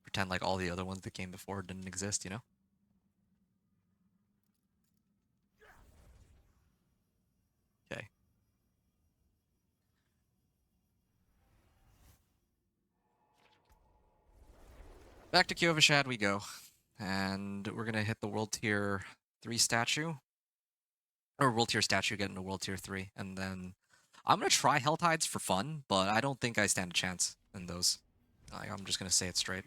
pretend like all the other ones that came before didn't exist, you know? Okay. Back to Kyovashad we go. And we're gonna hit the World Tier 3 statue. Or World Tier statue, get into World Tier 3. And then I'm gonna try Helltides for fun, but I don't think I stand a chance in those. I'm just gonna say it straight.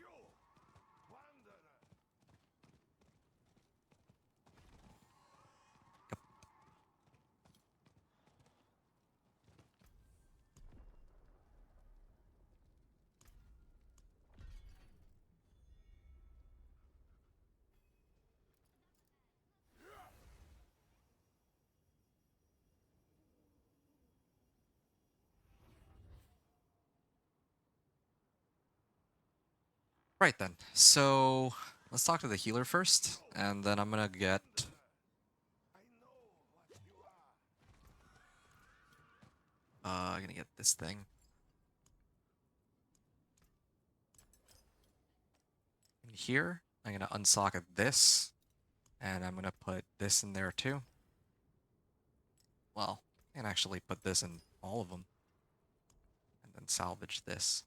Right then. So let's talk to the healer first, and then I'm gonna get. I'm gonna get this thing in here. I'm gonna unsocket this, and I'm gonna put this in there too. Well, and actually put this in all of them, and then salvage this.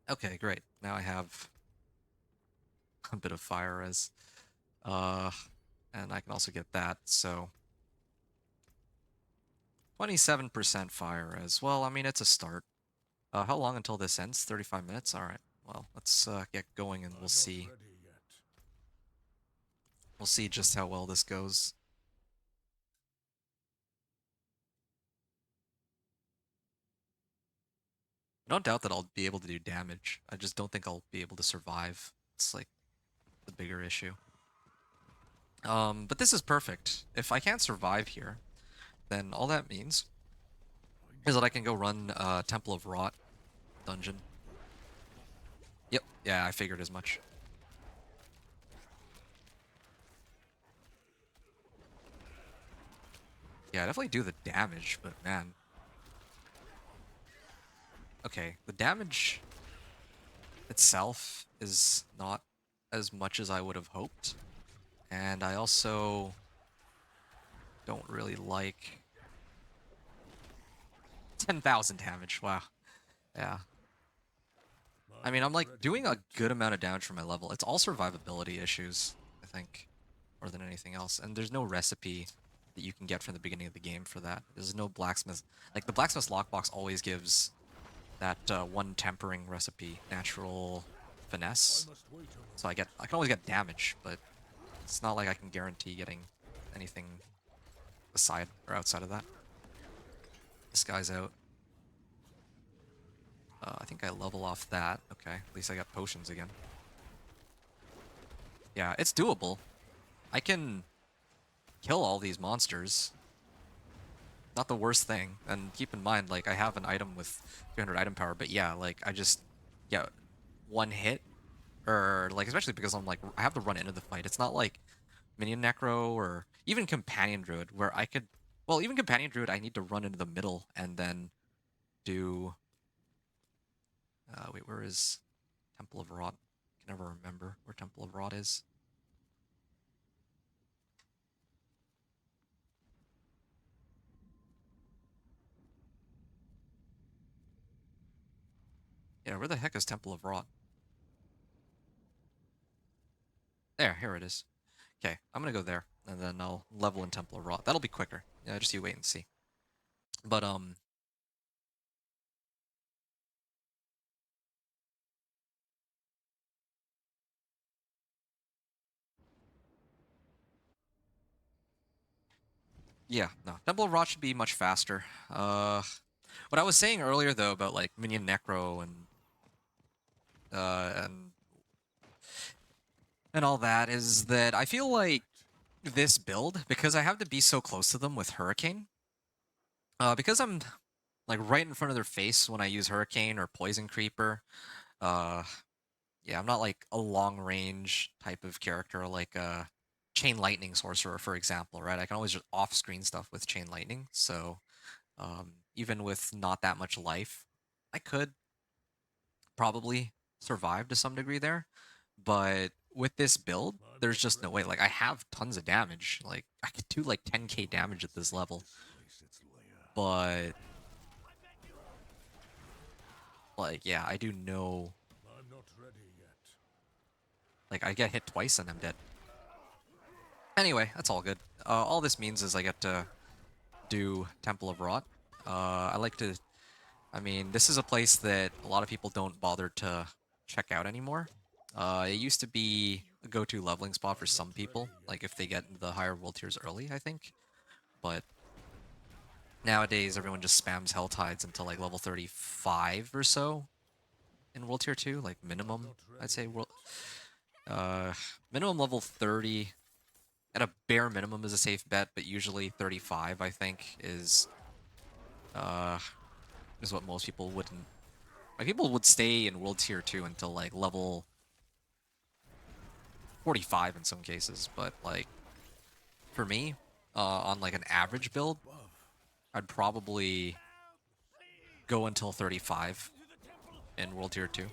Okay, great. Now I have a bit of fire res. Uh, and I can also get that, so 27% fire res. Well, I mean, it's a start. How long until this ends? 35 minutes? Alright. Well, let's get going and we'll I'm not see. ready yet. We'll see just how well this goes. I don't doubt that I'll be able to do damage. I just don't think I'll be able to survive. It's like the bigger issue. But this is perfect. If I can't survive here, then all that means is that I can go run Temple of Rot dungeon. Yep, yeah, I figured as much. Yeah, definitely do the damage, but man. Okay, the damage itself is not as much as I would have hoped. And I also don't really like 10,000 damage. Wow. Yeah. I I'm mean, not I'm like ready doing a yet. good amount of damage for my level. It's all survivability issues, I think, more than anything else. And there's no recipe that you can get from the beginning of the game for that. There's no blacksmith. Like, the blacksmith's lockbox always gives that one tempering recipe, natural I finesse. must wait a So moment. I can always get damage, but it's not like I can guarantee getting anything aside or outside of that. This guy's out. I think I level off that. Okay, at least I got potions again. Yeah, it's doable. I can kill all these monsters. Not the worst thing. And keep in mind, like, I have an item with 300 item power, but yeah, like, I just get one hit, or, like, especially because I'm, like, I have to run into the fight. It's not like Minion Necro or even Companion Druid, where I could... Well, even Companion Druid, I need to run into the middle and then do... wait, where is Temple of Rot? I can never remember where Temple of Rot is. Yeah, where the heck is Temple of Rot? There, here it is. Okay, I'm gonna go there, and then I'll level in Temple of Rot. That'll be quicker. Yeah, just you wait and see. But, yeah, no. Temple of Rot should be much faster. What I was saying earlier, though, about, like, Minion Necro uh, and, and all that, is that I feel like this build, because I have to be so close to them with Hurricane, because I'm, like, right in front of their face when I use Hurricane or Poison Creeper, uh, yeah, I'm not like a long range type of character like a Chain Lightning Sorcerer, for example, right? I can always just off screen stuff with Chain Lightning. So even with not that much life, I could probably survive to some degree there. But with this build, I'm there's not just no ready way. Like, I yet. have tons of damage. Like, I could do like 10k damage at this level. Displace its layer. But, like, yeah, I do know. I'm not ready yet. Like, I get hit twice and I'm dead. Anyway, that's all good. All this means is I get to do Temple of Rot. I like to... I mean, this is a place that a lot of people don't bother to check out anymore. It used to be a go-to leveling spot for I'm not some people, ready yet. like if they get into the higher world tiers early, I think. But nowadays, everyone just spams Hell Tides until like level 35 or so in world tier 2, like I'm minimum, not I'd ready say. yet. Uh, minimum level 30 at a bare minimum is a safe bet, but usually 35, I think, uh, is what most people wouldn't Like, people would stay in World Tier 2 until, like, level 45 in some cases, but, like, for me, on, like, an average build, I'd probably go until 35 in World Tier 2.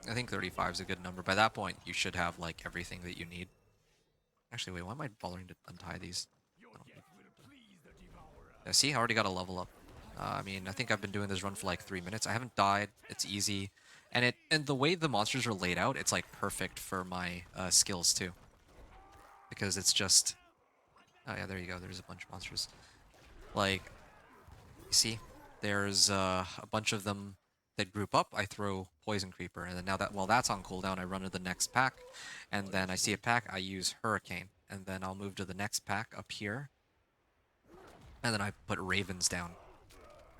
I think 35 is a good number. By that point, you should have, like, everything that you need. Actually, wait, why am I bothering to untie these? I don't need Yeah, see, I already got a level up. I mean, I think I've been doing this run for like 3 minutes. I haven't died. It's easy, and the way the monsters are laid out, it's like perfect for my skills too. Because it's just, oh yeah, there you go. There's a bunch of monsters. Like, you see, there's a bunch of them that group up. I throw Poison Creeper, and then now that while that's on cooldown, I run to the next pack, and then I see a pack. I use Hurricane, and then I'll move to the next pack up here, and then I put Ravens down.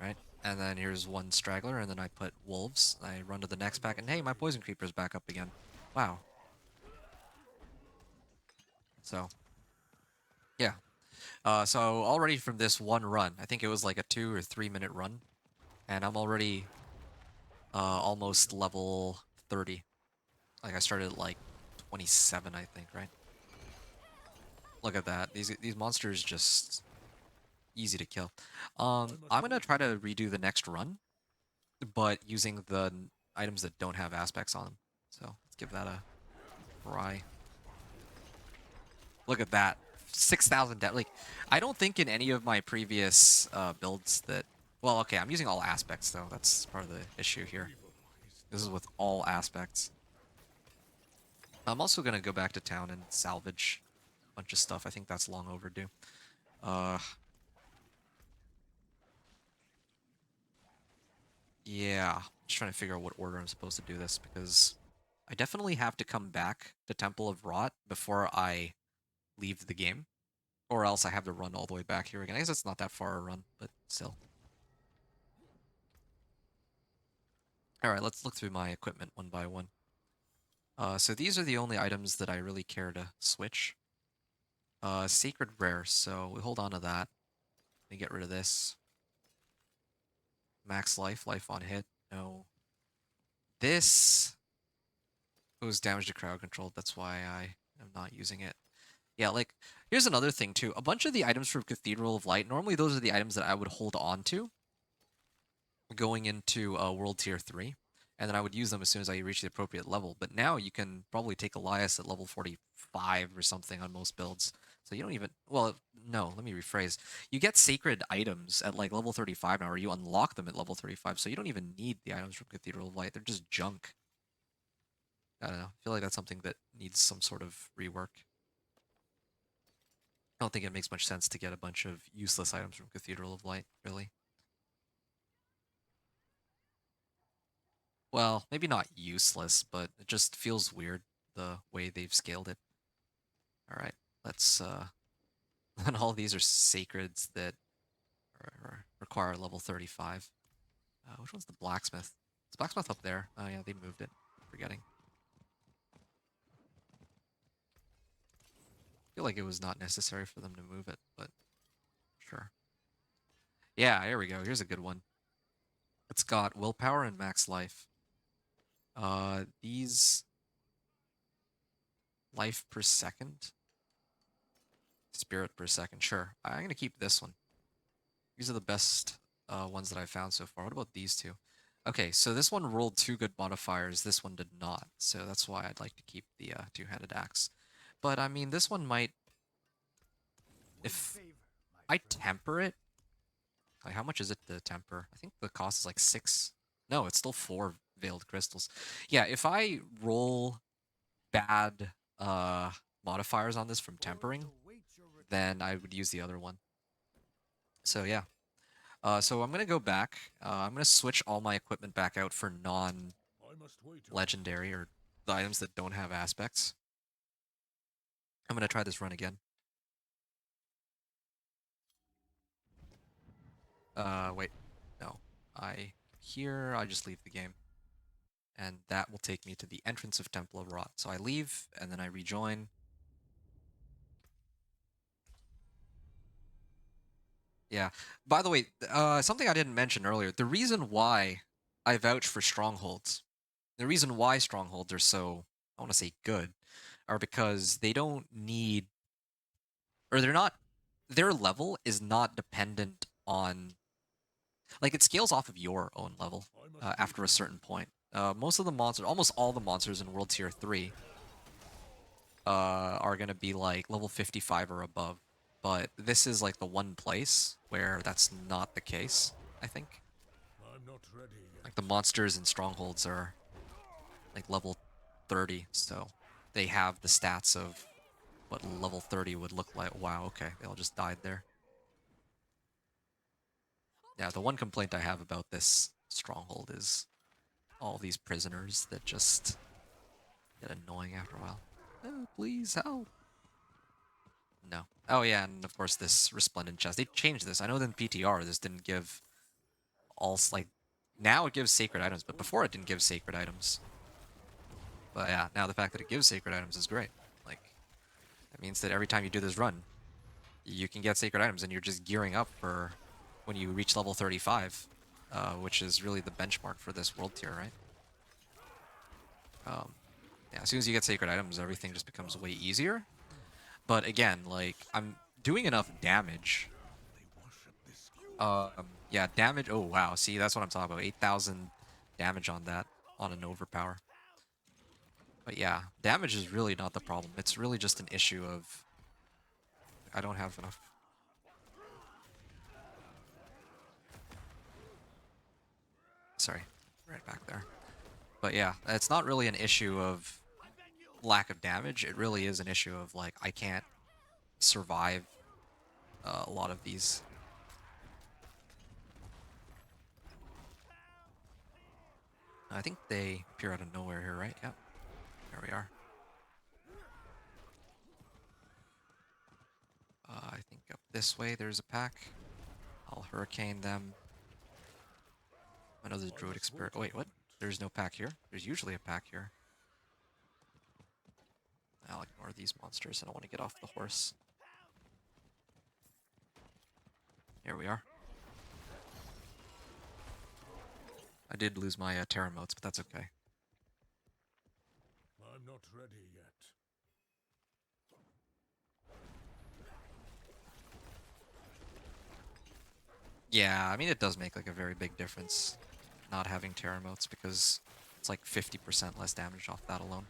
Right? And then here's one straggler, and then I put wolves. I run to the next pack, and hey, my poison creeper's back up again. Wow. So, yeah. So already from this one run, I think it was like a 2 or 3 minute run, and I'm already almost level 30. Like, I started at like 27, I think, right? Look at that. These monsters just easy to kill. I'm gonna try to redo the next run, but using the items that don't have aspects on them. So let's give that a try. Look at that. 6,000 death. Like, I don't think in any of my previous builds that... Well, okay, I'm using all aspects, though. That's part of the issue here. This is with all aspects. I'm also going to go back to town and salvage a bunch of stuff. I think that's long overdue. Uh, yeah. Just trying to figure out what order I'm supposed to do this, because I definitely have to come back to Temple of Rot before I leave the game. Or else I have to run all the way back here again. I guess it's not that far a run, but still. Alright, let's look through my equipment one by one. So these are the only items that I really care to switch. Sacred Rare, so we hold on to that. Let me get rid of this. Max life, life on hit, no. This was damage to crowd control, that's why I am not using it. Yeah, like, here's another thing too. A bunch of the items from Cathedral of Light, normally those are the items that I would hold on to going into World Tier 3, and then I would use them as soon as I reach the appropriate level. But now you can probably take Elias at level 45 or something on most builds. So you don't even... Well, no, let me rephrase. You get sacred items at like level 35 now, or you unlock them at level 35, so you don't even need the items from Cathedral of Light. They're just junk. I don't know. I feel like that's something that needs some sort of rework. I don't think it makes much sense to get a bunch of useless items from Cathedral of Light, really. Well, maybe not useless, but it just feels weird the way they've scaled it. All right, let's and all these are sacreds that require level 35. Which one's the blacksmith? Is blacksmith up there? Oh yeah, they moved it. Forgetting. I feel like it was not necessary for them to move it, but sure. Yeah, here we go. Here's a good one. It's got willpower and max life. These life per second, spirit per second. Sure, I'm gonna keep this one. These are the best ones that I've found so far. What about these two? Okay, so this one rolled 2 good modifiers. This one did not. So that's why I'd like to keep the two-handed axe. But I mean, this one might... If I temper it... Like, how much is it to temper? I think the cost is like 6... No, it's still 4 veiled crystals. Yeah, if I roll bad modifiers on this from tempering, then I would use the other one. So yeah. So I'm going to go back. I'm going to switch all my equipment back out for non-legendary or the items that don't have aspects. I'm going to try this run again. Wait. No. Here, I just leave the game. And that will take me to the entrance of Temple of Rot. So I leave, and then I rejoin. Yeah. By the way, something I didn't mention earlier. The reason why I vouch for strongholds. The reason why strongholds are so, I want to say good, are because they don't need, or they're not, their level is not dependent on, like it scales off of your own level I must wait after a a certain moment. point. Most of the monsters, almost all the monsters in World Tier 3 are going to be like level 55 or above. But this is like the one place where that's not the case, I think. I'm not ready yet. Like the monsters in strongholds are like level 30, so they have the stats of what level 30 would look like. Wow, okay, they all just died there. Yeah, the one complaint I have about this stronghold is all these prisoners that just get annoying after a while. Oh, please help. No. Oh yeah, and of course this resplendent chest. They changed this. I know in PTR this didn't give like now it gives sacred items, but before it didn't give sacred items. But yeah, now the fact that it gives sacred items is great. Like that means that every time you do this run, you can get sacred items and you're just gearing up for when you reach level 35, which is really the benchmark for this world tier, right? Um, yeah, as soon as you get sacred items, everything just becomes way easier. But again, like I'm doing enough damage. Yeah, damage. Oh wow, see that's what I'm talking about. 8,000 damage on that on an overpower. But yeah, damage is really not the problem. It's really just an issue of I don't have enough. Sorry, right back there. But yeah, it's not really an issue of lack of damage. It really is an issue of like I can't survive a lot of these. I think they appear out of nowhere here, right? Yep. There we are. I think up this way there's a pack. I'll hurricane them. I know there's a I druid must expert. wait Oh, a wait, what? moment. There's no pack here. There's usually a pack here. I'll ignore these monsters. I don't want to get off the horse. Here we are. I did lose my Terra motes, but that's okay. I'm not ready yet. Yeah, I mean, it does make like a very big difference not having Terra motes because it's like 50% less damage off that alone.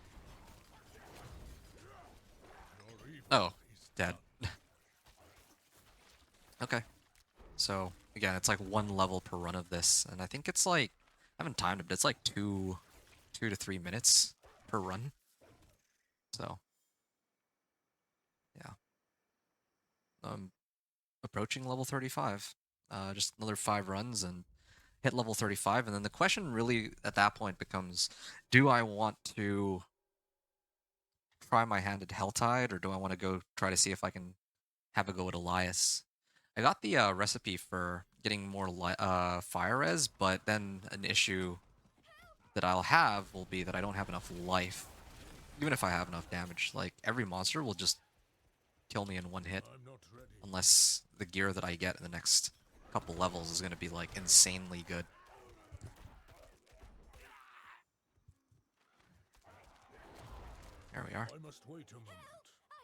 Your evil Oh, is dead. done. Okay. So, again, it's like one level per run of this, and I think it's like, I haven't timed it, but it's like 2 to 3 minutes per run. So, yeah. Approaching level 35. Just another 5 runs and hit level 35, and then the question really at that point becomes, do I want to try my hand at Helltide, or do I want to go try to see if I can have a go at Elias? I got the recipe for getting more fire res, but then an issue that I'll have will be that I don't have enough life. Even if I have enough damage, like every monster will just kill me in one hit, I'm not ready. unless the gear that I get in the next couple levels is going to be like insanely good. There we are. I must wait a moment.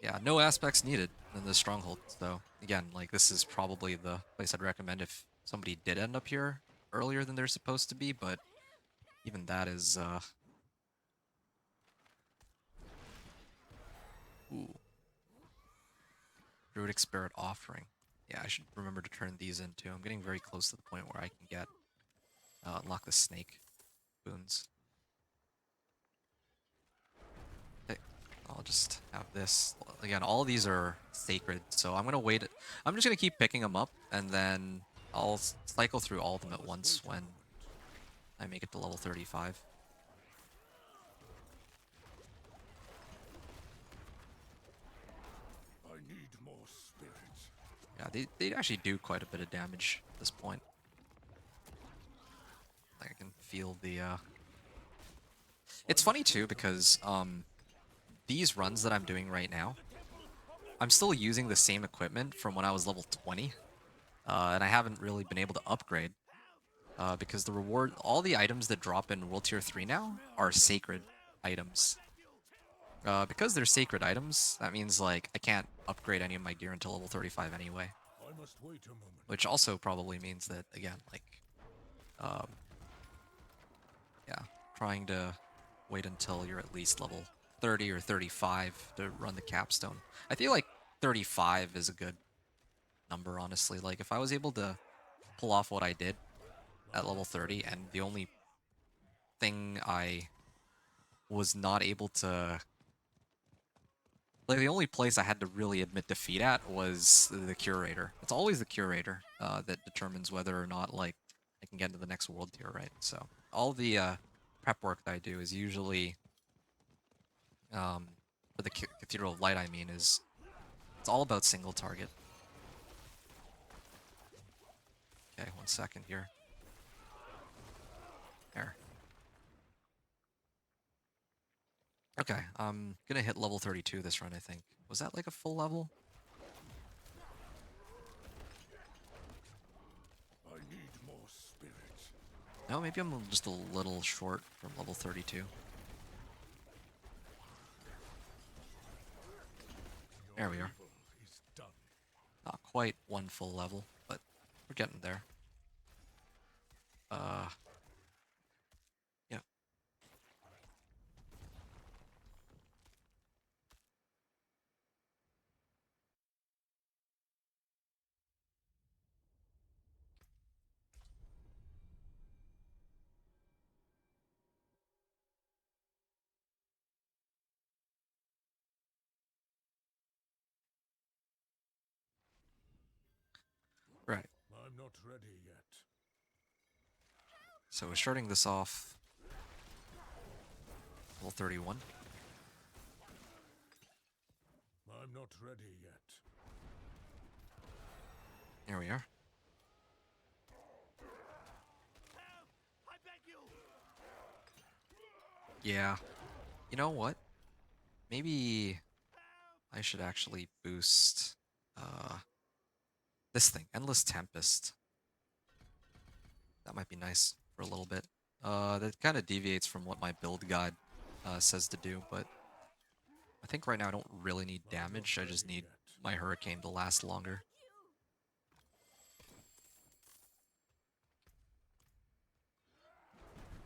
Yeah, no aspects needed in this stronghold. So again, like this is probably the place I'd recommend if somebody did end up here earlier than they're supposed to be, but even that is ooh, Druidic Spirit Offering. Yeah, I should remember to turn these in too. I'm getting very close to the point where I can get unlock the snake boons. Okay, I'll just have this. Again, all these are sacred, so I'm gonna wait. I'm just gonna keep picking them up, and then I'll cycle through all of them I at must once wait a when moment. I make it to level 35. I need more spirit. Yeah, they actually do quite a bit of damage at this point. Like I can feel the I It's funny must too wait a moment. because these runs that I'm doing right now, I'm still using the same equipment from when I was level 20. And I haven't really been able to upgrade. because the reward, all the items that drop in World Tier 3 now are sacred items. Because they're sacred items, that means like I can't upgrade any of my gear until level 35 anyway. I must wait a moment. Which also probably means that, again, like, um, yeah, trying to wait until you're at least level 30 or 35 to run the capstone. I feel like 35 is a good number, honestly. Like, if I was able to pull off what I did at level 30, and the only thing I was not able to... Like, the only place I had to really admit defeat at was the Curator. It's always the Curator that determines whether or not, like, I can get into the next world tier, right? So, all the prep work that I do is usually, for the Cathedral of Light, I mean, is it's all about single target. Okay, 1 second here. There. Okay, I'm gonna hit level 32 this run, I think. Was that like a full level? I need more spirit. No, maybe I'm just a little short from level 32. There we are. Evil is done. Not quite one full level, but we're getting there. Yeah. Right. I'm not ready yet. So we're starting this off level 31. I'm not ready yet. There we are. I beg you. Yeah. You know what? Maybe I should actually boost this thing, Endless Tempest. That might be nice for a little bit. That kind of deviates from what my build guide says to do, but I think right now I don't really need damage. I just need my Hurricane to last longer.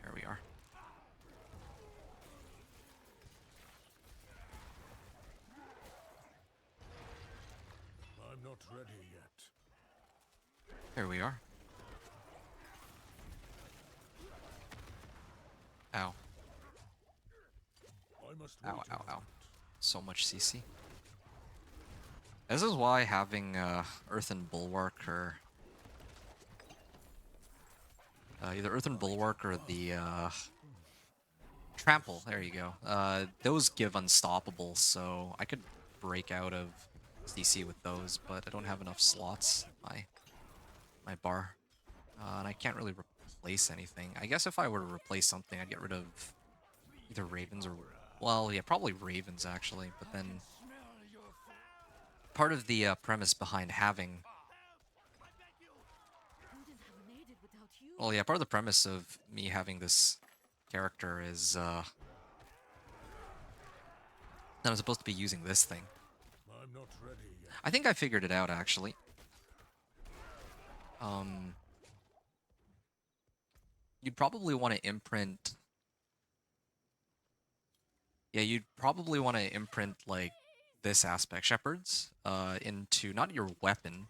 There we are. I'm not ready yet. There we are. Ow. I must wait Ow, a ow, ow. moment. So much CC. This is why having Earthen Bulwark or either Earthen Bulwark or the Trample, there you go. Those give Unstoppable, so I could break out of CC with those, but I don't have enough slots in my bar. And I can't really replace anything. I guess if I were to replace something, I'd get rid of either Ravens or... Well, yeah, probably Ravens, actually, but then... Part of the premise behind having... Wouldn't have made it without you. Well, yeah, part of the premise of me having this character is that I'm supposed to be using this thing. I'm not ready yet. I think I figured it out, actually. You'd probably want to imprint... Yeah, you'd probably want to imprint, like, this aspect, Shepherds, into not your weapon,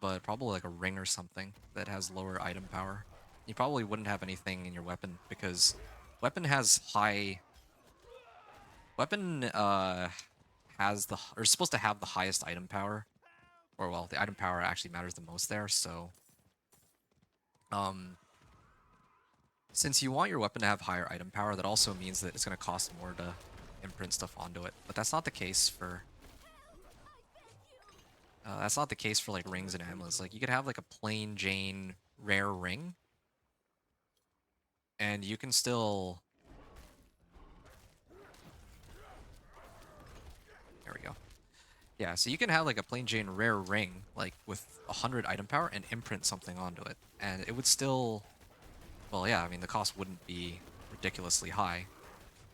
but probably like a ring or something that has lower item power. You probably wouldn't have anything in your weapon, because weapon has high... Weapon, has the... or is supposed to have the highest item power. Or, well, the item power actually matters the most there, so... Since you want your weapon to have higher item power, that also means that it's going to cost more to imprint stuff onto it. But that's not the case for... that's not the case for, like, rings and amulets. Like, you could have, like, a plain Jane rare ring, and you can still... There we go. Yeah, so you can have like a plain Jane rare ring, like with 100 item power, and imprint something onto it, and it would still, well, yeah, I mean the cost wouldn't be ridiculously high,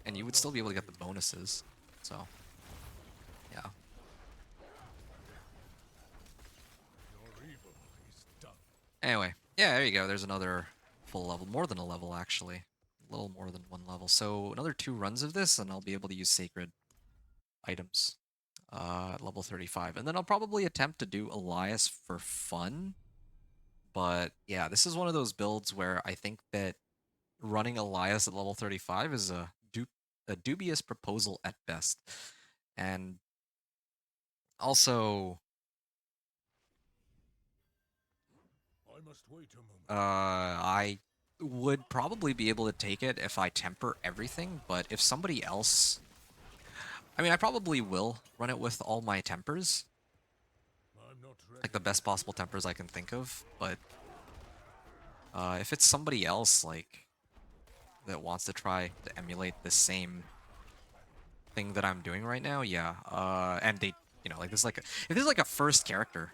and you I'm would not still be able to get ready the yet. bonuses. So yeah. Your evil is done. Anyway, yeah, there you go. There's another full level, more than a level actually, a little more than one level. So another 2 runs of this, and I'll be able to use sacred items at level 35, and then I'll probably attempt to do Elias for fun. But yeah, this is one of those builds where I think that running Elias at level 35 is a dubious proposal at best. And also, I must wait a moment. I would probably be able to take it if I temper everything, but if somebody else... I mean, I probably will run it with all my tempers, I'm not like ready the best yet. possible tempers I can think of, but if it's somebody else, like, that wants to try to emulate the same thing that I'm doing right now, yeah. And they, like this, is like if this is like a first character,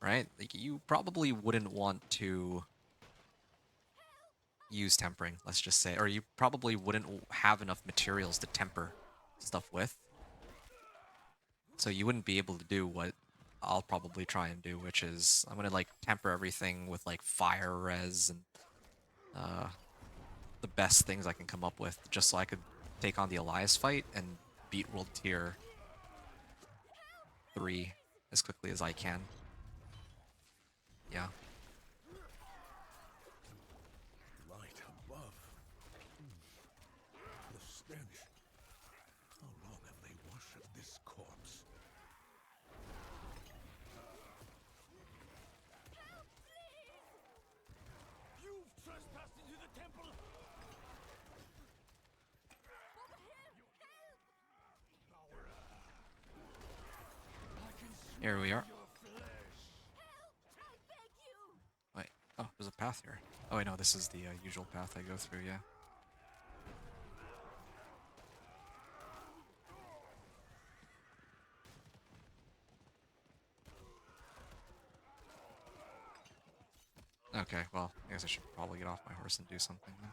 right? Like you probably wouldn't want to use tempering, let's just say, or you probably wouldn't have enough materials to temper stuff with, so you wouldn't be able to do what I'll probably try and do, which is I'm gonna like temper everything with like fire res and uh, the best things I can come up with, just so I could take on the Elias fight and beat World Tier 3 as quickly as I can. Yeah. Light above. The stench. How long have they worshipped this corpse? You've trespassed into the temple! I can Here we smell are. your flesh! I beg you! Wait. Oh, there's a path here. Oh, wait, no, this is the usual path I go through, yeah. Okay, well, I guess I should probably get off my horse and do something then.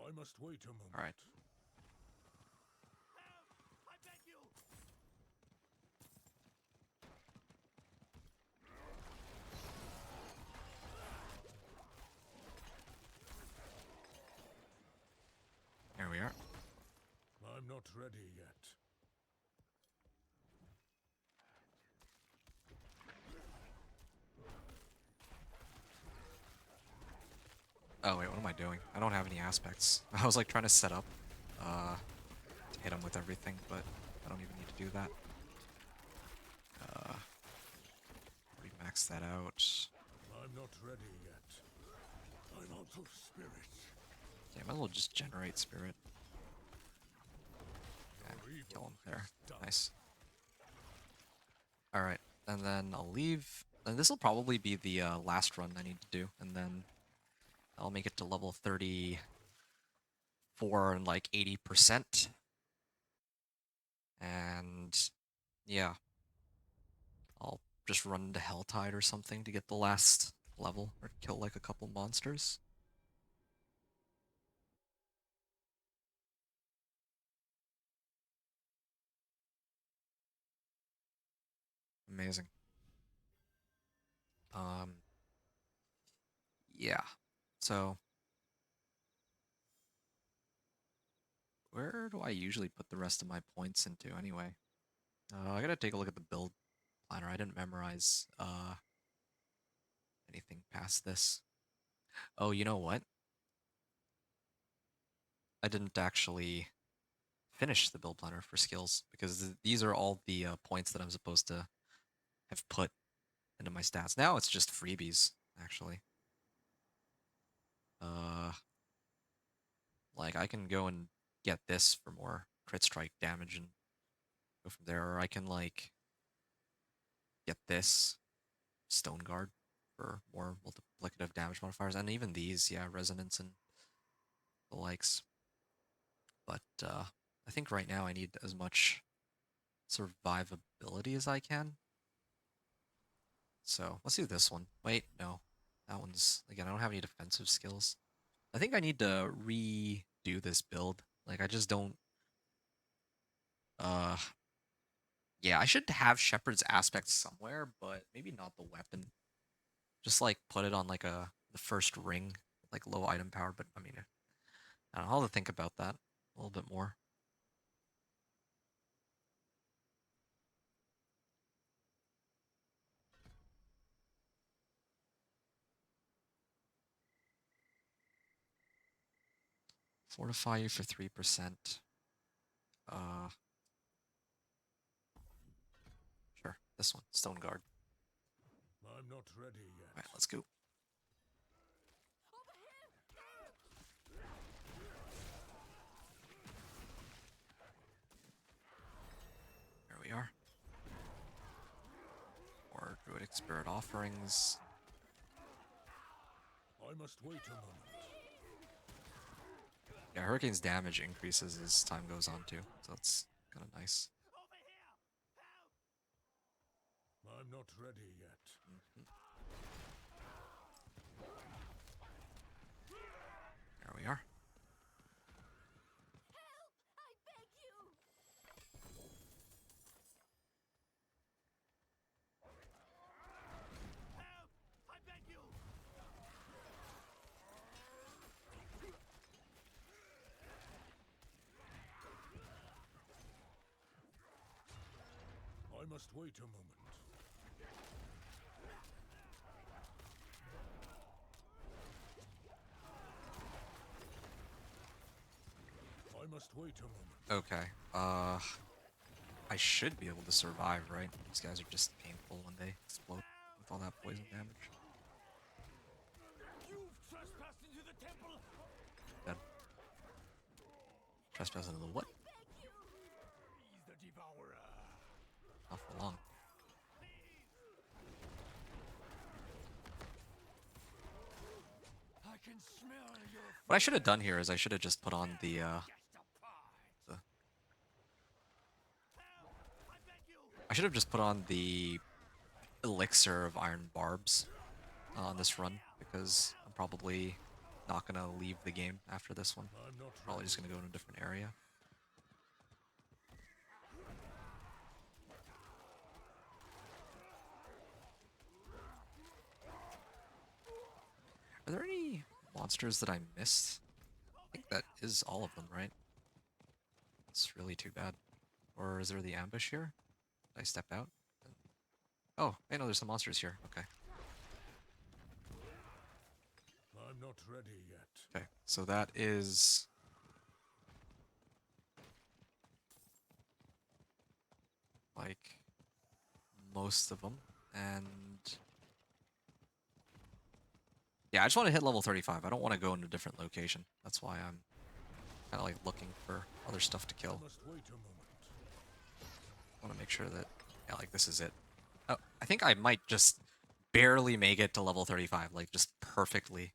I must wait a moment. Alright. I beg you! Here we are. I'm not ready yet. Oh, wait, what am I doing? I don't have any aspects. I was like trying to set up to hit him with everything, but I don't even need to do that. Already maxed that out. I'm not ready yet. I'm out of spirit. Yeah, might as well just generate spirit and Your evil kill him there. is done. Nice. Alright, and then I'll leave. And this will probably be the last run I need to do, and then I'll make it to level 34 and like 80%. And yeah, I'll just run into Helltide or something to get the last level, or kill like a couple monsters. Amazing. Um, yeah. So, where do I usually put the rest of my points into anyway? I gotta take a look at the build planner. I didn't memorize anything past this. Oh, you know what? I didn't actually finish the build planner for skills because these are all the points that I'm supposed to have put into my stats. Now it's just freebies, actually. Uh, like I can go and get this for more crit strike damage and go from there, or I can like get this stone guard for more multiplicative damage modifiers, and even these, yeah, resonance and the likes. But I think right now I need as much survivability as I can. So let's do this one. Wait, no. That one's, again, I don't have any defensive skills. I think I need to redo this build. Like, I just don't, uh, yeah, I should have Shepherd's Aspect somewhere, but maybe not the weapon. Just, like, put it on, like, the first ring, like, low item power, but, I mean, I don't know, I'll have to think about that a little bit more. Fortify you for 3%. Uh, sure, this one, Stone Guard. I'm not ready yet. Alright, let's go. There we are. Or Druidic Spirit Offerings. I must wait a moment. Yeah, Hurricane's damage increases as time goes on too, so that's kind of nice. I'm not ready yet. There we are. I beg you! I beg you! I must wait a moment. I must wait a moment. Okay. I should be able to survive, right? These guys are just painful when they explode with all that poison damage. You've trespassed into the temple! Dead. Trespass into the what? He's the devourer! Not for long. I can smell your What I should have done here is I should have just put on the I should have just put on the Elixir of Iron Barbs on this run, because I'm probably not going to leave the game after this one. I'm not Probably just going to go in a different area. Are there any monsters that I missed? I think that is all of them, right? It's really too bad. Or is there the ambush here? Did I step out? Oh, I know there's some monsters here. Okay. I'm not ready yet. Okay, so that is... like, most of them. And... yeah, I just want to hit level 35. I don't want to go in a different location. That's why I'm kind of like looking for other stuff to kill. I must wait a moment. I want to make sure that, yeah, like this is it. Oh, I think I might just barely make it to level 35, like just perfectly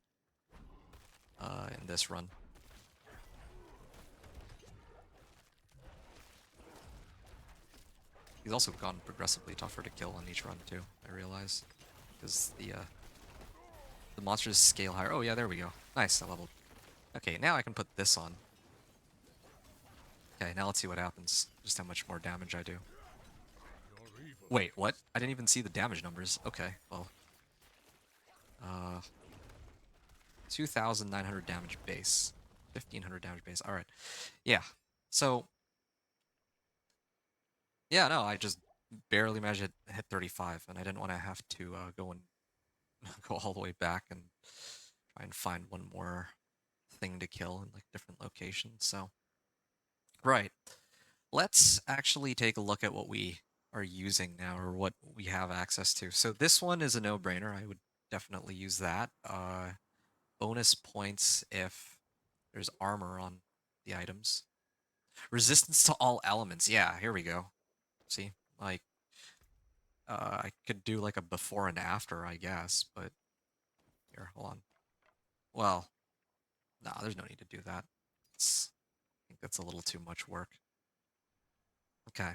in this run. He's also gotten progressively tougher to kill on each run too, I realize. Because the monsters scale higher. Oh yeah, there we go. Nice, I leveled. Okay, now I can put this on. Okay, now let's see what happens. Just how much more damage I do. Your evil. Wait, what? I didn't even see the damage numbers. Okay, well. 2,900 damage base. 1,500 damage base. Alright. Yeah. So... yeah, no, I just barely managed to hit 35, and I didn't want to have to go and go all the way back and try and find one more thing to kill in like different locations. So, right, let's actually take a look at what we are using now, or what we have access to. So this one is a no-brainer. I would definitely use that. Bonus points if there's armor on the items. Resistance to all elements. Yeah, here we go. See, like, I could do like a before and after, I guess, but here, hold on. Well, nah, there's no need to do that. I think that's a little too much work. Okay.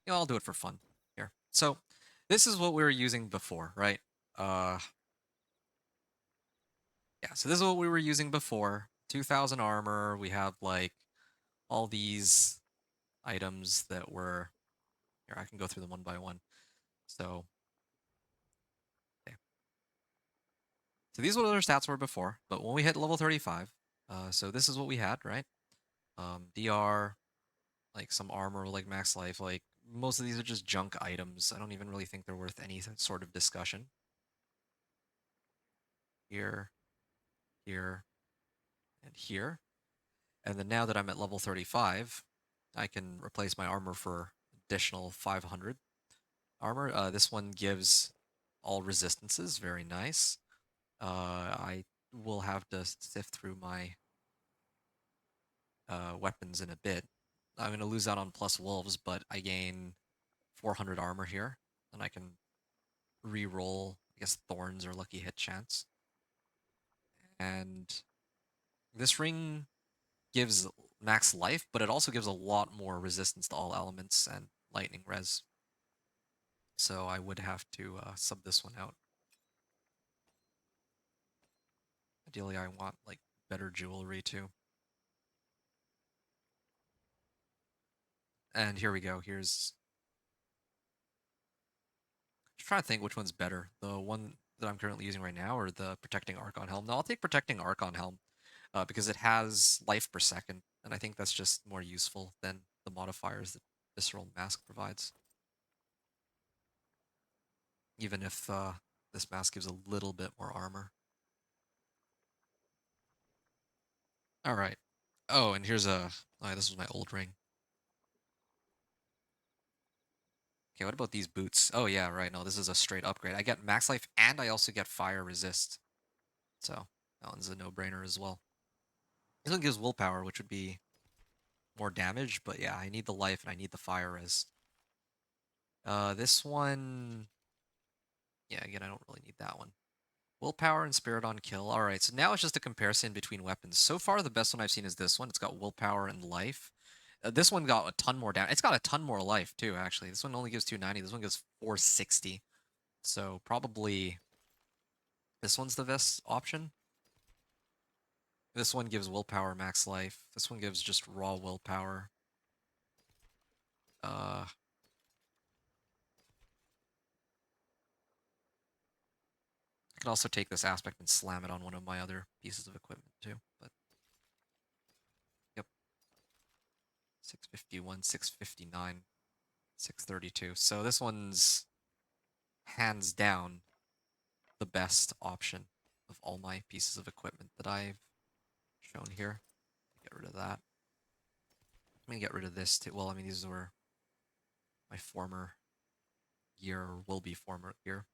I'll do it for fun here. So this is what we were using before, right? Uh, yeah, so this is what we were using before. 2,000 armor. We have like all these items that were here. I can go through them one by one. So, okay. So these are what our stats were before, but when we hit level 35, so this is what we had, right? DR, like some armor, like max life, like most of these are just junk items. I don't even really think they're worth any sort of discussion. Here, here, and here. And then now that I'm at level 35, I can replace my armor for additional 500 armor. This one gives all resistances, very nice. I will have to sift through my weapons in a bit. I'm going to lose out on plus wolves, but I gain 400 armor here, and I can re-roll, I guess, thorns or lucky hit chance. And this ring gives max life, but it also gives a lot more resistance to all elements and lightning res. So I would have to sub this one out. Ideally, I want like better jewelry too. And here we go. Here's I'm trying to think which one's better. The one that I'm currently using right now or the Protecting Archon Helm. No, I'll take Protecting Archon Helm because it has life per second, and I think that's just more useful than the modifiers that Visceral Mask provides. Even if this mask gives a little bit more armor. All right. Oh, and here's a. Oh, this was my old ring. Okay, what about these boots? Oh yeah, right. No, this is a straight upgrade. I get max life and I also get fire resist. So that one's a no-brainer as well. This one gives willpower, which would be more damage, but yeah, I need the life and I need the fire res. This one, yeah, again, I don't really need that one. Willpower and Spirit on Kill. All right, so now it's just a comparison between weapons. So far, the best one I've seen is this one. It's got willpower and life. This one got a ton more damage. It's got a ton more life too, actually. This one only gives 290. This one gives 460. So probably this one's the best option. This one gives willpower max life. This one gives just raw willpower. I could also take this aspect and slam it on one of my other pieces of equipment too. But yep, 651, 659, 632. So this one's hands down the best option of all my pieces of equipment that I've shown here. Get rid of that. I'm gonna get rid of this too. Well, I mean, these were my former gear, or will be former gear.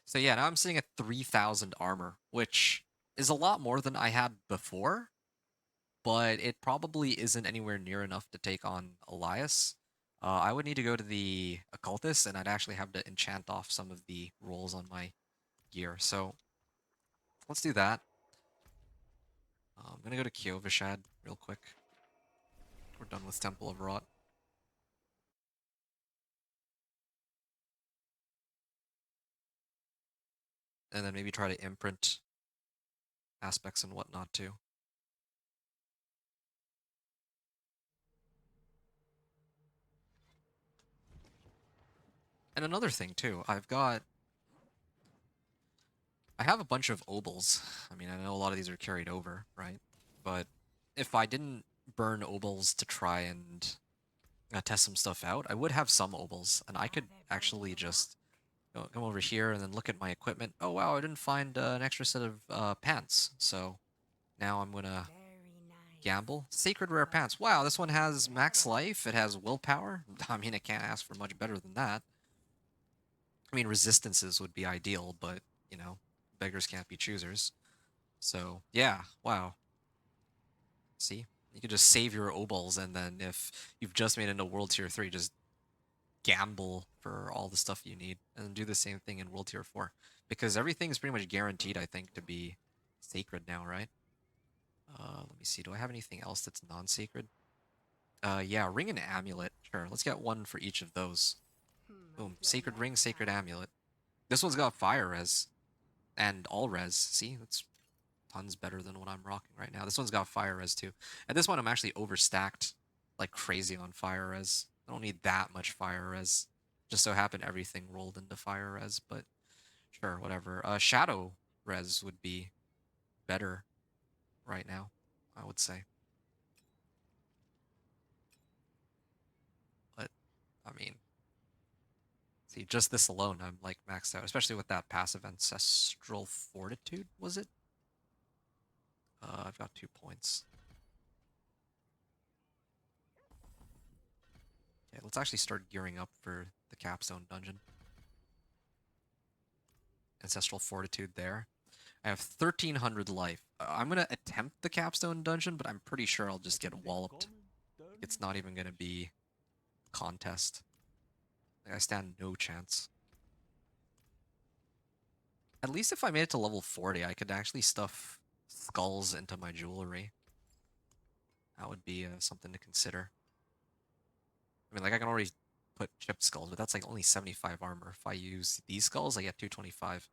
So yeah, now I'm sitting at 3,000 armor, which is a lot more than I had before, but it probably isn't anywhere near enough to take on Elias. I would need to go to the Occultist, and I'd actually have to enchant off some of the rolls on my gear. So let's do that. I'm gonna go to Kyovashad real quick. We're done with Temple of Rot. And then maybe try to imprint aspects and whatnot too. And another thing too, I have a bunch of obols. I mean, I know a lot of these are carried over, right? But if I didn't burn obols to try and test some stuff out, I would have some obols, and I could actually just come over here and then look at my equipment. Oh wow, I didn't find an extra set of pants, so now I'm gonna gamble. Sacred Rare Pants. Wow, this one has max life. It has willpower. I mean, it can't ask for much better than that. I mean, resistances would be ideal, but, you know, beggars can't be choosers. So, yeah, wow. See? You could just save your obols, and then if you've just made it into World Tier 3, just gamble for all the stuff you need, and then do the same thing in World Tier 4. Because everything is pretty much guaranteed, I think, to be sacred now, right? Let me see. Do I have anything else that's non-sacred? Yeah, Ring and Amulet Sure, let's get one for each of those. I Boom. feel Sacred Ring, less Sacred tired. Amulet. This one's got Fire Res and all res. See, that's tons better than what I'm rocking right now. This one's got Fire Res too. At this one, I'm actually overstacked like crazy on Fire Res. I don't need that much Fire Res. Just so happened everything rolled into Fire Res, but sure, whatever. Shadow Res would be better right now, I would say. But, I mean, see, just this alone, I'm like maxed out, especially with that passive Ancestral Fortitude, was it? I've got 2 points. Okay, let's actually start gearing up for the Capstone dungeon. Ancestral Fortitude there. I have 1300 life. I'm going to attempt the Capstone dungeon, but I'm pretty sure I'll just get walloped. It's not even going to be a contest. Like, I stand no chance. At least if I made it to level 40, I could actually stuff skulls into my jewelry. That would be something to consider. I mean, like, I can already put chipped skulls, but that's like only 75 armor. If I use these skulls, I get 225.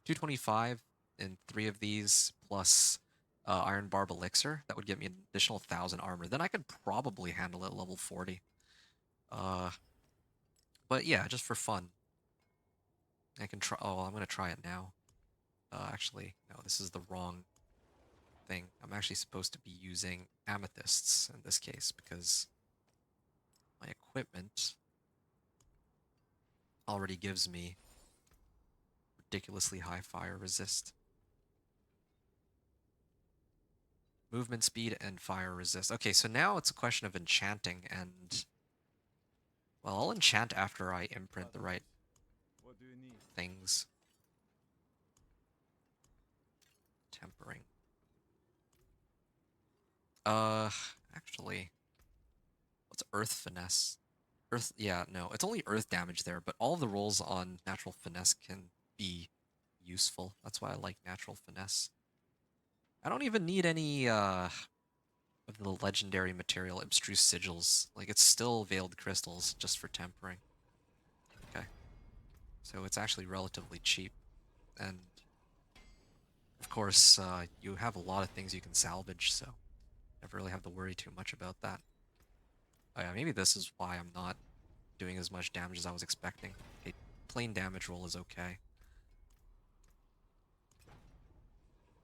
225 in 3 of these plus Iron Barb Elixir. That would give me an additional 1,000 armor. Then I could probably handle it at level 40. Uh, but yeah, just for fun. I can try. Oh, I'm going to try it now. Actually, no, this is the wrong thing. I'm actually supposed to be using amethysts in this case because my equipment already gives me ridiculously high fire resist. Movement speed and fire resist. Okay, so now it's a question of enchanting and... Well, I'll enchant after I imprint the right What do you need? things. Tempering. Uh, actually, what's Earth Finesse? Earth, yeah, no, it's only Earth damage there, but all of the rolls on Natural Finesse can be useful. That's why I like Natural Finesse. I don't even need any, of the legendary material, Abstruse Sigils. Like, it's still Veiled Crystals, just for tempering. Okay. So it's actually relatively cheap. And, of course, you have a lot of things you can salvage, so never really have to worry too much about that. Oh yeah, maybe this is why I'm not doing as much damage as I was expecting. A plain damage roll is okay.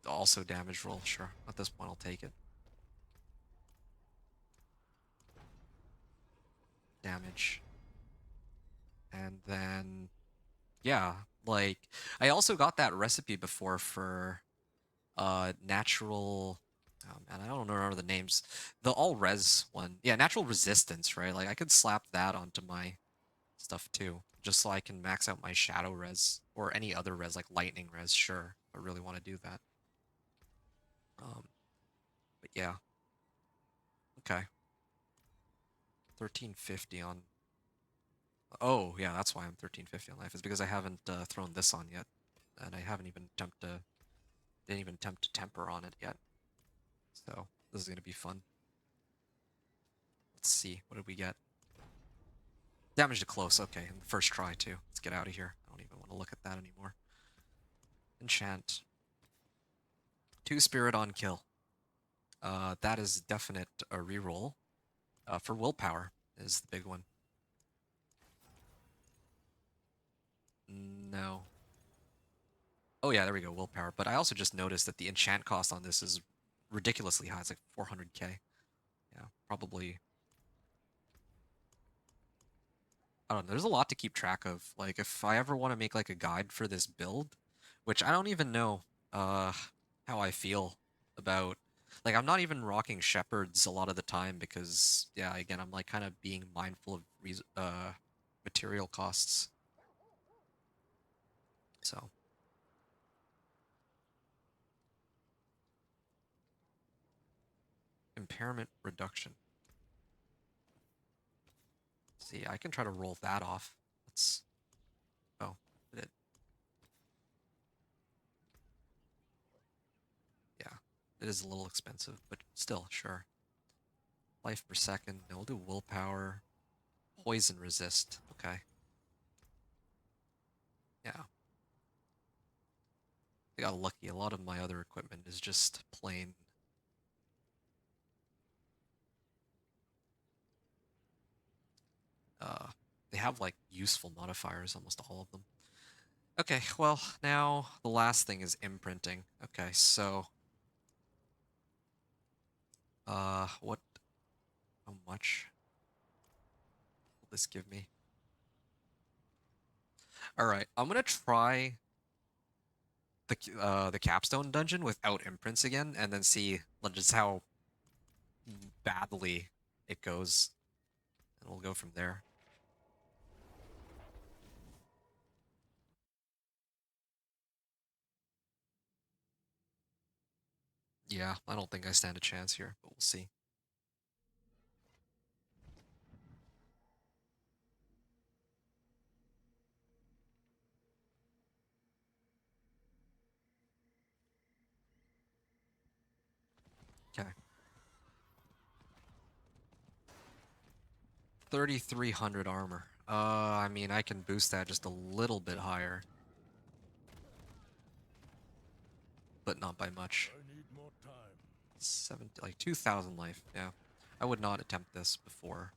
Also damage roll, sure. At this point, I'll take it. Damage. And then, yeah, like, I also got that recipe before for natural... Oh man, I don't remember the names. The all res one. Yeah, natural resistance, right? Like, I could slap that onto my stuff too, just so I can max out my shadow res or any other res like lightning res. Sure, I really want to do that. Um, but yeah, okay. 1350 on. Oh yeah, that's why I'm 1350 on life. Is because I haven't thrown this on yet, and I haven't even didn't even attempt to temper on it yet. So this is gonna be fun. Let's see, what did we get? Damage to close. Okay, in the first try too. Let's get out of here. I don't even want to look at that anymore. Enchant. 2 spirit on kill. That is definite a reroll. For willpower is the big one. No. Oh yeah, there we go, willpower. But I also just noticed that the enchant cost on this is ridiculously high. It's like 400k. Yeah, probably. I don't know. There's a lot to keep track of. Like, if I ever want to make like a guide for this build, which I don't even know uh how I feel about. Like, I'm not even rocking shepherds a lot of the time because, yeah, again, I'm like kind of being mindful of material costs. So, impairment reduction. See, I can try to roll that off. Let's. Oh, did it? Yeah, it is a little expensive, but still, sure. Life per second. No, we'll do willpower. poison resist. Okay. Yeah. I got lucky. A lot of my other equipment is just plain. Uh, they have like useful modifiers, almost all of them. Okay, well, now the last thing is imprinting. Okay, so what how much will this give me? All right, I'm gonna try the Capstone dungeon without imprints again, and then see just how badly it goes, and we'll go from there. Yeah, I don't think I stand a chance here, but we'll see. Okay. 3,300 armor. I mean, I can boost that just a little bit higher, but not by much. I need more time. 70, like 2,000 life. Yeah, I would not attempt this before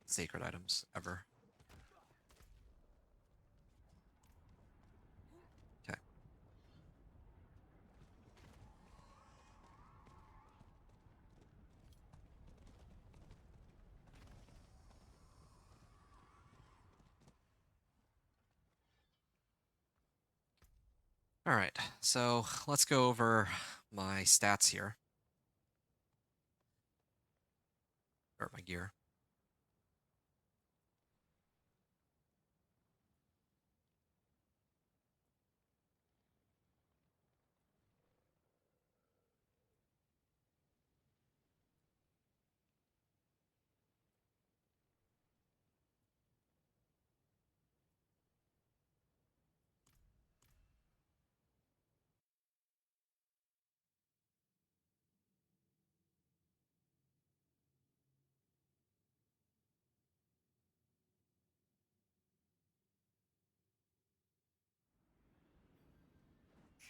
sacred items ever. Okay. All right. So let's go over my stats here, or my gear.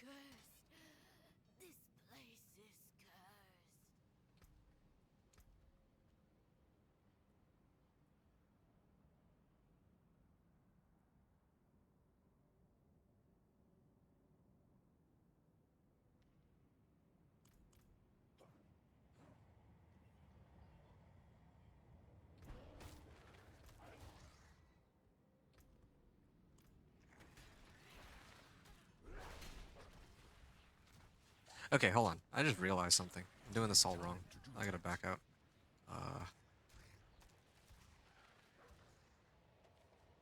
Cursed. This place is cursed. Okay, hold on. I just realized something. I'm doing this all wrong. Time to do I gotta this. back out. Uh,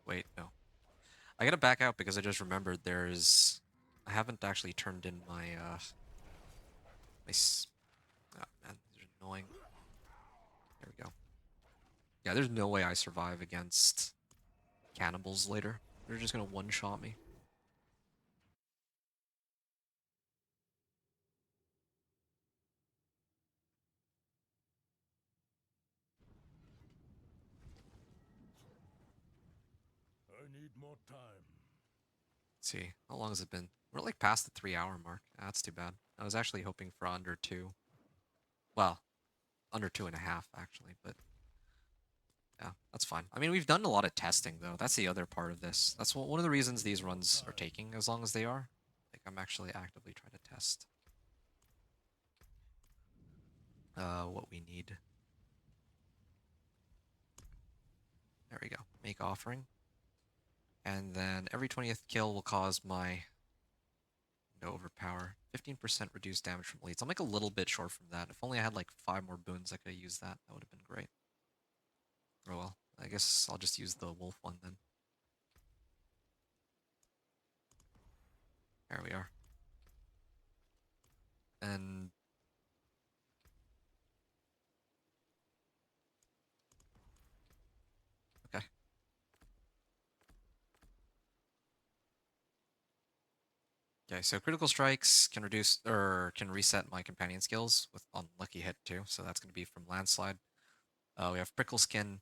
Wait, no. I gotta back out because I just remembered I haven't actually turned in my oh man, these are annoying. There we go. Yeah, there's no way I survive against cannibals later. They're just gonna one-shot me. I need more time. Let's see, how long has it been? We're like past the 3-hour mark. That's too bad. I was actually hoping for under 2. Well, under 2.5 actually, but yeah, that's fine. I mean, we've done a lot of testing though. That's the other part of this. That's one of the reasons these More runs are time. taking as long as they are. Like, I'm actually actively trying to test what we need. There we go. Make offering. And then every 20th kill will cause my to overpower. 15% reduced damage from leads. I'm like a little bit short from that. If only I had like 5 more boons, I could have used that. That would have been great. Oh well. I guess I'll just use the wolf one then. There we are. And okay. Okay, so critical strikes can reduce or can reset my companion skills with unlucky hit too. So that's going to be from landslide. We have prickle skin.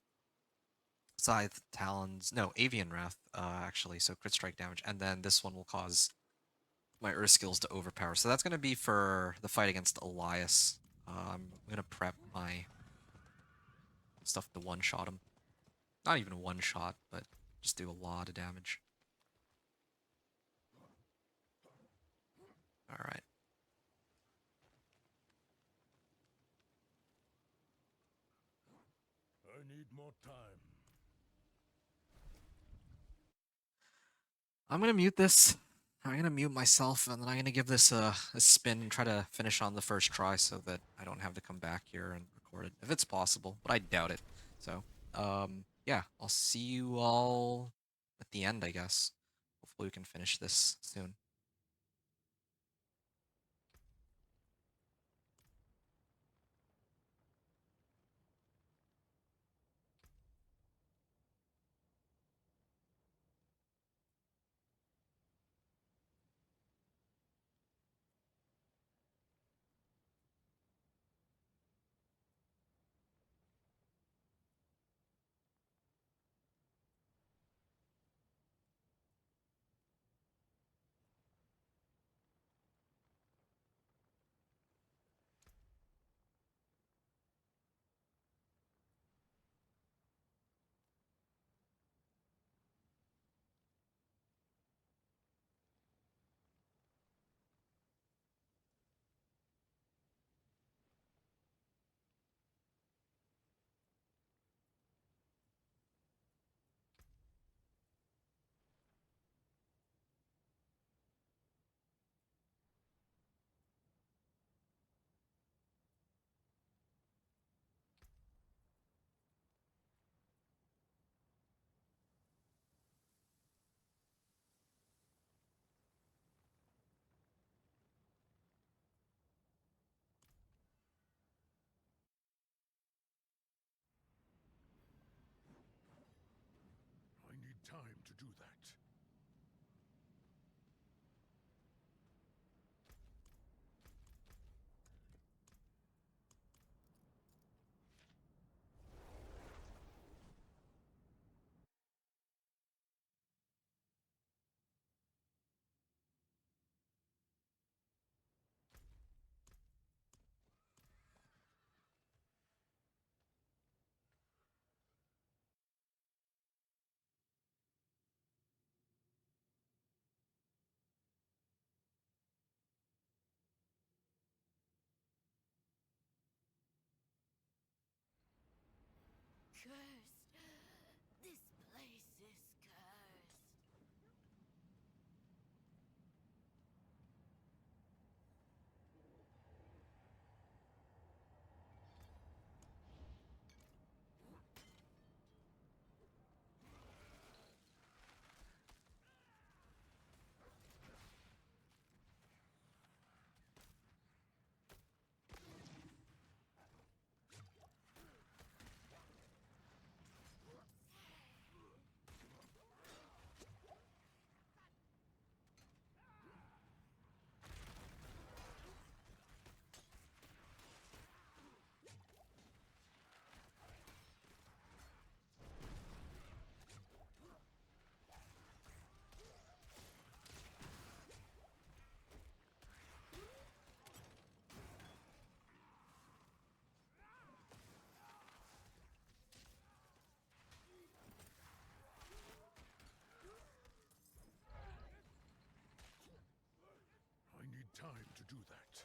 Scythe, Talons, no, Avian Wrath, actually, so crit strike damage, and then this one will cause my Earth skills to overpower. So that's going to be for the fight against Elias. I'm going to prep my stuff to one-shot him. Not even one-shot, but just do a lot of damage. Alright. I need more time. I'm going to mute this. I'm going to mute myself, and then I'm going to give this a spin and try to finish on the first try so that I don't have to come back here and record it, if it's possible, but I doubt it. So, yeah, I'll see you all at the end, I guess. Hopefully we can finish this soon. I need time to do that. Cursed. This place is cursed. I need time to do that.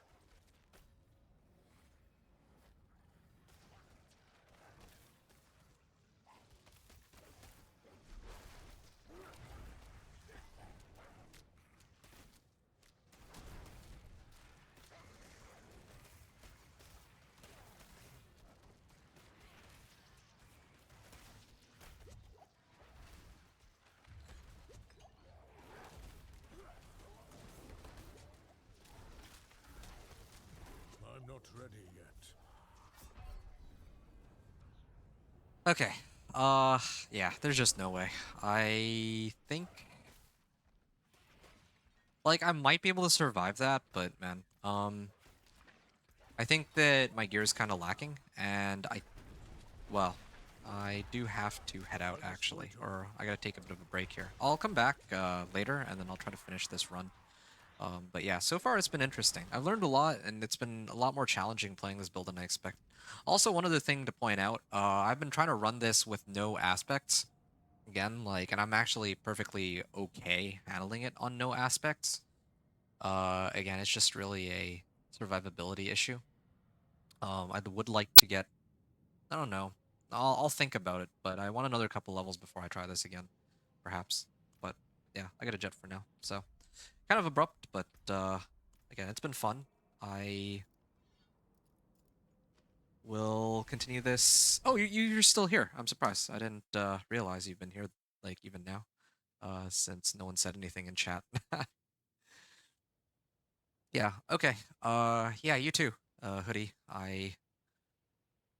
I'm not ready yet. Okay. Yeah, there's just no way. I think, like, I might be able to survive that, but man, I think that my gear is kind of lacking, and well, I do have to head out, actually, or I gotta take a bit of a break here. I'll come back later, and then I'll try to finish this run. But yeah, so far it's been interesting. I've learned a lot, and it's been a lot more challenging playing this build than I expected. Also, one other thing to point out, I've been trying to run this with no aspects. Again, like, and I'm actually perfectly okay handling it on no aspects. Again, it's just really a survivability issue. I would like to get, I don't know, I'll think about it, but I want another couple levels before I try this again, perhaps. But yeah, I got a jet for now, so kind of abrupt, but again, it's been fun. I will continue this. Oh, you're still here. I'm surprised. I didn't realize you've been here, like, even now, since no one said anything in chat. Yeah, okay. Yeah, you too, Hoodie. I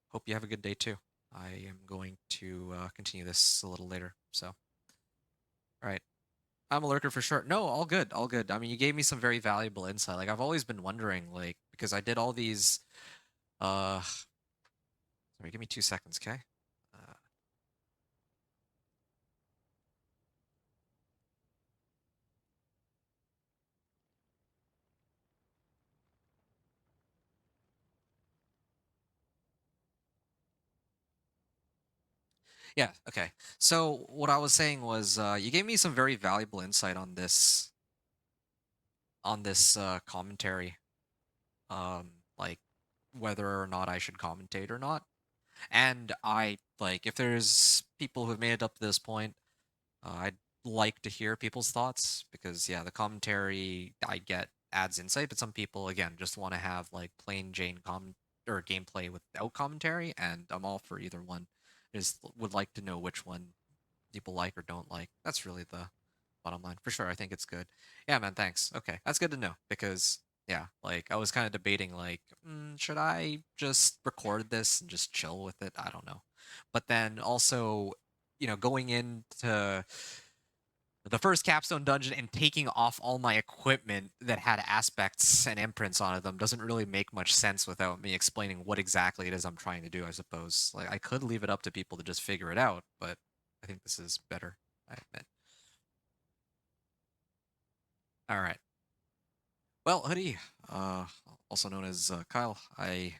hope you have a good day too. I am going to continue this a little later, so. All right. I'm a lurker for sure. No, all good, all good. I mean, you gave me some very valuable insight. Like, I've always been wondering, like, because I did all these, sorry, give me 2 seconds, okay? Uh, yeah, okay. So what I was saying was, you gave me some very valuable insight on this commentary, like whether or not I should commentate or not. And I like if there's people who've made it up to this point, I'd like to hear people's thoughts because yeah, the commentary I get adds insight, but some people again just want to have like plain Jane or gameplay without commentary, and I'm all for either one. Just would like to know which one people like or don't like. That's really the bottom line. For sure, I think it's good. Yeah, man, thanks. Okay, that's good to know because yeah, like I was kind of debating like, should I just record this and just chill with it? I don't know. But then also, going into the first Capstone dungeon and taking off all my equipment that had aspects and imprints on them doesn't really make much sense without me explaining what exactly it is I'm trying to do, I suppose. Like, I could leave it up to people to just figure it out, but I think this is better, I admit. All right. Well, Hoodie, uh, also known as Kyle, I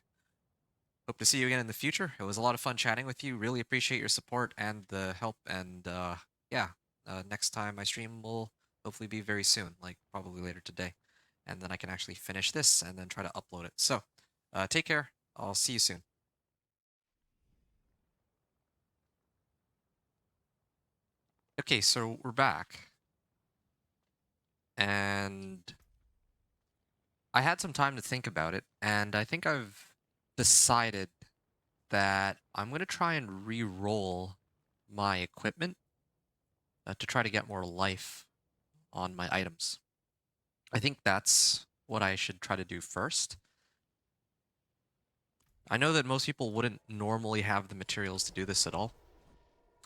hope to see you again in the future. It was a lot of fun chatting with you. Really appreciate your support and the help. And yeah, next time I stream will hopefully be very soon, like probably later today. And then I can actually finish this and then try to upload it. So take care. I'll see you soon. Okay, so we're back. And I had some time to think about it. And I think I've decided that I'm going to try and re-roll my equipment to try to get more life on my items. I think that's what I should try to do first. I know that most people wouldn't normally have the materials to do this at all,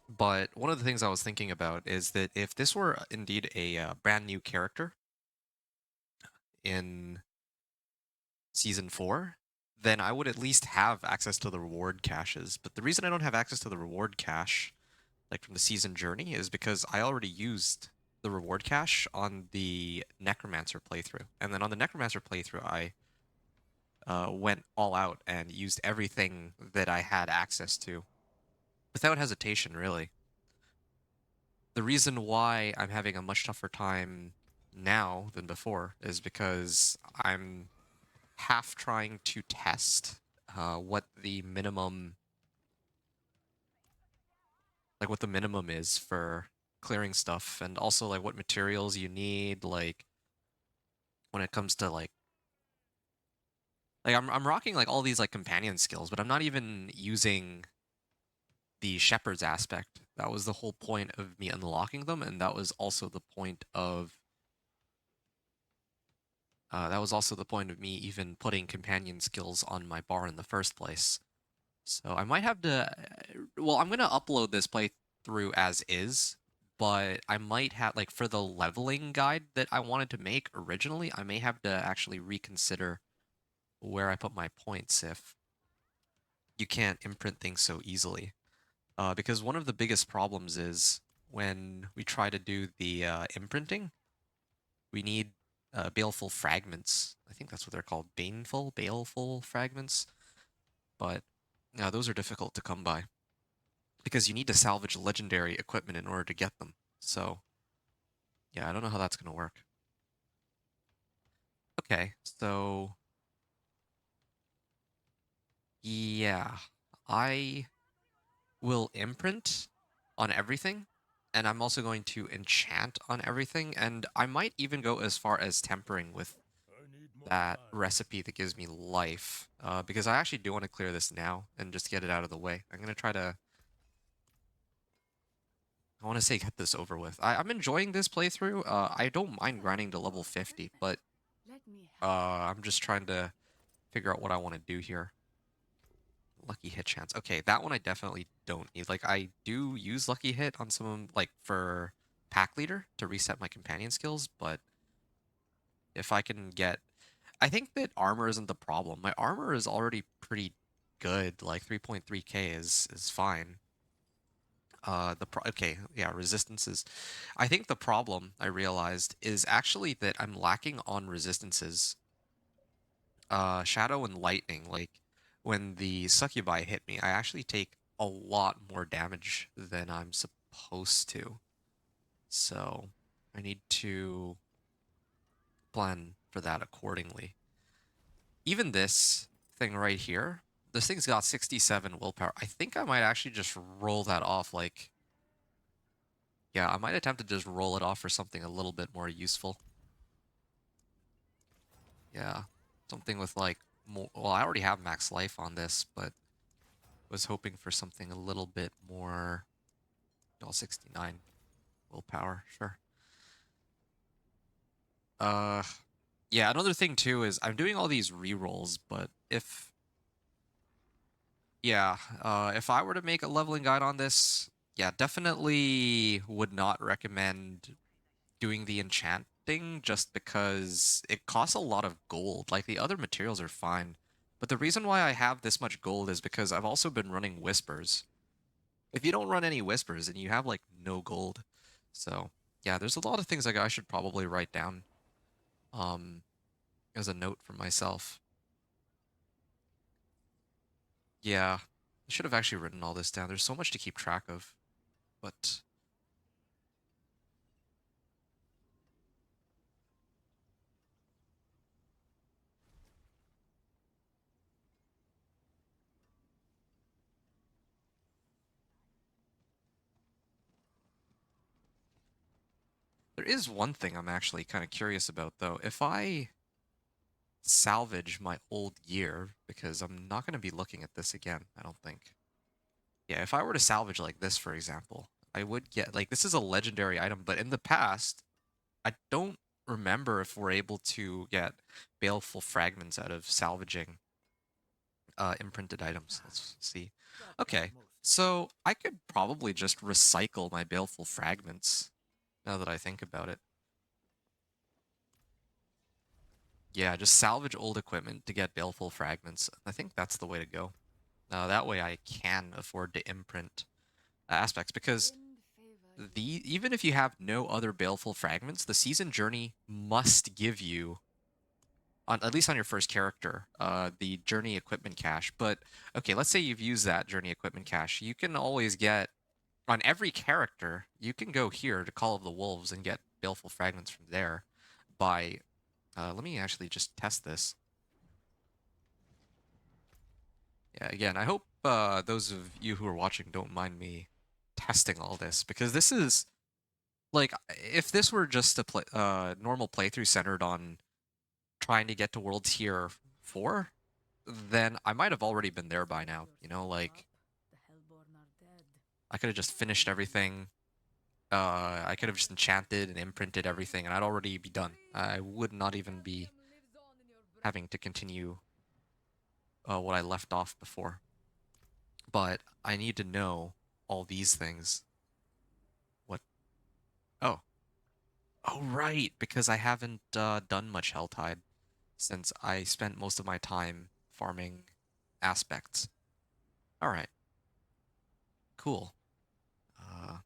but one of the things I was thinking about is that if this were indeed a brand new character in Season 4, then I would at least have access to the reward caches. But the reason I don't have access to the reward cache, like from the season journey, is because I already used the reward cache on the Necromancer playthrough. And then on the Necromancer playthrough, I went all out and used everything that I had access to without hesitation, really. The reason why I'm having a much tougher time now than before is because I'm half trying to test what the minimum, what the minimum is for clearing stuff, and also like what materials you need, like when it comes to I'm rocking like all these like companion skills, but I'm not even using the shepherd's aspect. That was the whole point of me unlocking them, and that was also the point of me even putting companion skills on my bar in the first place. So I might have to. Well, I'm gonna upload this playthrough as is, but I might have for the leveling guide that I wanted to make originally. I may have to actually reconsider where I put my points if you can't imprint things so easily. Because one of the biggest problems is when we try to do the imprinting, we need baleful fragments. I think that's what they're called, baleful fragments. But those are difficult to come by because you need to salvage legendary equipment in order to get them. So yeah, I don't know how that's going to work. Okay, so yeah, I will imprint on everything, and I'm also going to enchant on everything, and I might even go as far as tempering with I need more that time. recipe that gives me life, because I actually do want to clear this now and just get it out of the way. I'm going to try to, I want to say get this over with. I'm enjoying this playthrough. I don't mind grinding to level 50, but Let me help. I'm just trying to figure out what I want to do here. Lucky hit chance. Okay, that one I definitely don't need. Like, I do use lucky hit on some, like, for pack leader to reset my companion skills, but if I can get... I think that armor isn't the problem. My armor is already pretty good. Like, 3.3k is fine. Okay, yeah, resistances. I think the problem I realized is actually that I'm lacking on resistances. Shadow and lightning, like when the succubi hit me, I actually take a lot more damage than I'm supposed to. So I need to plan for that accordingly. Even this thing right here, this thing's got 67 willpower. I think I might actually just roll that off. Like, yeah, I might attempt to just roll it off for something a little bit more useful. Yeah, something with like more. Well, I already have max life on this, but was hoping for something a little bit more. All 69 willpower, sure. Uh, yeah, another thing too is I'm doing all these rerolls, but if I were to make a leveling guide on this, yeah, definitely would not recommend doing the enchanting just because it costs a lot of gold. Like the other materials are fine, but the reason why I have this much gold is because I've also been running whispers. If you don't run any whispers, then you have like no gold. So yeah, there's a lot of things like I should probably write down um as a note for myself. Yeah, I should have actually written all this down. There's so much to keep track of, but there is one thing I'm actually kind of curious about though. If I salvage my old gear, because I'm not going to be looking at this again, I don't think. Yeah, if I were to salvage like this, for example, I would get, like, this is a legendary item, but in the past, I don't remember if we're able to get baleful fragments out of salvaging imprinted items. Let's see. Got Okay, most. so I could probably just recycle my baleful fragments now that I think about it. Yeah, just salvage old equipment to get baleful fragments. I think that's the way to go. That way I can afford to imprint aspects because Wind favor the you. even if you have no other baleful fragments, the season journey must give you on at least on your first character, the journey equipment cache. But okay, let's say you've used that journey equipment cache. You can always get on every character, you can go here to Call of the Wolves and get baleful fragments from there by let me actually just test this. Yeah, again, I hope those of you who are watching don't mind me testing all this because this is like if this were just a normal playthrough centered on trying to get to World Tier 4, then I might have already been there by now. You know, Yourself up. like The Hellborn are dead. I could have just finished everything. I could have just enchanted and imprinted everything, and I'd already be done. I would not even be Endgame lives on in your brain. having to continue what I left off before. But I need to know all these things. What? Oh, oh right, because I haven't done much Helltide since I spent most of my time farming aspects. All right. Cool. Uh,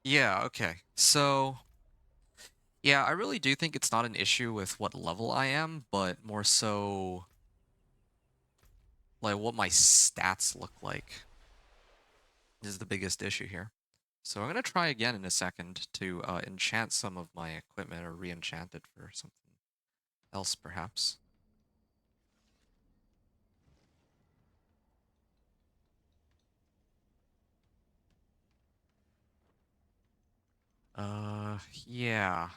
yeah, okay. So, yeah, I really do think it's not an issue with what level I am, but more so like what my stats look like is the biggest issue here. So I'm gonna try again in a second to enchant some of my equipment or re-enchant it for something else, perhaps. Yeah.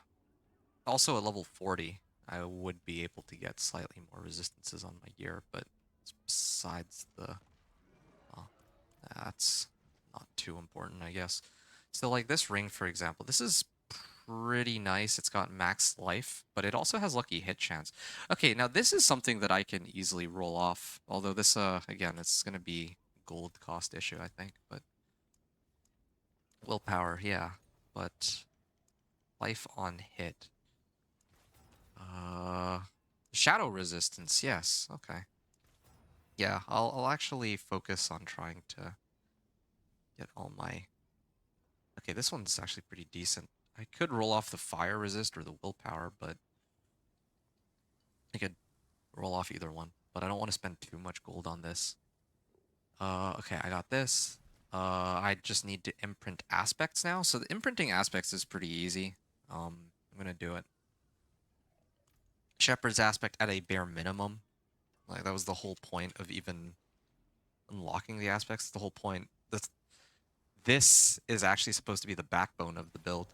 Also at level 40, I would be able to get slightly more resistances on my gear, but besides the... Well, that's not too important, I guess. So like this ring, for example, this is pretty nice. It's got max life, but it also has lucky hit chance. Okay, now this is something that I can easily roll off, although this, again, it's going to be gold cost issue, I think, but willpower, yeah, but life on hit. Uh, shadow resistance, yes, okay. Yeah, I'll actually focus on trying to get all my... Okay, this one's actually pretty decent. I could roll off the fire resist or the willpower, but I could roll off either one. But I don't want to spend too much gold on this. Okay, I got this. I just need to imprint aspects now. So the imprinting aspects is pretty easy. I'm gonna do it. Shepherd's aspect at a bare minimum. Like that was the whole point of even unlocking the aspects. The whole point. This is actually supposed to be the backbone of the build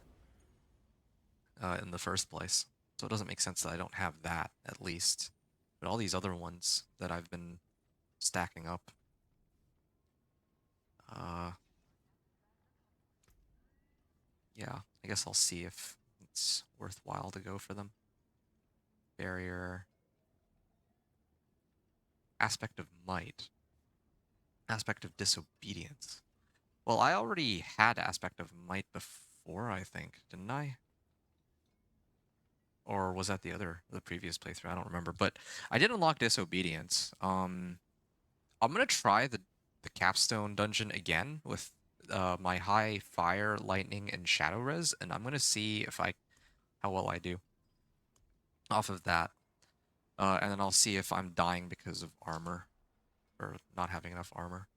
in the first place. So it doesn't make sense that I don't have that at least. But all these other ones that I've been stacking up. Uh, yeah, I guess I'll see if it's worthwhile to go for them. Barrier. Aspect of might. Aspect of disobedience. Well, I already had aspect of might before, I think, didn't I? Or was that the previous playthrough? I don't remember. But I did unlock disobedience. I'm gonna try the capstone dungeon again with my high fire, lightning, and shadow res, and I'm gonna see if I how well I do off of that. And then I'll see if I'm dying because of armor or not having enough armor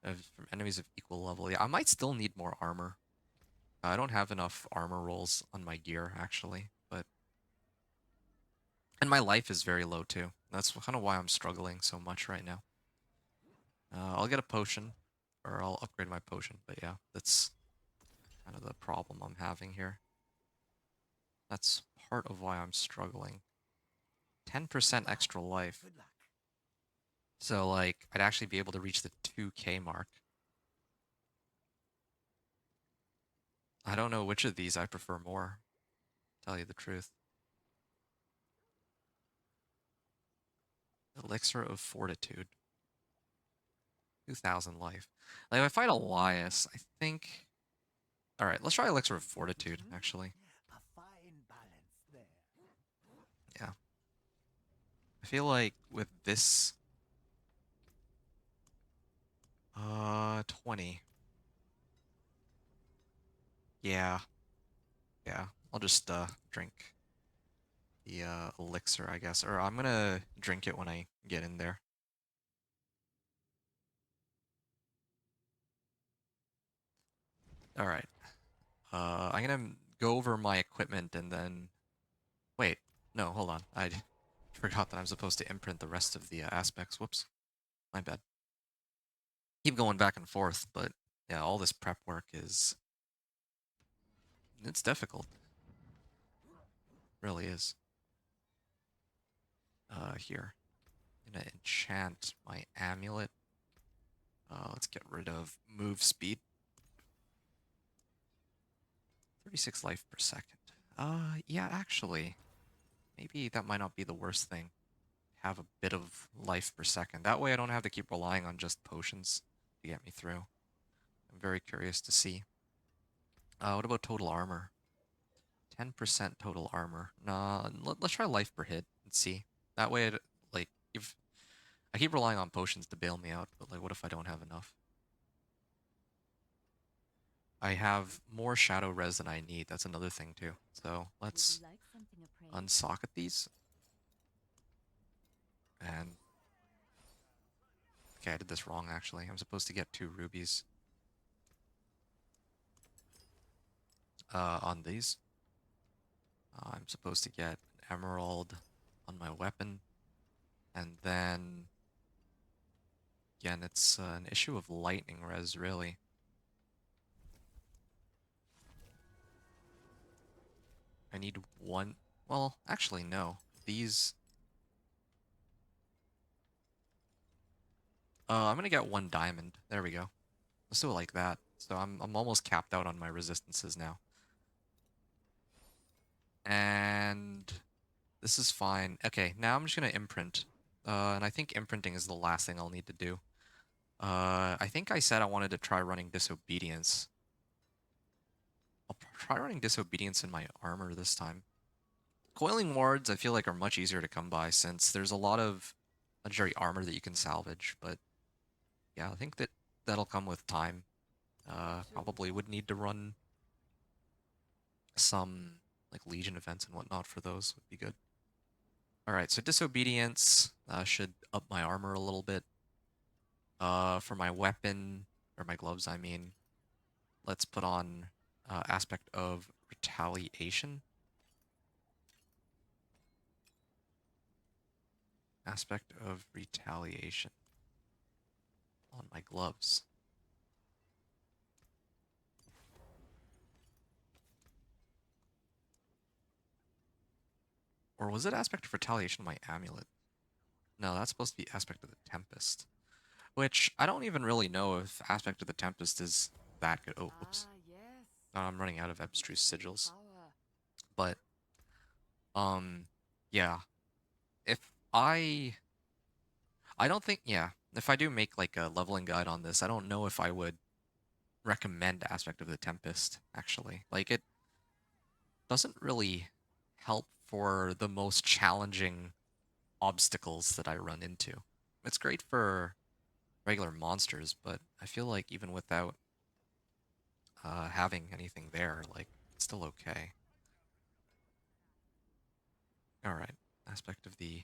from enemies of equal level. Yeah, I might still need more armor. I don't have enough armor rolls on my gear actually, but and my life is very low too. That's kind of why I'm struggling so much right now. I'll get a potion, or I'll upgrade my potion. But yeah, that's kind of the problem I'm having here. That's part of why I'm struggling. 10% extra life. Good luck. So, like, I'd actually be able to reach the 2K mark. I don't know which of these I prefer more, to tell you the truth. Elixir of Fortitude. 2,000 life. Like, if I fight Elias, I think... Alright, let's try Elixir of Fortitude, actually. A fine balance there. Yeah. I feel like with this... 20. Yeah. Yeah. I'll just, drink the, elixir, I guess. Or I'm gonna drink it when I get in there. Alright. I'm gonna go over my equipment and then... Wait. No, hold on. I forgot that I'm supposed to imprint the rest of the aspects. Whoops. My bad. Keep going back and forth, but yeah, all this prep work is... It's difficult. Really is. Here. I'm gonna enchant my amulet. Let's get rid of move speed. 36 life per second. Yeah, actually, maybe that might not be the worst thing. Have a bit of life per second. That way I don't have to keep relying on just potions to get me through. I'm very curious to see. What about total armor? 10% total armor. Nah, let's try life per hit and see. That way, like, if I keep relying on potions to bail me out, but like, what if I don't have enough? I have more shadow res than I need. That's another thing too. So Would you let's like something appraised? unsocket these. And okay, I did this wrong actually. I'm supposed to get 2 rubies on these. I'm supposed to get an emerald on my weapon, and then again, it's an issue of lightning res really. I need 1. Well, actually no. These. I'm gonna get 1 diamond. There we go. Let's do it like that. So I'm almost capped out on my resistances now. And this is fine. Okay, now I'm just gonna imprint. And I think imprinting is the last thing I'll need to do. I think I said I wanted to try running disobedience. I'll try running disobedience in my armor this time. Coiling wards I feel like are much easier to come by since there's a lot of legendary armor that you can salvage, but yeah, I think that'll come with time. Probably would need to run some like Legion events and whatnot for those would be good. Alright, so disobedience should up my armor a little bit. For my weapon, or my gloves I mean, let's put on aspect of retaliation. Aspect of retaliation on my gloves. Or was it aspect of retaliation on my amulet? No, that's supposed to be aspect of the Tempest. Which, I don't even really know if aspect of the Tempest is that good. Oh, whoops. Yes. I'm running out of abstruse sigils. Power. But, yeah. If I don't think, yeah. If I do make like a leveling guide on this, I don't know if I would recommend aspect of the Tempest, actually. Like, it doesn't really help for the most challenging obstacles that I run into. It's great for regular monsters, but I feel like even without having anything there, like, it's still okay. Alright, aspect of the,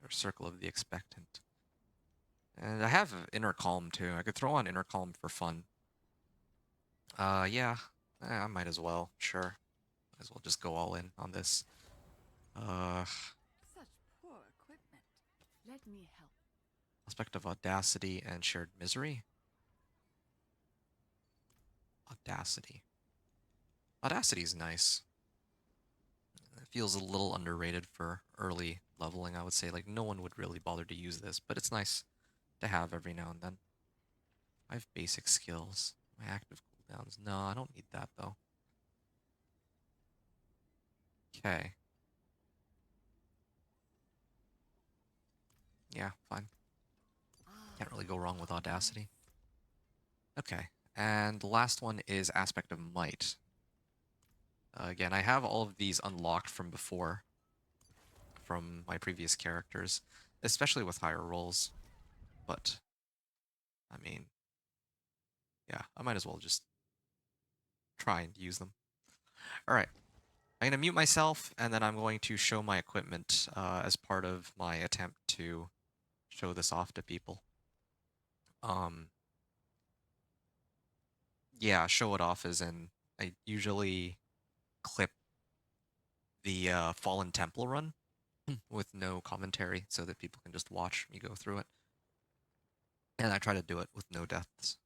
or circle of the expectant. And I have inner calm too. I could throw on inner calm for fun. Yeah, I might as well, sure. Might as well just go all in on this. Uh, Such poor equipment. Let me help. aspect of audacity and shared misery. Audacity. Audacity is nice. It feels a little underrated for early leveling, I would say. Like, no one would really bother to use this, but it's nice to have every now and then. I have basic skills. My active cooldowns. No, I don't need that, though. Okay. Yeah, fine. Can't really go wrong with Audacity. Okay. And the last one is Aspect of Might. Again, I have all of these unlocked from before, from my previous characters, especially with higher rolls. But, I mean, yeah, I might as well just try and use them. All right. I'm going to mute myself, and then I'm going to show my equipment as part of my attempt to show this off to people. Um, yeah, show it off as in I usually clip the Fallen Temple run with no commentary so that people can just watch me go through it. And I try to do it with no deaths.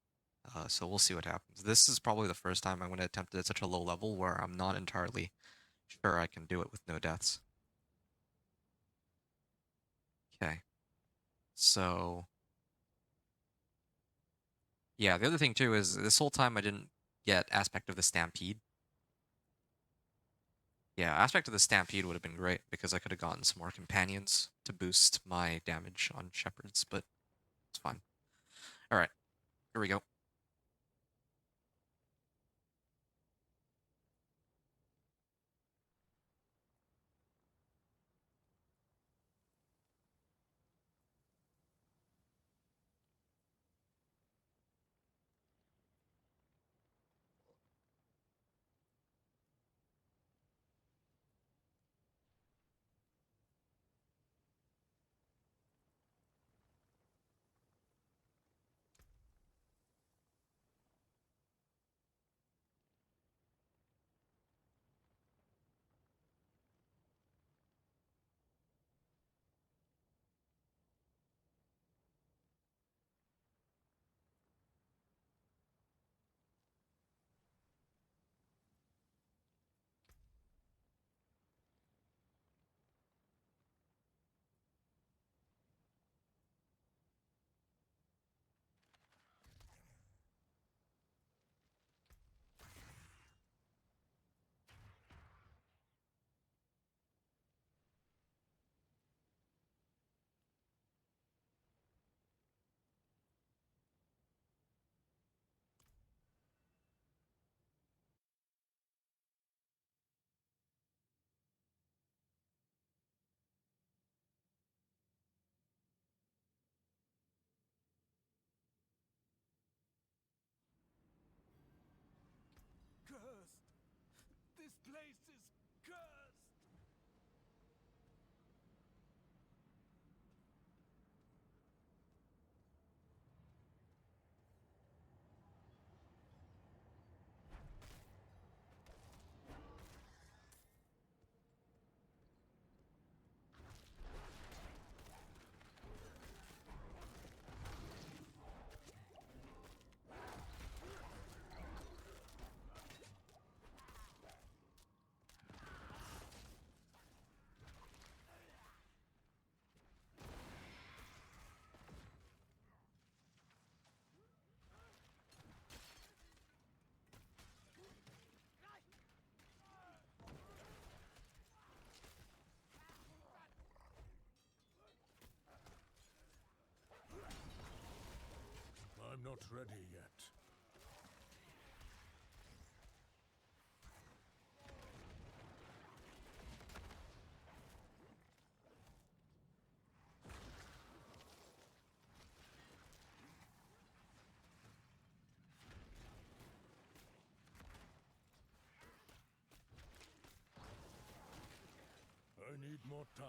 So we'll see what happens. This is probably the first time I'm going to attempt it at such a low level where I'm not entirely Sure, I can do it with no deaths. Okay. So, yeah, the other thing too is this whole time I didn't get Aspect of the Stampede. Yeah, Aspect of the Stampede would have been great because I could have gotten some more companions to boost my damage on shepherds, but it's fine. All right, here we go. Cursed! This place is cursed! I'm not ready yet. I need more time.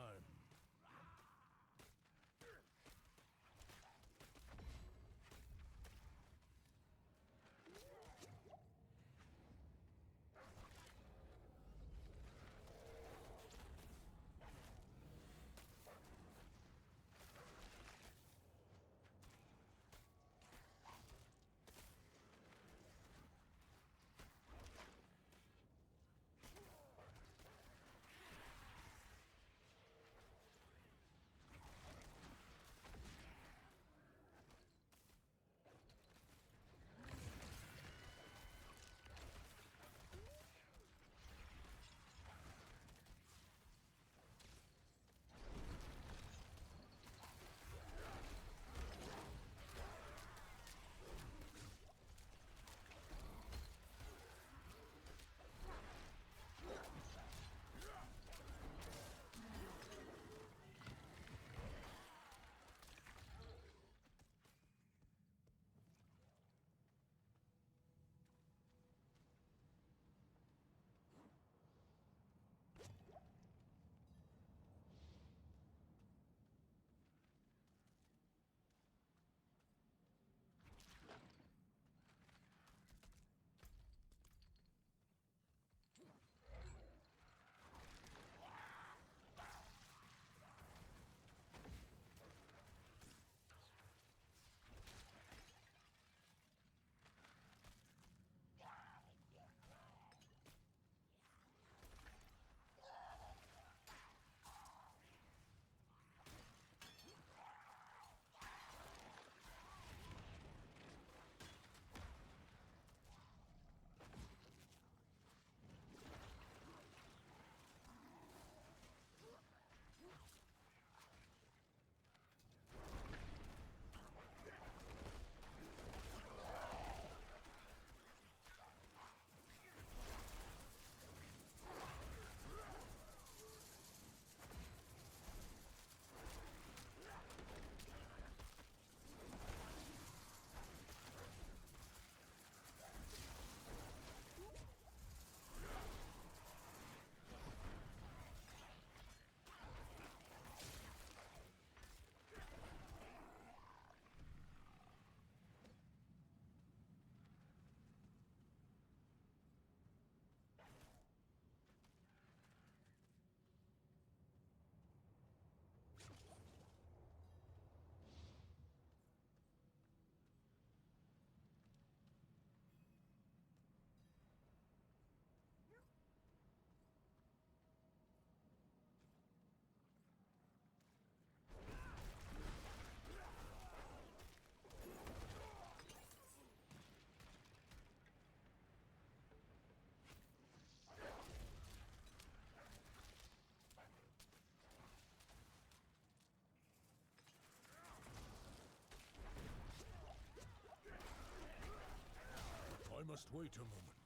must wait a moment.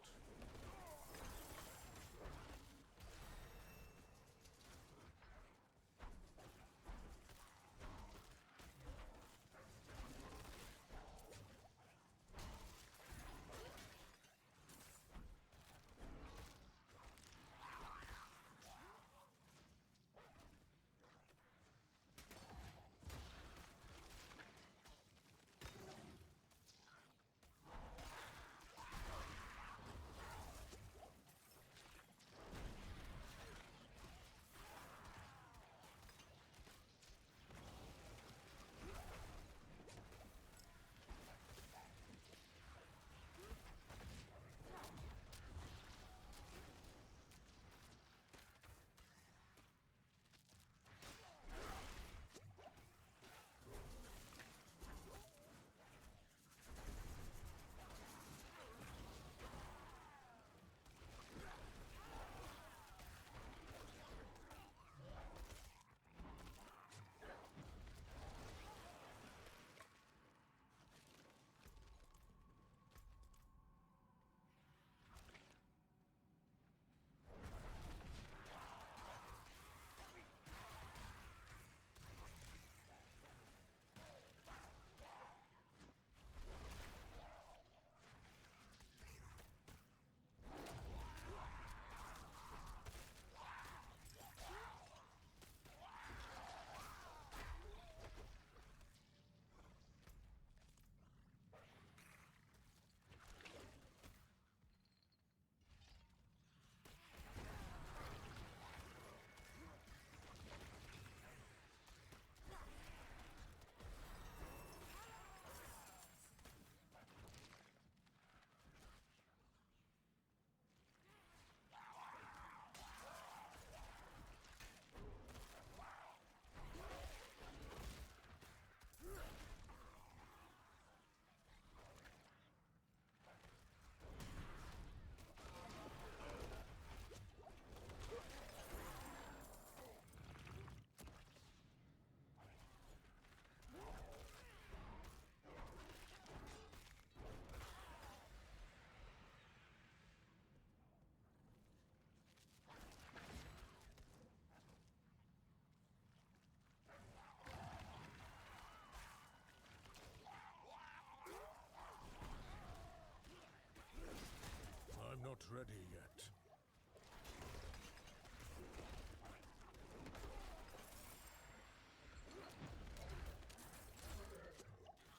I'm not ready yet.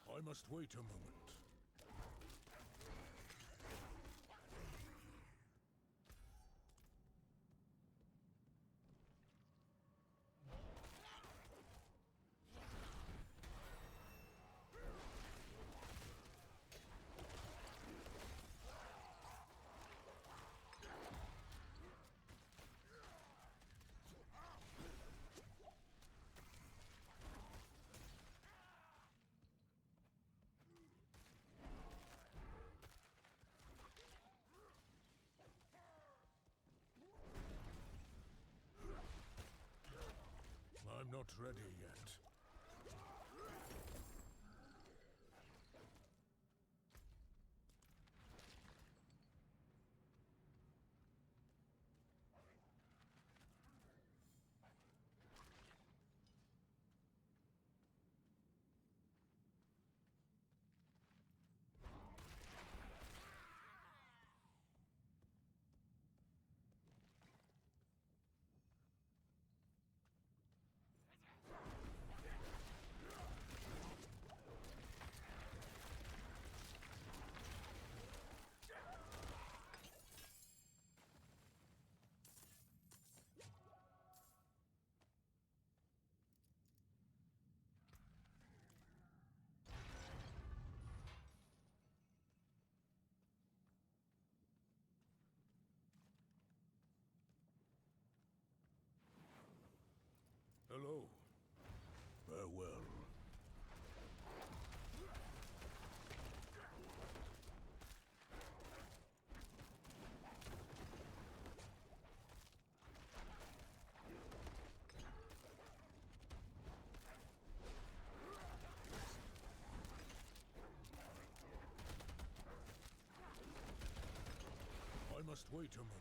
I must wait a moment. I'm not ready yet. Hello. Farewell. Wait a moment.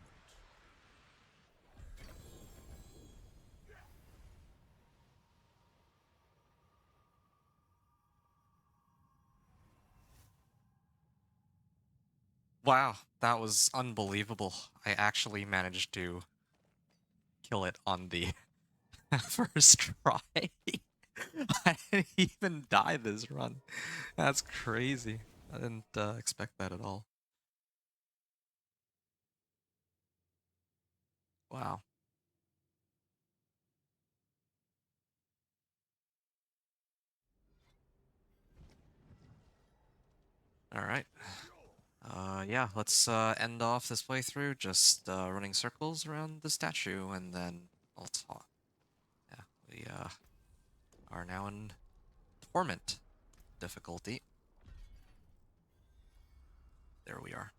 Wow, that was unbelievable. I actually managed to kill it on the first try. I didn't even die this run. That's crazy. I didn't expect that at all. Wow. All right. Yeah, let's end off this playthrough just running circles around the statue, and then I'll talk. Yeah, we are now in Torment difficulty. There we are.